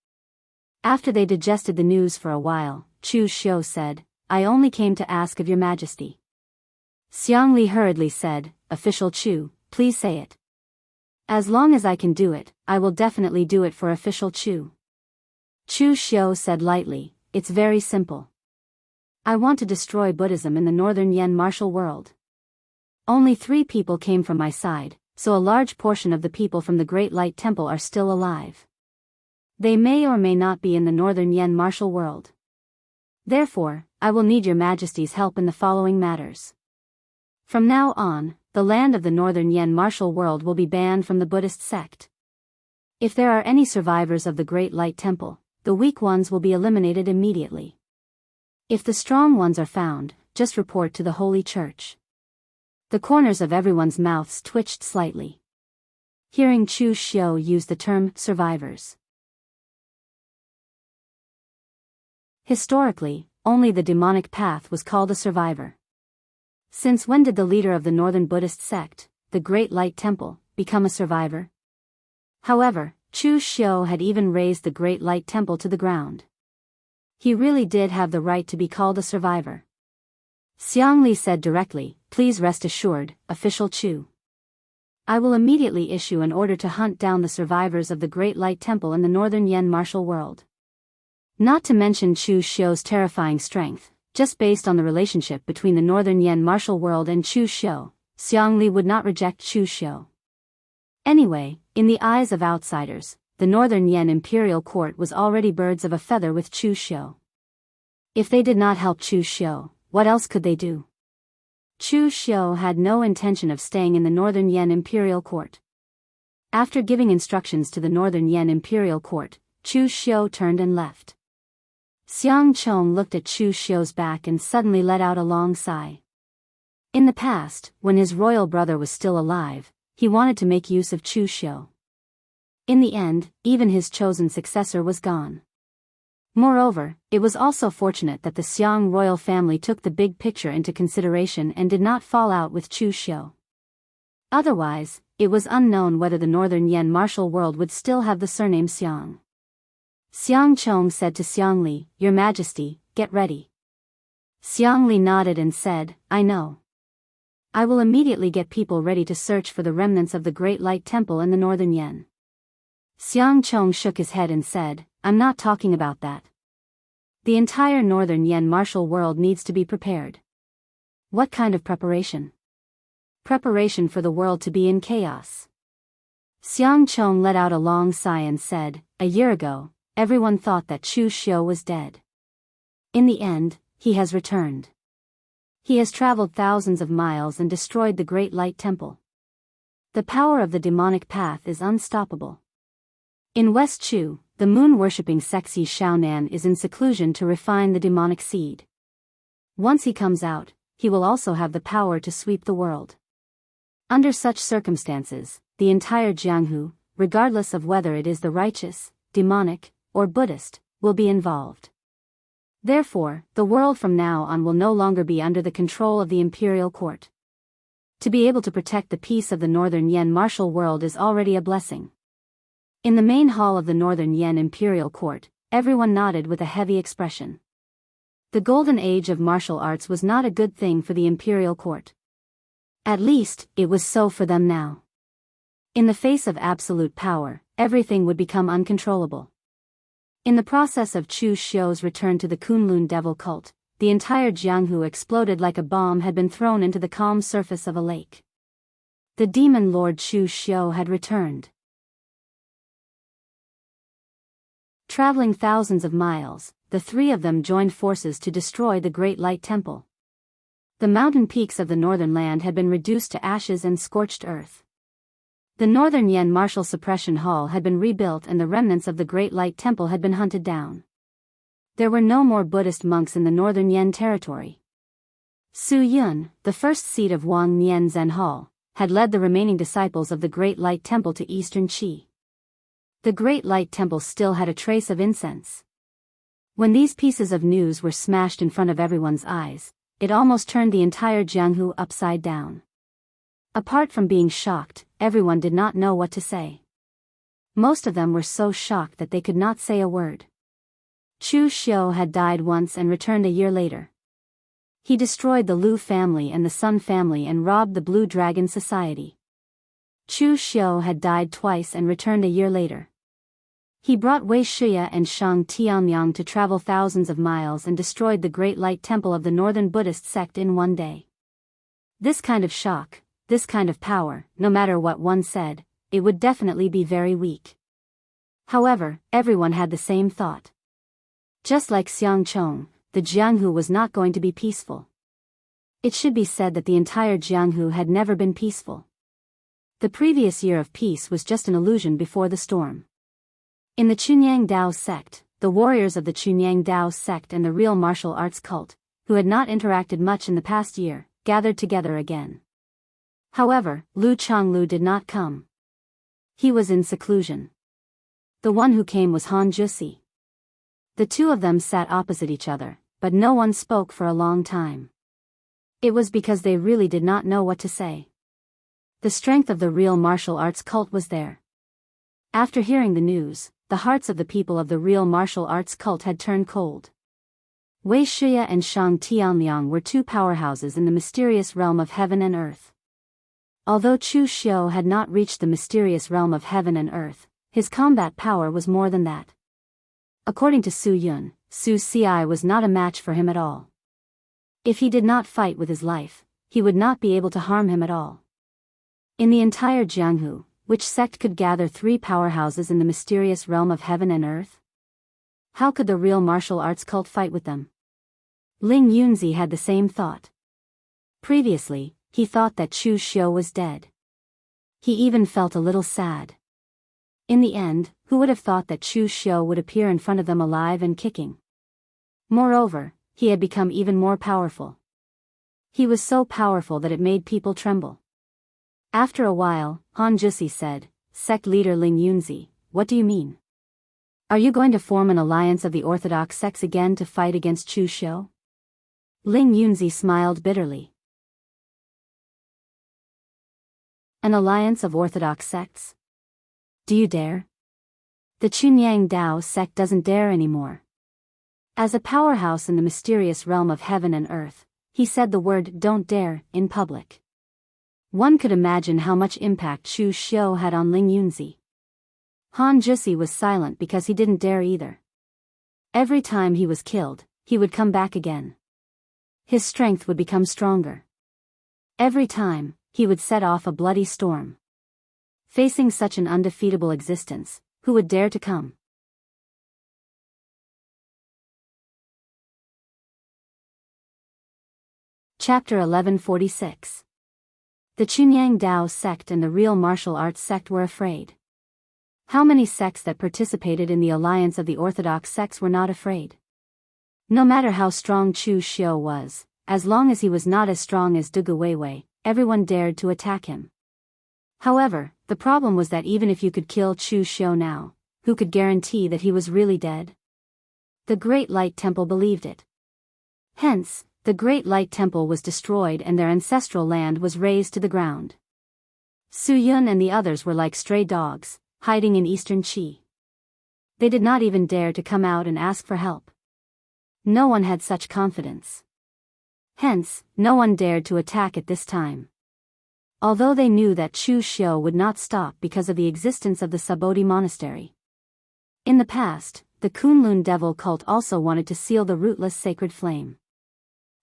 After they digested the news for a while, Chu Xiu said, "I only came to ask of your majesty." Xiangli hurriedly said, "Official Chu, please say it." "As long as I can do it, I will definitely do it for Official Chu." Chu Xiu said lightly, "It's very simple. I want to destroy Buddhism in the northern Yen martial world. Only 3 people came from my side, so a large portion of the people from the Great Light Temple are still alive. They may or may not be in the northern Yen martial world. Therefore, I will need your majesty's help in the following matters. From now on, the land of the northern Yen martial world will be banned from the Buddhist sect. If there are any survivors of the Great Light Temple, the weak ones will be eliminated immediately. If the strong ones are found, just report to the Holy Church." The corners of everyone's mouths twitched slightly. Hearing Chu Xiu use the term survivors. Historically, only the demonic path was called a survivor. Since when did the leader of the Northern Buddhist sect, the Great Light Temple, become a survivor? However, Chu Xiu had even razed the Great Light Temple to the ground. He really did have the right to be called a survivor. Xiangli said directly, "Please rest assured, Official Chu. I will immediately issue an order to hunt down the survivors of the Great Light Temple in the northern Yen martial world." Not to mention Chu Xiu's terrifying strength, just based on the relationship between the northern Yen martial world and Chu Xiu, Xiangli would not reject Chu Xiu. Anyway, in the eyes of outsiders, the northern Yen imperial court was already birds of a feather with Chu Xiu. If they did not help Chu Xiu, what else could they do? Chu Xiu had no intention of staying in the northern Yen imperial court. After giving instructions to the northern Yen imperial court, Chu Xiu turned and left. Xiang Chong looked at Chu Xiu's back and suddenly let out a long sigh. In the past, when his royal brother was still alive, he wanted to make use of Chu Xiu. In the end, even his chosen successor was gone. Moreover, it was also fortunate that the Xiang royal family took the big picture into consideration and did not fall out with Chu Xiu. Otherwise, it was unknown whether the northern Yen martial world would still have the surname Xiang. Xiang Chong said to Xiangli, "Your Majesty, get ready." Xiangli nodded and said, "I know. I will immediately get people ready to search for the remnants of the Great Light Temple in the northern Yen." Xiang Chong shook his head and said, "I'm not talking about that. The entire northern Yen martial world needs to be prepared." "What kind of preparation?" "Preparation for the world to be in chaos." Xiang Chong let out a long sigh and said, "A year ago, everyone thought that Chu Xiu was dead. In the end, he has returned. He has traveled thousands of miles and destroyed the Great Light Temple. The power of the demonic path is unstoppable. In West Chu, the moon-worshipping sexy Shaonan is in seclusion to refine the demonic seed. Once he comes out, he will also have the power to sweep the world. Under such circumstances, the entire Jianghu, regardless of whether it is the righteous, demonic, or Buddhist, will be involved. Therefore, the world from now on will no longer be under the control of the imperial court. To be able to protect the peace of the northern Yen martial world is already a blessing." In the main hall of the northern Yen imperial court, everyone nodded with a heavy expression. The golden age of martial arts was not a good thing for the imperial court. At least, it was so for them now. In the face of absolute power, everything would become uncontrollable. In the process of Chu Xiu's return to the Kunlun devil cult, the entire Jianghu exploded like a bomb had been thrown into the calm surface of a lake. The demon lord Chu Xiu had returned. Traveling thousands of miles, the 3 of them joined forces to destroy the Great Light Temple. The mountain peaks of the northern land had been reduced to ashes and scorched earth. The Northern Yan Martial Suppression Hall had been rebuilt and the remnants of the Great Light Temple had been hunted down. There were no more Buddhist monks in the Northern Yan territory. Su Yun, the first seat of Wang Nian Zen Hall, had led the remaining disciples of the Great Light Temple to Eastern Qi. The Great Light Temple still had a trace of incense. When these pieces of news were smashed in front of everyone's eyes, it almost turned the entire Jianghu upside down. Apart from being shocked, everyone did not know what to say. Most of them were so shocked that they could not say a word. Chu Xiu had died once and returned a year later. He destroyed the Lu family and the Sun family and robbed the Blue Dragon Society. Chu Xiu had died twice and returned a year later. He brought Wei Shixia and Shang Tianliang to travel thousands of miles and destroyed the Great Light Temple of the Northern Buddhist sect in one day. This kind of shock, this kind of power, no matter what one said, it would definitely be very weak. However, everyone had the same thought. Just like Xiangchong, the Jianghu was not going to be peaceful. It should be said that the entire Jianghu had never been peaceful. The previous year of peace was just an illusion before the storm. In the Chunyang Dao sect, the warriors of the Chunyang Dao sect and the real martial arts cult, who had not interacted much in the past year, gathered together again. However, Lu Changlu did not come. He was in seclusion. The one who came was Han Jusi. The two of them sat opposite each other, but no one spoke for a long time. It was because they really did not know what to say. The strength of the real martial arts cult was there. After hearing the news, the hearts of the people of the real martial arts cult had turned cold. Wei Shixia and Shang Tianliang were two powerhouses in the mysterious realm of heaven and earth. Although Chu Xiu had not reached the mysterious realm of heaven and earth, his combat power was more than that. According to Su Yun, Su Ci was not a match for him at all. If he did not fight with his life, he would not be able to harm him at all. In the entire Jianghu, which sect could gather three powerhouses in the mysterious realm of heaven and earth? How could the real martial arts cult fight with them? Ling Yunzi had the same thought. Previously, he thought that Chu Xiu was dead. He even felt a little sad. In the end, who would have thought that Chu Xiu would appear in front of them alive and kicking? Moreover, he had become even more powerful. He was so powerful that it made people tremble. After a while, Han Jusi said, "Sect leader Ling Yunzi, what do you mean? Are you going to form an alliance of the orthodox sects again to fight against Chu Xiu?" Ling Yunzi smiled bitterly. An alliance of orthodox sects? Do you dare? The Chunyang Dao sect doesn't dare anymore. As a powerhouse in the mysterious realm of heaven and earth, he said the word "don't dare" in public. One could imagine how much impact Chu Xiu had on Ling Yunzi. Han Jusi was silent because he didn't dare either. Every time he was killed, he would come back again. His strength would become stronger. Every time, he would set off a bloody storm. Facing such an undefeatable existence, who would dare to come? Chapter 1146. The Chunyang Dao sect and the real martial arts sect were afraid. How many sects that participated in the alliance of the orthodox sects were not afraid? No matter how strong Chu Xiu was, as long as he was not as strong as Dugu Weiwei, everyone dared to attack him. However, the problem was that even if you could kill Chu Xiu now, who could guarantee that he was really dead? The Great Light Temple believed it. Hence, the Great Light Temple was destroyed and their ancestral land was razed to the ground. Su Yun and the others were like stray dogs, hiding in Eastern Qi. They did not even dare to come out and ask for help. No one had such confidence. Hence, no one dared to attack at this time. Although they knew that Chu Xiu would not stop because of the existence of the Sabodhi monastery. In the past, the Kunlun devil cult also wanted to seal the rootless sacred flame.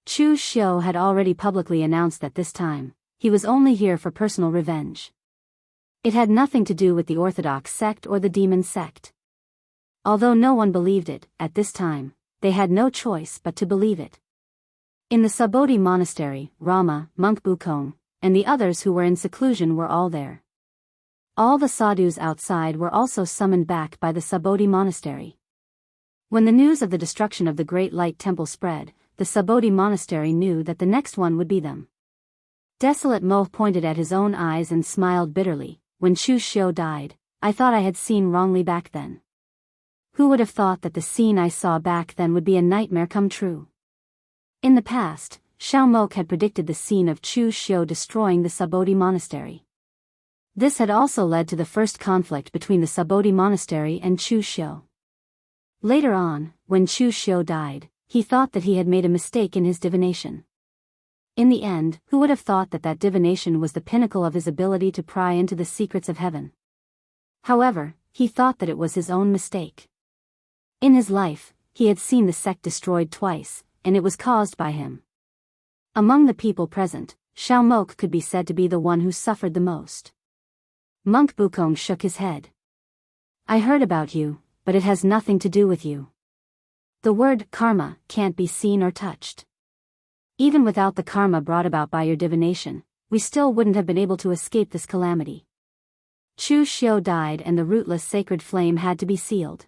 Chu Xiu had already publicly announced that this time, he was only here for personal revenge. It had nothing to do with the orthodox sect or the demon sect. Although no one believed it, at this time, they had no choice but to believe it. In the Sabodhi monastery, Rama, monk Bukong, and the others who were in seclusion were all there. All the sadhus outside were also summoned back by the Subodhi monastery. When the news of the destruction of the Great Light Temple spread, the Subodhi monastery knew that the next one would be them. Desolate Mo pointed at his own eyes and smiled bitterly. When Chu Xiu died, I thought I had seen wrongly back then. Who would have thought that the scene I saw back then would be a nightmare come true? In the past, Xiao Mok had predicted the scene of Chu Xiu destroying the Subodhi monastery. This had also led to the first conflict between the Subodhi monastery and Chu Xiu. Later on, when Chu Xiu died, he thought that he had made a mistake in his divination. In the end, who would have thought that divination was the pinnacle of his ability to pry into the secrets of heaven? However, he thought that it was his own mistake. In his life, he had seen the sect destroyed twice, and it was caused by him. Among the people present, Xiao Mok could be said to be the one who suffered the most. Monk Bukong shook his head. I heard about you, but it has nothing to do with you. The word karma can't be seen or touched. Even without the karma brought about by your divination, we still wouldn't have been able to escape this calamity. Chu Xiu died and the rootless sacred flame had to be sealed.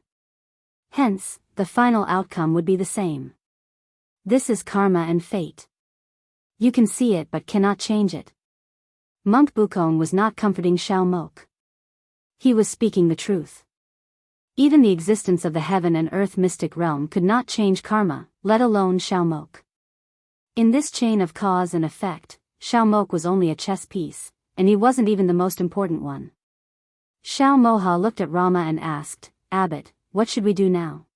Hence, the final outcome would be the same. This is karma and fate. You can see it but cannot change it. Monk Bukong was not comforting Xiao Mok. He was speaking the truth. Even the existence of the heaven and earth mystic realm could not change karma, let alone Xiao Mok. In this chain of cause and effect, Xiao Mok was only a chess piece, and he wasn't even the most important one. Xiao Moha looked at Rama and asked, Abbot, what should we do now?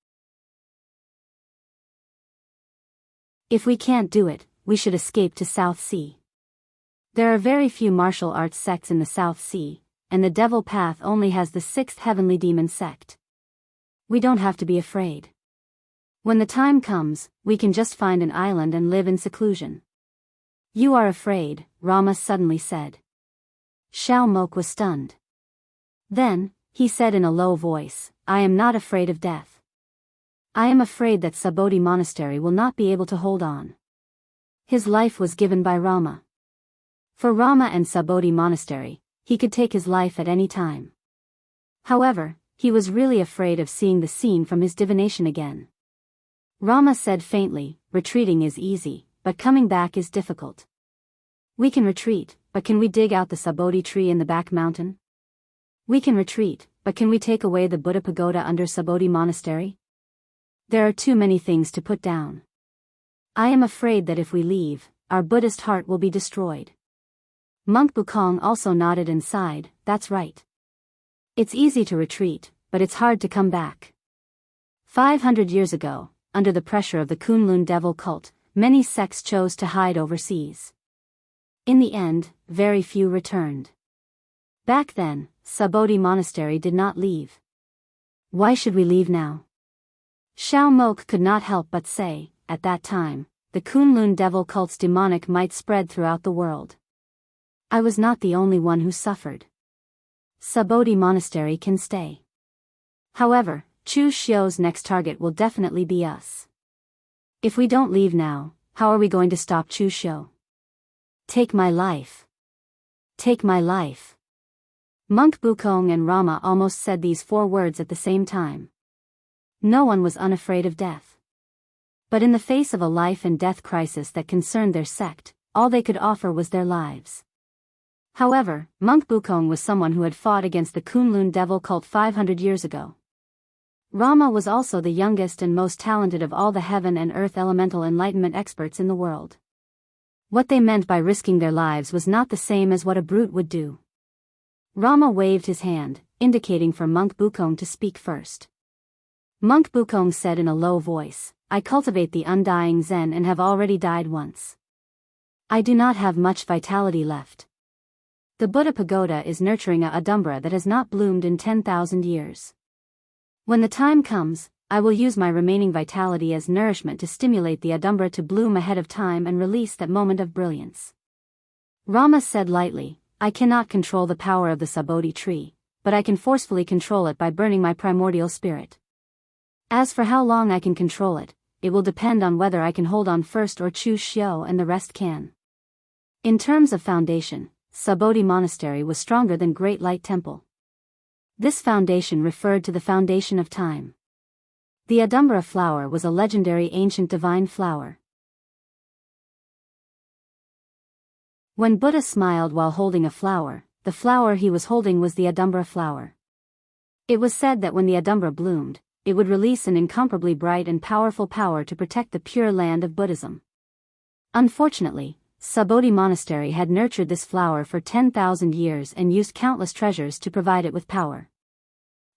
If we can't do it, we should escape to South Sea. There are very few martial arts sects in the South Sea, and the Devil Path only has the 6th heavenly demon sect. We don't have to be afraid. When the time comes, we can just find an island and live in seclusion. You are afraid, Rama suddenly said. Xiao Mok was stunned. Then, he said in a low voice, I am not afraid of death. I am afraid that Subodhi monastery will not be able to hold on. His life was given by Rama. For Rama and Subodhi monastery, he could take his life at any time. However, he was really afraid of seeing the scene from his divination again. Rama said faintly, retreating is easy, but coming back is difficult. We can retreat, but can we dig out the Subodhi tree in the back mountain? We can retreat, but can we take away the Buddha pagoda under Subodhi monastery? There are too many things to put down. I am afraid that if we leave, our Buddhist heart will be destroyed. Monk Bukong also nodded and sighed, that's right. It's easy to retreat, but it's hard to come back. 500 years ago, under the pressure of the Kunlun devil cult, many sects chose to hide overseas. In the end, very few returned. Back then, Subodhi monastery did not leave. Why should we leave now? Xiao Mok could not help but say, at that time, the Kunlun devil cult's demonic might spread throughout the world. I was not the only one who suffered. Subodhi monastery can stay. However, Chu Xiu's next target will definitely be us. If we don't leave now, how are we going to stop Chu Xiu? Take my life. Take my life. Monk Bukong and Rama almost said these 4 words at the same time. No one was unafraid of death. But in the face of a life and death crisis that concerned their sect, all they could offer was their lives. However, Monk Bukong was someone who had fought against the Kunlun devil cult 500 years ago. Rama was also the youngest and most talented of all the heaven and earth elemental enlightenment experts in the world. What they meant by risking their lives was not the same as what a brute would do. Rama waved his hand, indicating for Monk Bukong to speak first. Monk Bukong said in a low voice, I cultivate the undying Zen and have already died once. I do not have much vitality left. The Buddha pagoda is nurturing a Adumbra that has not bloomed in 10,000 years. When the time comes, I will use my remaining vitality as nourishment to stimulate the Adumbra to bloom ahead of time and release that moment of brilliance. Rama said lightly, I cannot control the power of the Subodhi tree, but I can forcefully control it by burning my primordial spirit. As for how long I can control it, it will depend on whether I can hold on first or Chu Xiu and the rest can. In terms of foundation, Subodhi Monastery was stronger than Great Light Temple. This foundation referred to the foundation of time. The Adumbra flower was a legendary ancient divine flower. When Buddha smiled while holding a flower, the flower he was holding was the Adumbra flower. It was said that when the Adumbra bloomed, it would release an incomparably bright and powerful power to protect the pure land of Buddhism. Unfortunately, Subodhi Monastery had nurtured this flower for 10,000 years and used countless treasures to provide it with power.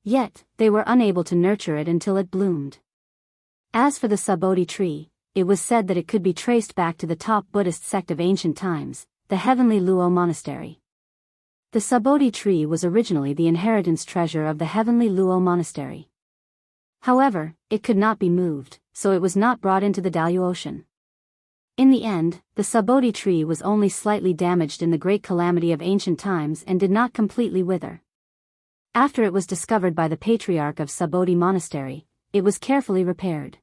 Yet, they were unable to nurture it until it bloomed. As for the Subodhi tree, it was said that it could be traced back to the top Buddhist sect of ancient times, the Heavenly Luo Monastery. The Subodhi tree was originally the inheritance treasure of the Heavenly Luo Monastery. However, it could not be moved, so it was not brought into the Daoist Ocean. In the end, the Subodhi tree was only slightly damaged in the great calamity of ancient times and did not completely wither. After it was discovered by the patriarch of Subodhi Monastery, it was carefully repaired.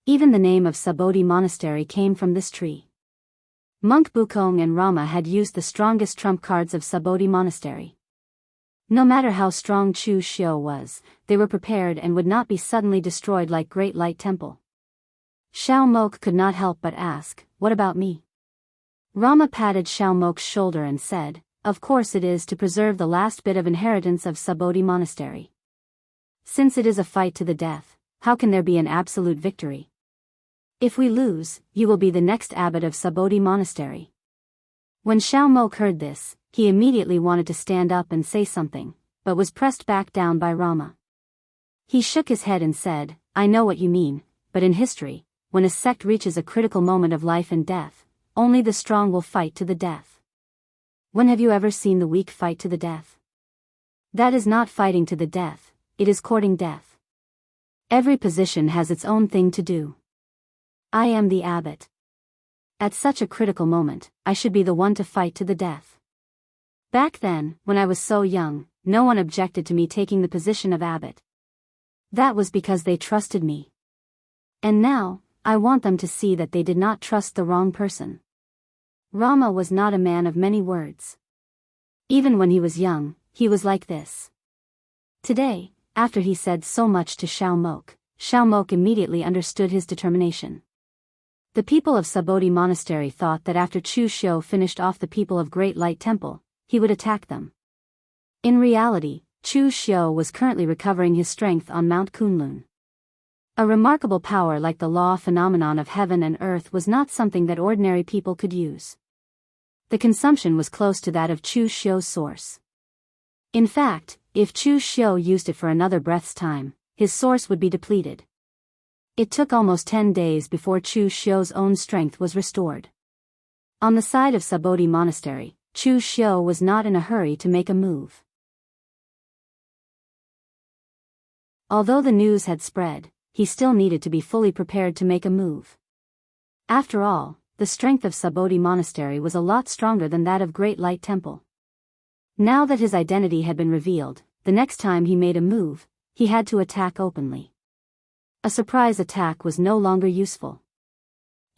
Even the name of Subodhi Monastery came from this tree. Monk Bukong and Rama had used the strongest trump cards of Subodhi Monastery. No matter how strong Chu Xiu was, they were prepared and would not be suddenly destroyed like Great Light Temple. Xiao Mok could not help but ask, "What about me?" Rama patted Xiao Mok's shoulder and said, "Of course it is to preserve the last bit of inheritance of Subodhi Monastery. Since it is a fight to the death, how can there be an absolute victory? If we lose, you will be the next abbot of Subodhi Monastery." When Xiao Mok heard this, he immediately wanted to stand up and say something, but was pressed back down by Rama. He shook his head and said, "I know what you mean, but in history, when a sect reaches a critical moment of life and death, only the strong will fight to the death. When have you ever seen the weak fight to the death? That is not fighting to the death, it is courting death. Every position has its own thing to do. I am the abbot. At such a critical moment, I should be the one to fight to the death. Back then, when I was so young, no one objected to me taking the position of abbot. That was because they trusted me. And now, I want them to see that they did not trust the wrong person." Rama was not a man of many words. Even when he was young, he was like this. Today, after he said so much to Xiao Mok immediately understood his determination. The people of Subodhi Monastery thought that after Chu Xiu finished off the people of Great Light Temple, he would attack them. In reality, Chu Xiu was currently recovering his strength on Mount Kunlun. A remarkable power like the law phenomenon of heaven and earth was not something that ordinary people could use. The consumption was close to that of Chu Xiu's source. In fact, if Chu Xiu used it for another breath's time, his source would be depleted. It took almost 10 days before Chu Xiu's own strength was restored. On the side of Subodhi Monastery, Chu Xiu was not in a hurry to make a move. Although the news had spread, he still needed to be fully prepared to make a move. After all, the strength of Subodhi Monastery was a lot stronger than that of Great Light Temple. Now that his identity had been revealed, the next time he made a move, he had to attack openly. A surprise attack was no longer useful.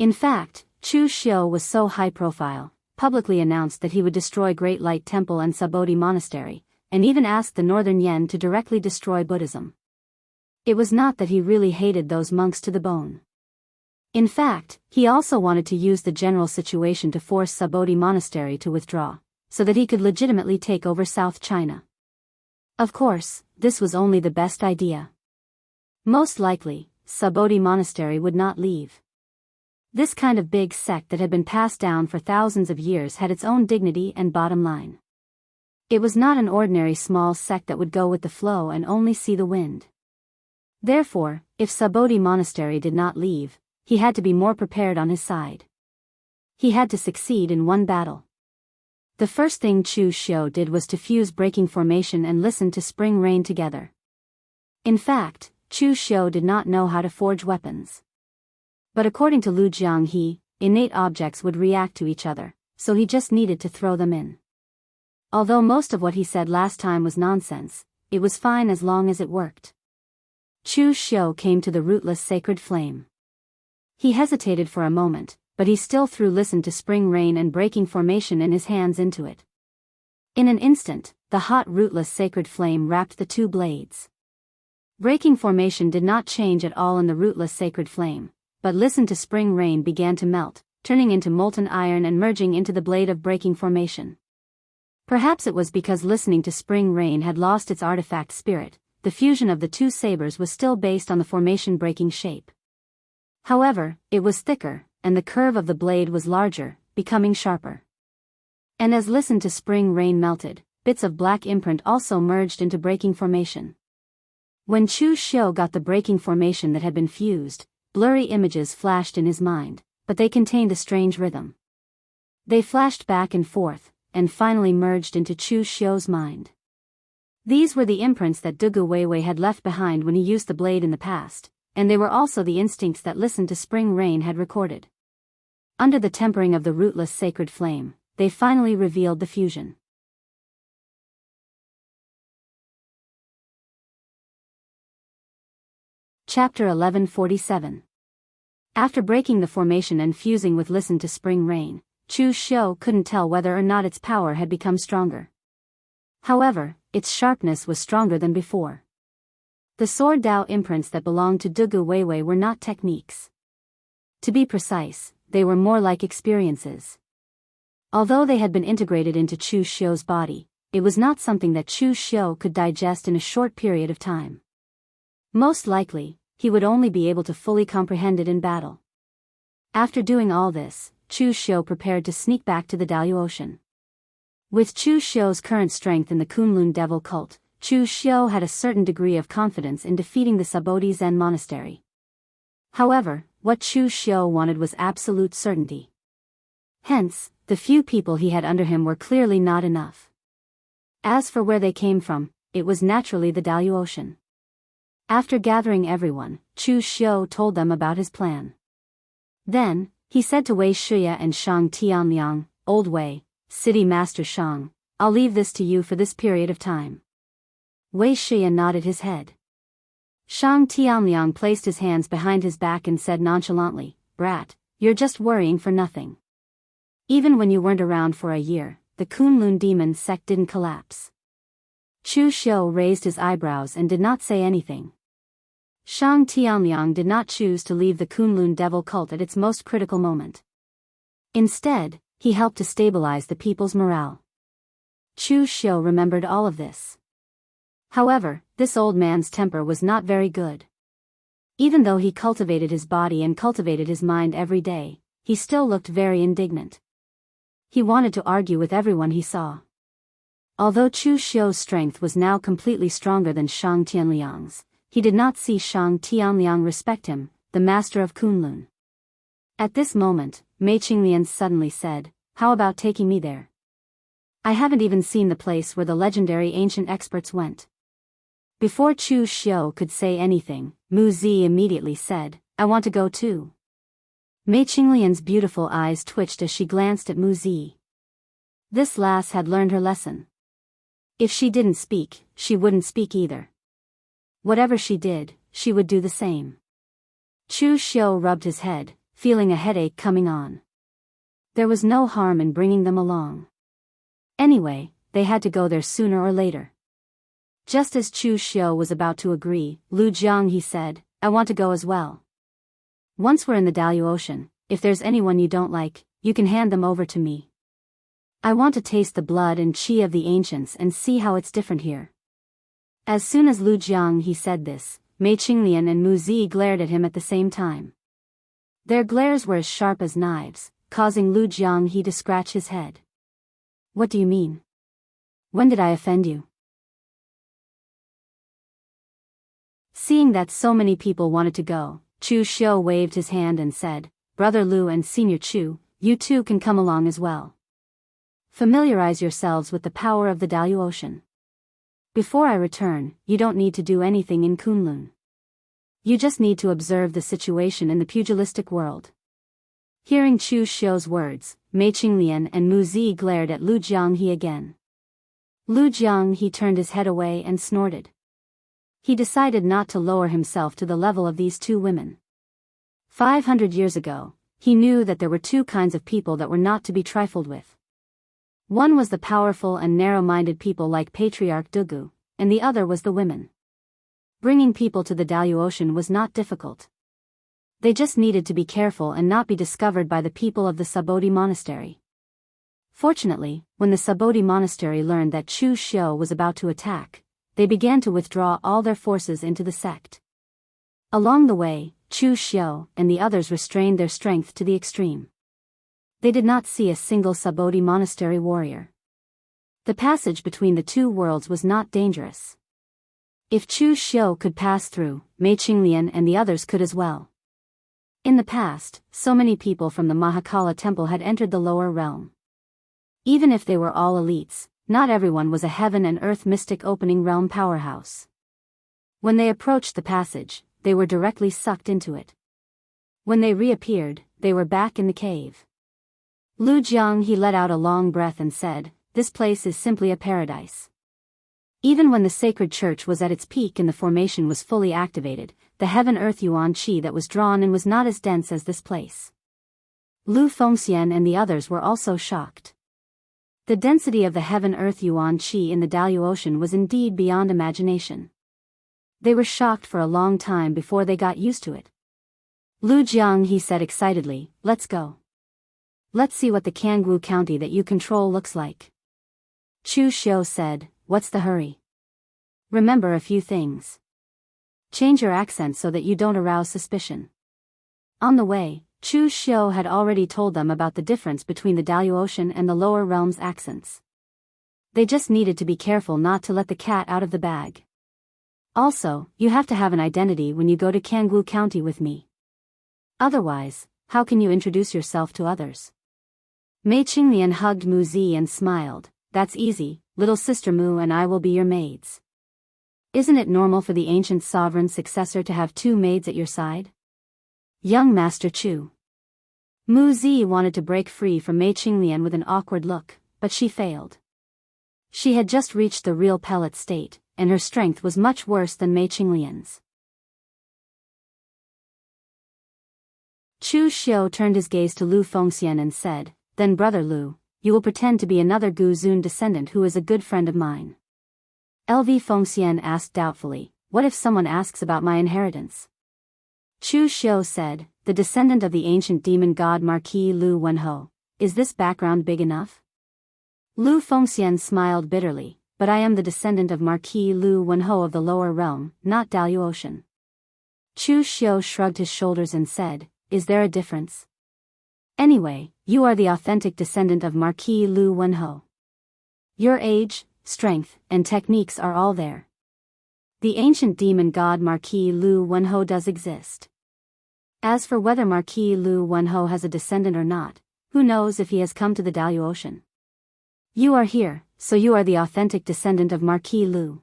In fact, Chu Xiu was so high profile, publicly announced that he would destroy Great Light Temple and Subodhi Monastery, and even asked the Northern Yen to directly destroy Buddhism. It was not that he really hated those monks to the bone. In fact, he also wanted to use the general situation to force Subodhi Monastery to withdraw, so that he could legitimately take over South China. Of course, this was only the best idea. Most likely, Subodhi Monastery would not leave. This kind of big sect that had been passed down for thousands of years had its own dignity and bottom line. It was not an ordinary small sect that would go with the flow and only see the wind. Therefore, if Subodhi Monastery did not leave, he had to be more prepared on his side. He had to succeed in one battle. The first thing Chu Xiu did was to fuse breaking formation and listen to spring rain together. In fact, Chu Xiu did not know how to forge weapons. But according to Lu Jianghu, innate objects would react to each other, so he just needed to throw them in. Although most of what he said last time was nonsense, it was fine as long as it worked. Chu Xiu came to the rootless sacred flame. He hesitated for a moment, but he still threw listen to spring rain and breaking formation in his hands into it. In an instant, the hot rootless sacred flame wrapped the two blades. Breaking formation did not change at all in the rootless sacred flame, but listen to spring rain began to melt, turning into molten iron and merging into the blade of breaking formation. Perhaps it was because listening to spring rain had lost its artifact spirit, the fusion of the two sabers was still based on the formation breaking shape. However, it was thicker, and the curve of the blade was larger, becoming sharper. And as listen to spring rain melted, bits of black imprint also merged into breaking formation. When Chu Xiu got the breaking formation that had been fused, blurry images flashed in his mind, but they contained a strange rhythm. They flashed back and forth, and finally merged into Chu Xiu's mind. These were the imprints that Dugu Weiwei had left behind when he used the blade in the past, and they were also the instincts that listened to spring rain had recorded. Under the tempering of the rootless sacred flame, they finally revealed the fusion. Chapter 1147. After breaking the formation and fusing with listen to spring rain, Chu Xiu couldn't tell whether or not its power had become stronger. However, its sharpness was stronger than before. The sword Dao imprints that belonged to Dugu Weiwei were not techniques. To be precise, they were more like experiences. Although they had been integrated into Chu Xiu's body, it was not something that Chu Xiu could digest in a short period of time. Most likely, he would only be able to fully comprehend it in battle. After doing all this, Chu Xiu prepared to sneak back to the Daoist. With Chu Xiu's current strength in the Kunlun devil cult, Chu Xiu had a certain degree of confidence in defeating the Sabodi Zen monastery. However, what Chu Xiu wanted was absolute certainty. Hence, the few people he had under him were clearly not enough. As for where they came from, it was naturally the Daoist. After gathering everyone, Chu Xiu told them about his plan. Then, he said to Wei Shuya and Shang Tianliang, "Old Wei, City Master Shang, I'll leave this to you for this period of time." Wei Shuya nodded his head. Shang Tianliang placed his hands behind his back and said nonchalantly, "Brat, you're just worrying for nothing. Even when you weren't around for a year, the Kunlun demon sect didn't collapse." Chu Xiu raised his eyebrows and did not say anything. Shang Tianliang did not choose to leave the Kunlun devil cult at its most critical moment. Instead, he helped to stabilize the people's morale. Chu Xiu remembered all of this. However, this old man's temper was not very good. Even though he cultivated his body and cultivated his mind every day, he still looked very indignant. He wanted to argue with everyone he saw. Although Chu Xiu's strength was now completely stronger than Shang Tianliang's, he did not see Shang Tianliang respect him, the master of Kunlun. At this moment, Mei Qinglian suddenly said, "How about taking me there? I haven't even seen the place where the legendary ancient experts went." Before Chu Xiu could say anything, Mu Zi immediately said, "I want to go too." Mei Qinglian's beautiful eyes twitched as she glanced at Mu Zi. This lass had learned her lesson. If she didn't speak, she wouldn't speak either. Whatever she did, she would do the same. Chu Xiu rubbed his head, feeling a headache coming on. There was no harm in bringing them along. Anyway, they had to go there sooner or later. Just as Chu Xiu was about to agree, Lu Jianghe said, "I want to go as well. Once we're in the Daoist, if there's anyone you don't like, you can hand them over to me. I want to taste the blood and qi of the ancients and see how it's different here." As soon as Lu Jianghe said this, Mei Qinglian and Mu Zi glared at him at the same time. Their glares were as sharp as knives, causing Lu Jianghe to scratch his head. "What do you mean? When did I offend you?" Seeing that so many people wanted to go, Chu Xiu waved his hand and said, "Brother Lu and Senior Chu, you two can come along as well. Familiarize yourselves with the power of the Daoist. Before I return, you don't need to do anything in Kunlun. You just need to observe the situation in the pugilistic world." Hearing Chu Xiu's words, Mei Qinglian and Mu Zi glared at Lu Jianghe again. Lu Jianghe turned his head away and snorted. He decided not to lower himself to the level of these two women. 500 years ago, he knew that there were two kinds of people that were not to be trifled with. One was the powerful and narrow-minded people like Patriarch Dugu, and the other was the women. Bringing people to the Daoist was not difficult. They just needed to be careful and not be discovered by the people of the Sabodi monastery. Fortunately, when the Sabodi monastery learned that Chu Xiu was about to attack, they began to withdraw all their forces into the sect. Along the way, Chu Xiu and the others restrained their strength to the extreme. They did not see a single Sabodi monastery warrior. The passage between the two worlds was not dangerous. If Chu Xiu could pass through, Mei Qinglian and the others could as well. In the past, so many people from the Mahakala temple had entered the lower realm. Even if they were all elites, not everyone was a heaven and earth mystic opening realm powerhouse. When they approached the passage, they were directly sucked into it. When they reappeared, they were back in the cave. Lu Jianghu let out a long breath and said, "This place is simply a paradise." Even when the sacred church was at its peak and the formation was fully activated, the heaven-earth yuan qi that was drawn in was not as dense as this place. Lu Fengxian and the others were also shocked. The density of the heaven-earth yuan qi in the Daoist was indeed beyond imagination. They were shocked for a long time before they got used to it. Lu Jianghu said excitedly, "Let's go. Let's see what the Jianghu county that you control looks like." Chu Xiu said, "What's the hurry? Remember a few things. Change your accent so that you don't arouse suspicion." On the way, Chu Xiu had already told them about the difference between the Daoist and the lower realms' accents. They just needed to be careful not to let the cat out of the bag. Also, you have to have an identity when you go to Jianghu County with me. Otherwise, how can you introduce yourself to others? Mei Qinglian hugged Mu Zi and smiled. "That's easy, little sister Mu and I will be your maids." Isn't it normal for the ancient sovereign successor to have two maids at your side? Young Master Chu. Mu Zi wanted to break free from Mei Qinglian with an awkward look, but she failed. She had just reached the real pellet state, and her strength was much worse than Mei Qinglian's. Chu Xiu turned his gaze to Lu Fengxian and said, "Then brother Lu, you will pretend to be another Gu Zun descendant who is a good friend of mine." LV Fengxian asked doubtfully, "What if someone asks about my inheritance?" Chu Xiu said, "The descendant of the ancient demon god Marquis Lu Wenho. Is this background big enough?" Lu Fengxian smiled bitterly, "But I am the descendant of Marquis Lu Wenho of the lower realm, not Daoist." Chu Xiu shrugged his shoulders and said, "Is there a difference? Anyway, you are the authentic descendant of Marquis Lu Wenho. Your age, strength, and techniques are all there. The ancient demon god Marquis Lu Wenho does exist. As for whether Marquis Lu Wenho has a descendant or not, who knows if he has come to the Daoist? You are here, so you are the authentic descendant of Marquis Lu."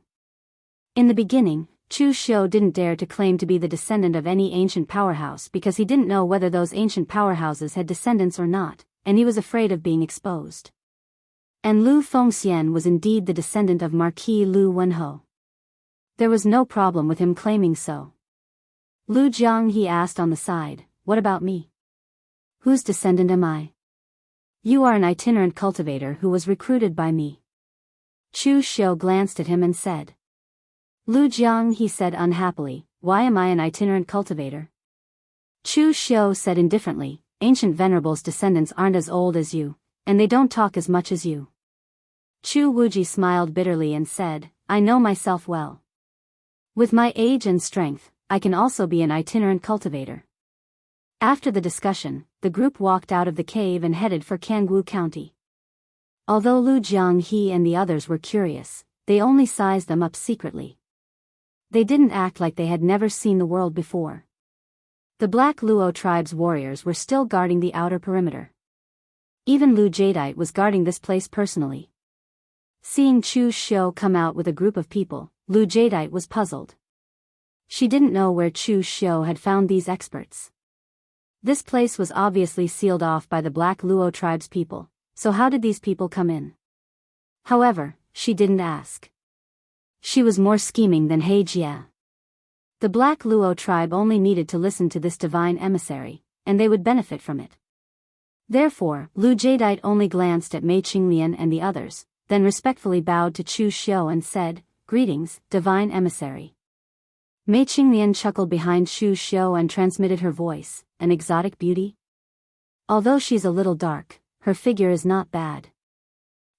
In the beginning, Chu Xiu didn't dare to claim to be the descendant of any ancient powerhouse because he didn't know whether those ancient powerhouses had descendants or not, and he was afraid of being exposed. And Lu Fengxian was indeed the descendant of Marquis Lu Wenho. There was no problem with him claiming so. Lu Jianghu asked on the side, "What about me? Whose descendant am I?" "You are an itinerant cultivator who was recruited by me." Chu Xiu glanced at him and said. Lu Jianghu said unhappily, "Why am I an itinerant cultivator?" Chu Xiu said indifferently, "Ancient Venerable's descendants aren't as old as you, and they don't talk as much as you." Chu Wuji smiled bitterly and said, "I know myself well. With my age and strength, I can also be an itinerant cultivator." After the discussion, the group walked out of the cave and headed for Jianghu County. Although Lu Jianghu and the others were curious, they only sized them up secretly. They didn't act like they had never seen the world before. The Black Luo tribe's warriors were still guarding the outer perimeter. Even Lu Jadeite was guarding this place personally. Seeing Chu Xiu come out with a group of people, Lu Jadeite was puzzled. She didn't know where Chu Xiu had found these experts. This place was obviously sealed off by the Black Luo tribe's people, so how did these people come in? However, she didn't ask. She was more scheming than He Jia. The Black Luo tribe only needed to listen to this divine emissary, and they would benefit from it. Therefore, Lu Jadeite only glanced at Mei Qinglian and the others, then respectfully bowed to Chu Xiu and said, "Greetings, divine emissary." Mei Qinglian chuckled behind Chu Xiu and transmitted her voice, "An exotic beauty? Although she's a little dark, her figure is not bad.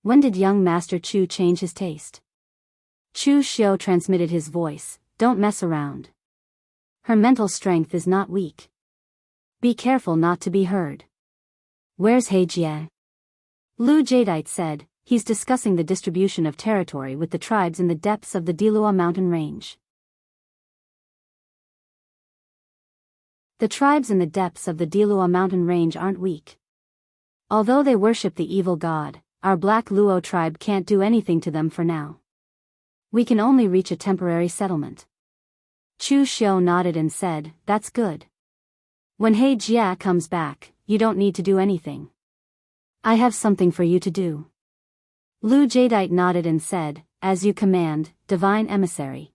When did young Master Chu change his taste?" Chu Xiu transmitted his voice, "Don't mess around. Her mental strength is not weak. Be careful not to be heard." "Where's He Jie?" Lu Jadeite said, "He's discussing the distribution of territory with the tribes in the depths of the Dilua mountain range." The tribes in the depths of the Dilua mountain range aren't weak. Although they worship the evil god, our Black Luo tribe can't do anything to them for now. We can only reach a temporary settlement. Chu Xiu nodded and said, "That's good. When He Jia comes back, you don't need to do anything. I have something for you to do." Lu Jadeite nodded and said, "As you command, divine emissary."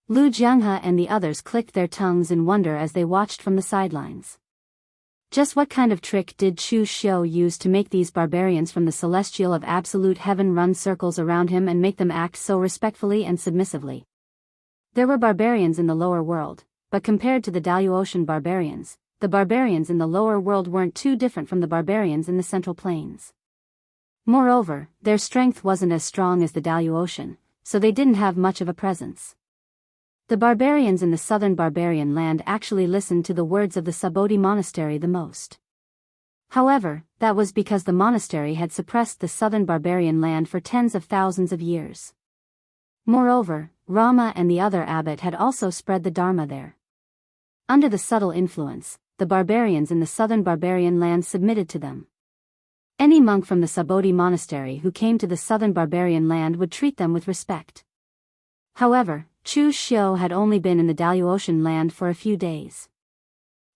Lu Jianghu and the others clicked their tongues in wonder as they watched from the sidelines. Just what kind of trick did Chu Xiu use to make these barbarians from the celestial of absolute heaven run circles around him and make them act so respectfully and submissively? There were barbarians in the lower world, but compared to the Daoist barbarians, the barbarians in the lower world weren't too different from the barbarians in the Central Plains. Moreover, their strength wasn't as strong as the Daoist, so they didn't have much of a presence. The barbarians in the southern barbarian land actually listened to the words of the Sabodhi monastery the most. However, that was because the monastery had suppressed the southern barbarian land for tens of thousands of years. Moreover, Rama and the other abbot had also spread the Dharma there. Under the subtle influence, the barbarians in the southern barbarian land submitted to them. Any monk from the Sabodhi monastery who came to the southern barbarian land would treat them with respect. However, Chu Xiu had only been in the Daoist land for a few days.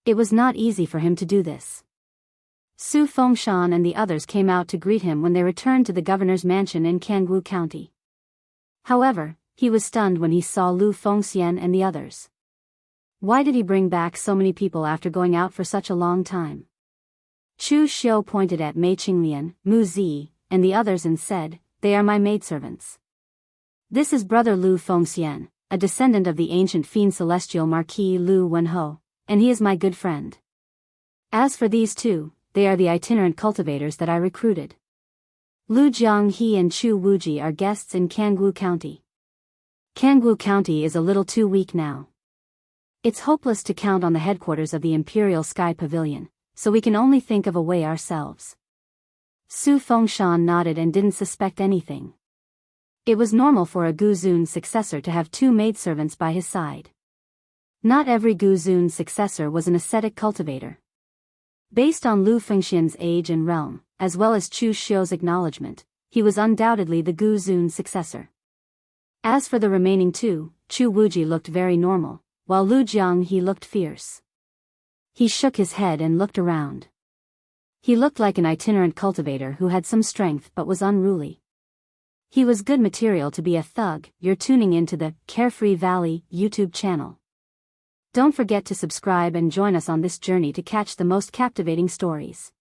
It was not easy for him to do this. Su Fengshan and the others came out to greet him when they returned to the governor's mansion in Jianghu County. However, he was stunned when he saw Lu Fengxian and the others. Why did he bring back so many people after going out for such a long time? Chu Xiu pointed at Mei Qinglian, Mu Zi, and the others and said, "They are my maidservants. This is brother Lu Fengxian, a descendant of the ancient fiend celestial Marquis Lu Wenho, and he is my good friend. As for these two, they are the itinerant cultivators that I recruited. Lu Jianghe and Chu Wuji are guests in Jianghu County. Jianghu County is a little too weak now. It's hopeless to count on the headquarters of the Imperial Sky Pavilion, so we can only think of a way ourselves." Su Fengshan nodded and didn't suspect anything. It was normal for a Guzun's successor to have two maidservants by his side. Not every Guzun's successor was an ascetic cultivator. Based on Lu Fengxian's age and realm, as well as Chu Xiu's acknowledgement, he was undoubtedly the Guzun's successor. As for the remaining two, Chu Wuji looked very normal, while Lu Jianghe looked fierce. He shook his head and looked around. He looked like an itinerant cultivator who had some strength but was unruly. He was good material to be a thug. You're tuning into the Carefree Valley YouTube channel. Don't forget to subscribe and join us on this journey to catch the most captivating stories.